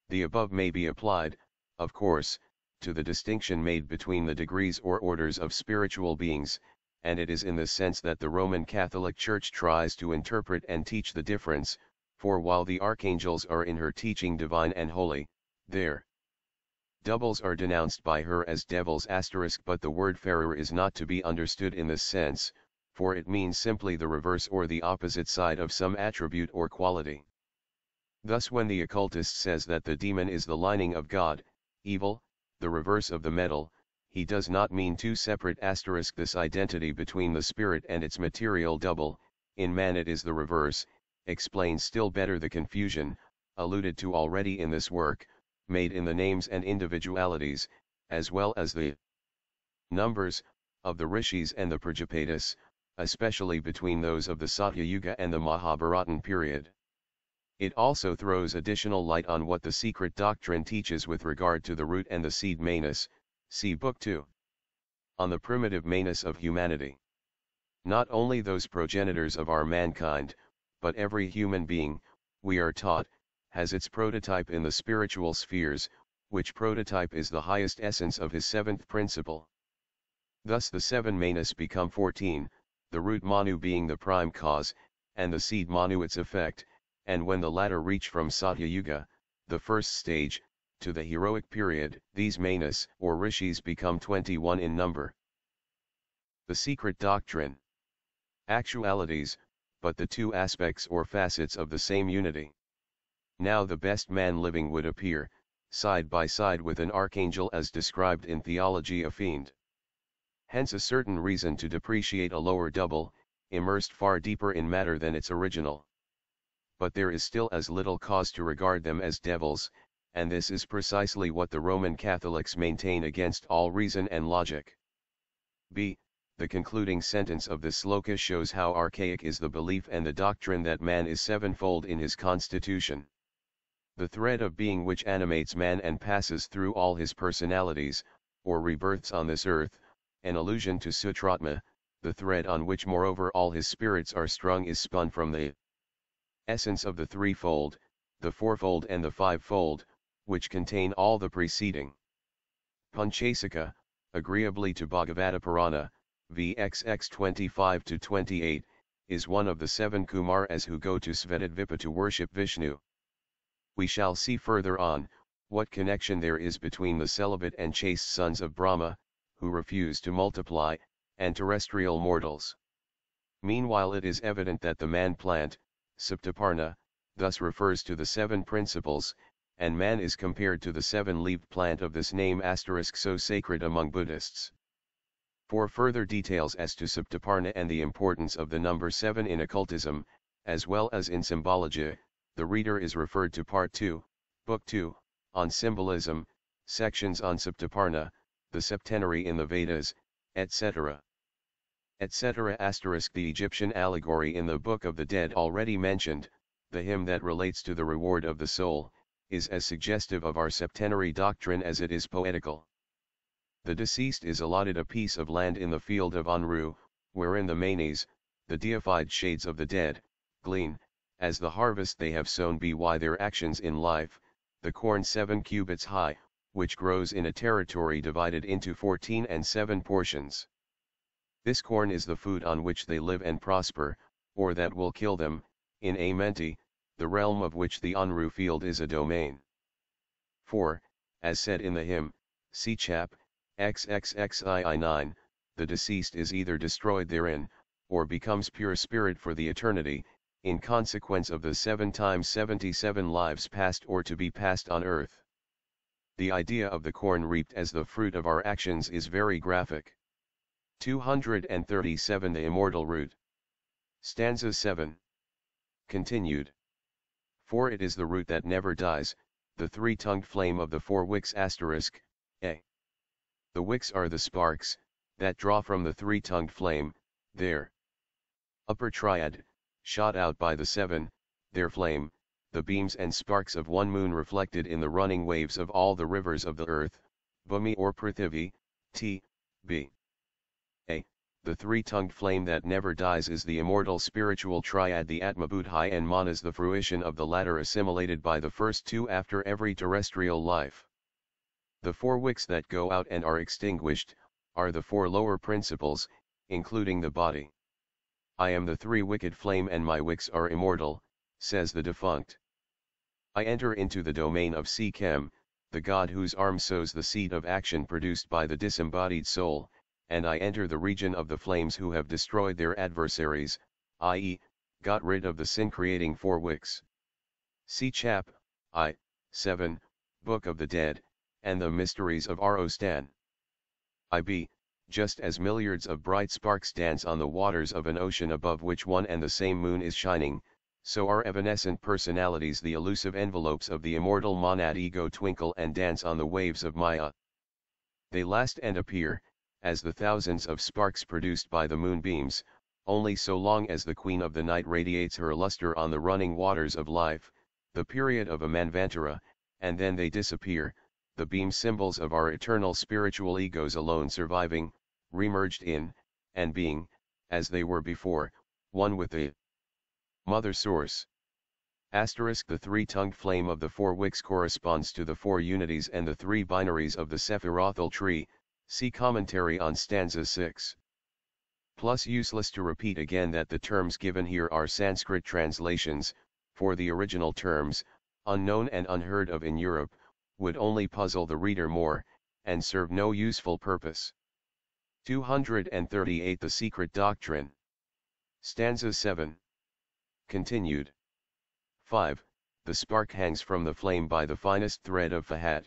The above may be applied, of course, to the distinction made between the degrees or orders of spiritual beings, and it is in this sense that the Roman Catholic Church tries to interpret and teach the difference, for while the archangels are in her teaching divine and holy, their doubles are denounced by her as devils *, but the word Ferrer is not to be understood in this sense, for it means simply the reverse or the opposite side of some attribute or quality. Thus when the occultist says that the demon is the lining of God, evil, the reverse of the metal, he does not mean two separate *. This identity between the spirit and its material double, in man it is the reverse, explains still better the confusion, alluded to already in this work, made in the names and individualities, as well as the numbers, of the rishis and the Prajapatis, especially between those of the Satya Yuga and the Mahabharatan period. It also throws additional light on what the secret doctrine teaches with regard to the root and the seed manus, see Book 2. On the primitive manus of humanity. Not only those progenitors of our mankind, but every human being, we are taught, has its prototype in the spiritual spheres, which prototype is the highest essence of his 7th principle. Thus the 7 manus become 14, the root Manu being the prime cause, and the seed Manu its effect, and when the latter reach from Satya Yuga, the first stage, to the heroic period, these Manas or Rishis become 21 in number. The secret doctrine. Actualities, but the two aspects or facets of the same unity. Now the best man living would appear, side by side with an archangel as described in Theology of Fiend. Hence a certain reason to depreciate a lower double, immersed far deeper in matter than its original. But there is still as little cause to regard them as devils, and this is precisely what the Roman Catholics maintain against all reason and logic. b. The concluding sentence of this sloka shows how archaic is the belief and the doctrine that man is sevenfold in his constitution. The thread of being which animates man and passes through all his personalities, or rebirths on this earth, an allusion to Sutratma, the thread on which moreover all his spirits are strung is spun from the essence of the threefold, the fourfold and the fivefold, which contain all the preceding. Panchasika, agreeably to Bhagavata Purana, VXX 25-28, is one of the 7 Kumaras who go to Svetadvipa to worship Vishnu. We shall see further on, what connection there is between the celibate and chaste sons of Brahma, who refuse to multiply, and terrestrial mortals. Meanwhile it is evident that the man-plant, Saptaparna, thus refers to the 7 principles, and man is compared to the 7-leaved plant of this name * so sacred among Buddhists. For further details as to Saptaparna and the importance of the number 7 in occultism, as well as in symbology, the reader is referred to Part 2, Book 2, on Symbolism, sections on Saptaparna, the septenary in the Vedas, etc. etc. The Egyptian allegory in the Book of the Dead already mentioned, the hymn that relates to the reward of the soul, is as suggestive of our septenary doctrine as it is poetical. The deceased is allotted a piece of land in the field of Anru, wherein the Manes, the deified shades of the dead, glean, as the harvest they have sown by their actions in life, the corn 7 cubits high, which grows in a territory divided into 14 and 7 portions. This corn is the food on which they live and prosper, or that will kill them, in Amenti, the realm of which the Anru field is a domain. For, as said in the hymn, see chap. XXXII 9, the deceased is either destroyed therein, or becomes pure spirit for the eternity, in consequence of the 7 times 77 lives past or to be passed on earth. The idea of the corn reaped as the fruit of our actions is very graphic. 237 The immortal root. Stanza 7. Continued. For it is the root that never dies, the 3-tongued flame of the 4 wicks *, a. The wicks are the sparks, that draw from the 3-tongued flame, their upper triad, shot out by the 7, their flame, the beams and sparks of one moon reflected in the running waves of all the rivers of the earth, Bhumi or Prithivi, t. b. A. The 3-tongued flame that never dies is the immortal spiritual triad, the Atma-Buddhi and Manas, the fruition of the latter assimilated by the first 2 after every terrestrial life. The 4 wicks that go out and are extinguished, are the 4 lower principles, including the body. I am the 3-wicked flame and my wicks are immortal, says the defunct. I enter into the domain of Sikhem, the god whose arm sows the seed of action produced by the disembodied soul, and I enter the region of the flames who have destroyed their adversaries, i.e., got rid of the sin-creating 4 wicks. See chap. I. 7, Book of the Dead, and the Mysteries of Arostan. IB, just as milliards of bright sparks dance on the waters of an ocean above which one and the same moon is shining, so our evanescent personalities, the elusive envelopes of the immortal monad ego, twinkle and dance on the waves of Maya. They last and appear, as the thousands of sparks produced by the moonbeams, only so long as the queen of the night radiates her luster on the running waters of life, the period of a manvantara, and then they disappear, the beam symbols of our eternal spiritual egos alone surviving, remerged in, and being, as they were before, one with the mother source. The 3-tongued flame of the 4 wicks corresponds to the 4 unities and the 3 binaries of the Sephirothal tree, see commentary on stanza 6. Plus useless to repeat again that the terms given here are Sanskrit translations, for the original terms, unknown and unheard of in Europe, would only puzzle the reader more, and serve no useful purpose. 238 The Secret Doctrine. Stanza 7. Continued. 5. The spark hangs from the flame by the finest thread of Fahat.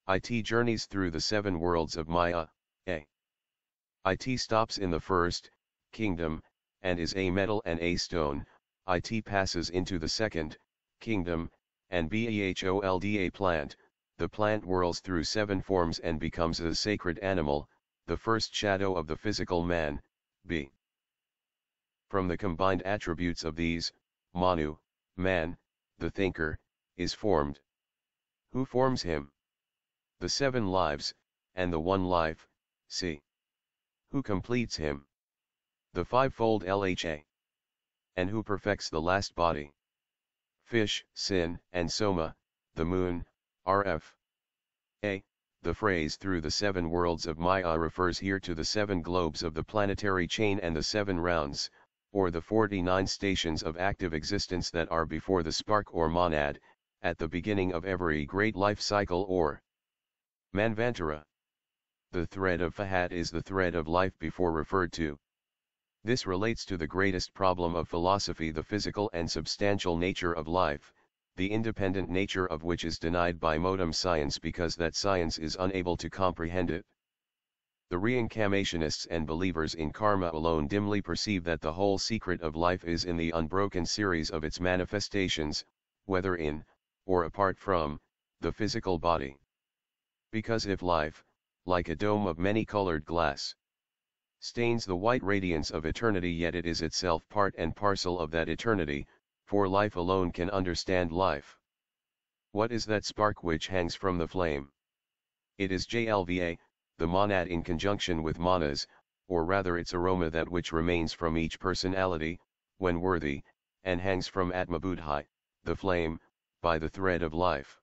It journeys through the 7 worlds of Maya, It stops in the first kingdom, and is a metal and a stone. It passes into the second kingdom, and behold a plant. The plant whirls through 7 forms and becomes a sacred animal, the first shadow of the physical man, b. From the combined attributes of these, Manu, man, the thinker, is formed. Who forms him? The 7 lives, and the 1 life, c. Who completes him? The 5-fold LHA. And who perfects the last body? Fish, Sin, and Soma, the moon, RF. A. The phrase through the 7 worlds of Maya refers here to the 7 globes of the planetary chain and the 7 rounds, or the 49 stations of active existence that are before the spark or monad, at the beginning of every great life cycle or Manvantara. The thread of Fahat is the thread of life before referred to. This relates to the greatest problem of philosophy, the physical and substantial nature of life, the independent nature of which is denied by modern science because that science is unable to comprehend it. The reincarnationists and believers in karma alone dimly perceive that the whole secret of life is in the unbroken series of its manifestations, whether in, or apart from, the physical body. Because if life, like a dome of many-colored glass, stains the white radiance of eternity, yet it is itself part and parcel of that eternity, for life alone can understand life. What is that spark which hangs from the flame? It is JLVA, the monad in conjunction with manas, or rather its aroma, that which remains from each personality, when worthy, and hangs from Atmabuddhi, the flame, by the thread of life.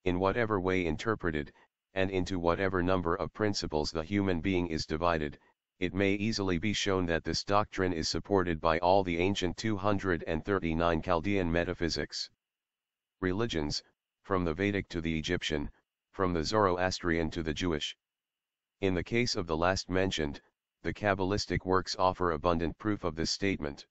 In whatever way interpreted, and into whatever number of principles the human being is divided, it may easily be shown that this doctrine is supported by all the ancient 239 Chaldean metaphysics. Religions, from the Vedic to the Egyptian, from the Zoroastrian to the Jewish. In the case of the last mentioned, the Kabbalistic works offer abundant proof of this statement.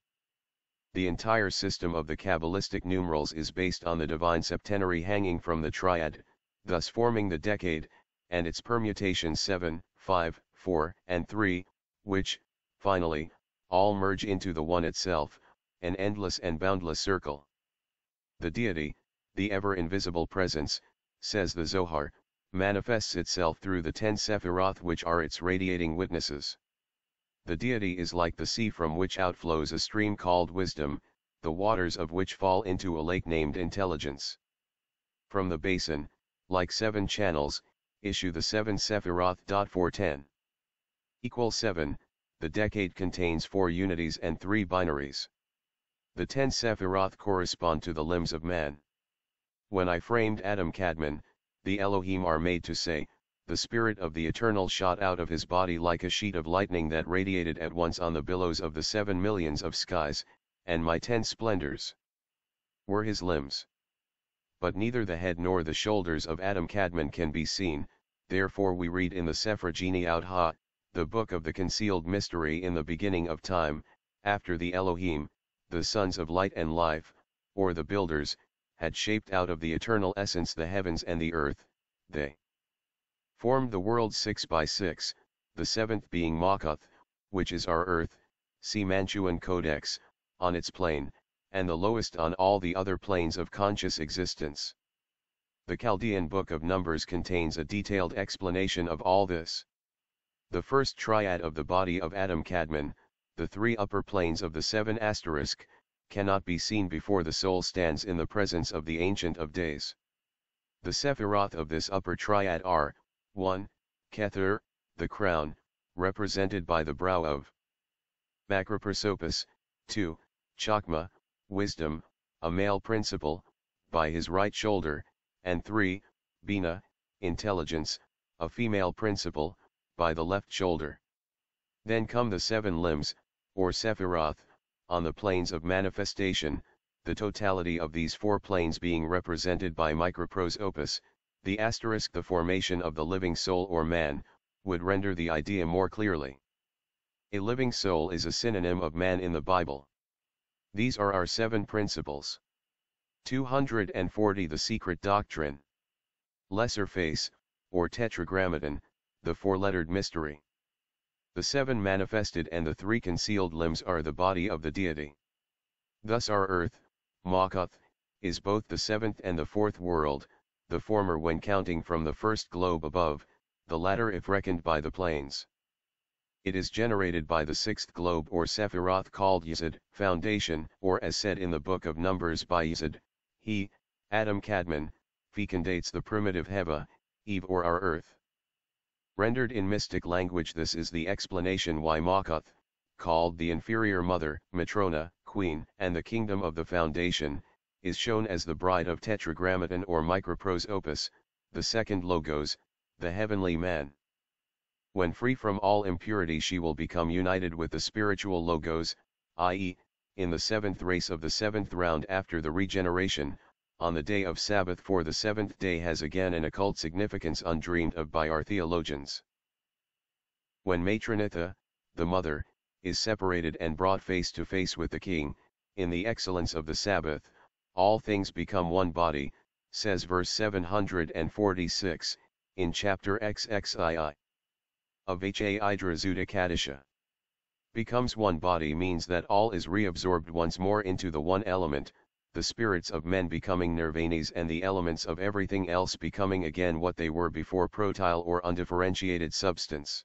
The entire system of the Kabbalistic numerals is based on the divine septenary hanging from the triad, thus forming the decade, and its permutations 7, 5, 4, and 3, which, finally, all merge into the one itself, an endless and boundless circle. The deity, the ever-invisible presence, says the Zohar, manifests itself through the 10 Sephiroth, which are its radiating witnesses. The deity is like the sea from which outflows a stream called wisdom, the waters of which fall into a lake named intelligence. From the basin, like 7 channels, issue the 7 Sephiroth. 410 equals 7, the decade contains 4 unities and 3 binaries. The 10 Sephiroth correspond to the limbs of man. When I framed Adam Kadmon, the Elohim are made to say, the spirit of the Eternal shot out of his body like a sheet of lightning that radiated at once on the billows of the 7 millions of skies, and my 10 splendors were his limbs. But neither the head nor the shoulders of Adam Kadmon can be seen, therefore we read in the Sefer Geni Autha, the book of the concealed mystery, in the beginning of time, after the Elohim, the sons of light and life, or the builders, had shaped out of the eternal essence the heavens and the earth, they formed the world 6 by 6, the 7th being Makuth, which is our earth, see Manchuan Codex, on its plane, and the lowest on all the other planes of conscious existence. The Chaldean Book of Numbers contains a detailed explanation of all this. The first triad of the body of Adam Kadmon, the 3 upper planes of the 7 asterisk, cannot be seen before the soul stands in the presence of the Ancient of Days. The Sephiroth of this upper triad are, 1. Kether, the crown, represented by the brow of Macroprosopis, 2. Chakma, wisdom, a male principle, by his right shoulder, and 3. Bina, intelligence, a female principle, by the left shoulder. Then come the 7 limbs, or Sephiroth, on the planes of manifestation, the totality of these 4 planes being represented by microprose opus, the asterisk the formation of the living soul or man, would render the idea more clearly. A living soul is a synonym of man in the Bible. These are our 7 principles. 240 The secret doctrine. Lesser face, or tetragrammaton, the 4-lettered mystery. The 7 manifested and the 3 concealed limbs are the body of the deity. Thus our earth, Makath, is both the 7th and the 4th world, the former when counting from the first globe above, the latter if reckoned by the planes. It is generated by the 6th globe or Sephiroth called Yesod, foundation, or as said in the book of Numbers by Yesod, he, Adam Kadmon, fecundates the primitive Heva, Eve or our earth. Rendered in mystic language, this is the explanation why Makath, called the inferior mother, Matrona, queen, and the kingdom of the foundation, is shown as the bride of tetragrammaton or microprose opus, the second logos, the heavenly man. When free from all impurity she will become united with the spiritual logos, i.e., in the 7th race of the 7th round after the regeneration, on the day of Sabbath, for the 7th day has again an occult significance undreamed of by our theologians. When Matronitha, the mother, is separated and brought face to face with the king, in the excellence of the Sabbath, all things become one body, says verse 746, in chapter XXII. Of Hydra Zudicadisha. Becomes one body means that all is reabsorbed once more into the one element, the spirits of men becoming nirvanis and the elements of everything else becoming again what they were before, protyle or undifferentiated substance.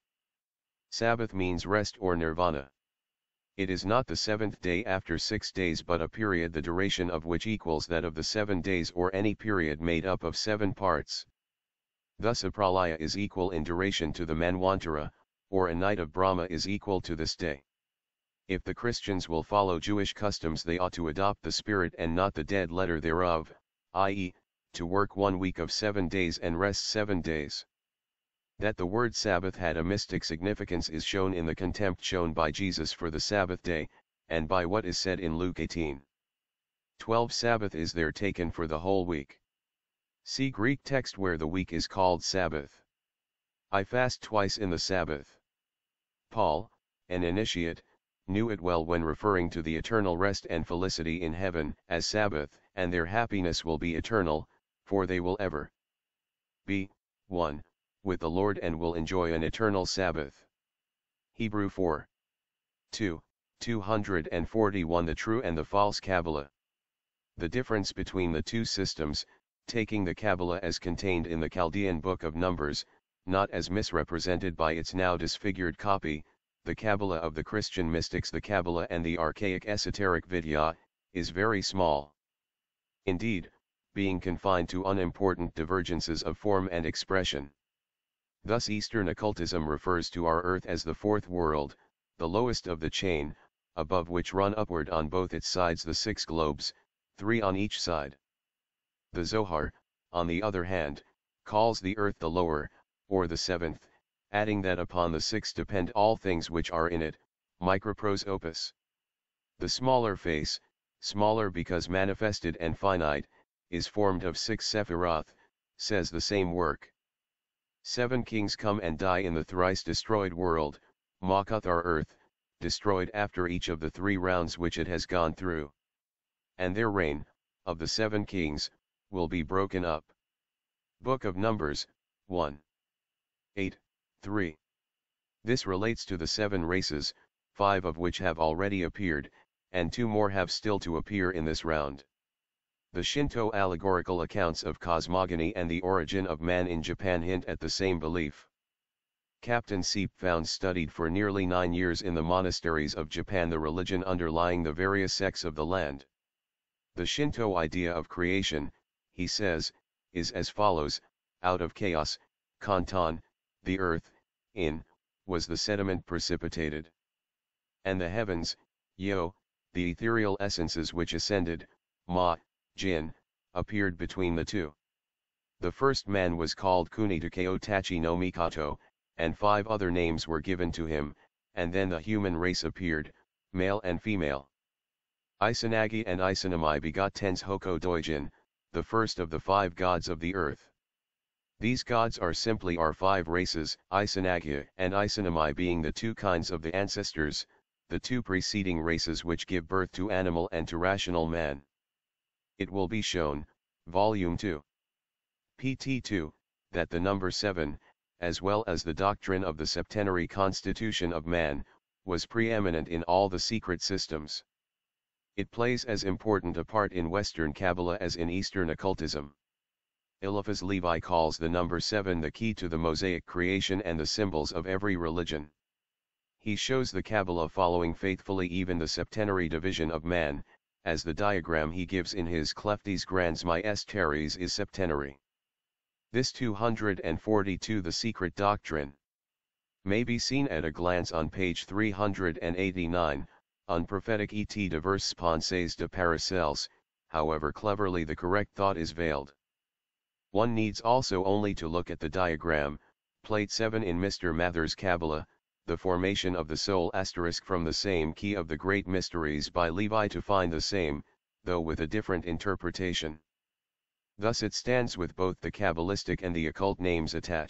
Sabbath means rest or nirvana. It is not the 7th day after 6 days but a period the duration of which equals that of the 7 days or any period made up of 7 parts. Thus a pralaya is equal in duration to the Manvantara, or a night of Brahma is equal to this day. If the Christians will follow Jewish customs they ought to adopt the spirit and not the dead letter thereof, i.e., to work 1 week of 7 days and rest 7 days. That the word Sabbath had a mystic significance is shown in the contempt shown by Jesus for the Sabbath day, and by what is said in Luke 18:12. Sabbath is there taken for the whole week. See Greek text where the week is called Sabbath. I fast twice in the Sabbath. Paul, an initiate, knew it well when referring to the eternal rest and felicity in heaven as Sabbath, and their happiness will be eternal, for they will ever be one with the Lord and will enjoy an eternal Sabbath. Hebrew 4:2, 241. The true and the false Kabbalah. The difference between the two systems, taking the Kabbalah as contained in the Chaldean Book of Numbers, not as misrepresented by its now disfigured copy, the Kabbalah of the Christian mystics, the Kabbalah and the archaic esoteric Vidya, is very small. Indeed, being confined to unimportant divergences of form and expression. Thus Eastern occultism refers to our earth as the 4th world, the lowest of the chain, above which run upward on both its sides the 6 globes, 3 on each side. The Zohar, on the other hand, calls the earth the lower, or the 7th, adding that upon the 6th depend all things which are in it, microprose opus. The smaller face, smaller because manifested and finite, is formed of 6 Sephiroth, says the same work. 7 kings come and die in the thrice destroyed world, Makath our earth, destroyed after each of the 3 rounds which it has gone through. And their reign, of the 7 kings, will be broken up. Book of Numbers, 1:8-3. This relates to the 7 races, 5 of which have already appeared, and 2 more have still to appear in this round. The Shinto allegorical accounts of cosmogony and the origin of man in Japan hint at the same belief. Captain Seep found studied for nearly 9 years in the monasteries of Japan the religion underlying the various sects of the land. The Shinto idea of creation, he says, is as follows: out of chaos, Kantan, the earth, in, was the sediment precipitated. And the heavens, Yo, the ethereal essences which ascended, Ma, Jin, appeared between the two. The first man was called Kunitakeo Tachi no Mikato, and 5 other names were given to him, and then the human race appeared, male and female. Izanagi and Izanami begot tens Hoko Doijin, the first of the 5 gods of the earth. These gods are simply our 5 races, Izanagi and Izanami being the 2 kinds of the ancestors, the 2 preceding races which give birth to animal and to rational man. It will be shown, Volume 2. pt 2, that the number 7, as well as the doctrine of the septenary constitution of man, was preeminent in all the secret systems. It plays as important a part in Western Kabbalah as in Eastern occultism. Eliphaz Levi calls the number 7 the key to the Mosaic creation and the symbols of every religion. He shows the Kabbalah following faithfully even the septenary division of man, as the diagram he gives in his Cleftes Grands Mysteries is septenary. This 242 The Secret Doctrine may be seen at a glance on page 389, Unprophetic et diverses pensées de Paracels, however cleverly the correct thought is veiled. One needs also only to look at the diagram, plate 7 in Mr. Mather's Kabbalah, the formation of the soul * from the same key of the Great Mysteries by Levi to find the same, though with a different interpretation. Thus it stands with both the Kabbalistic and the occult names attached.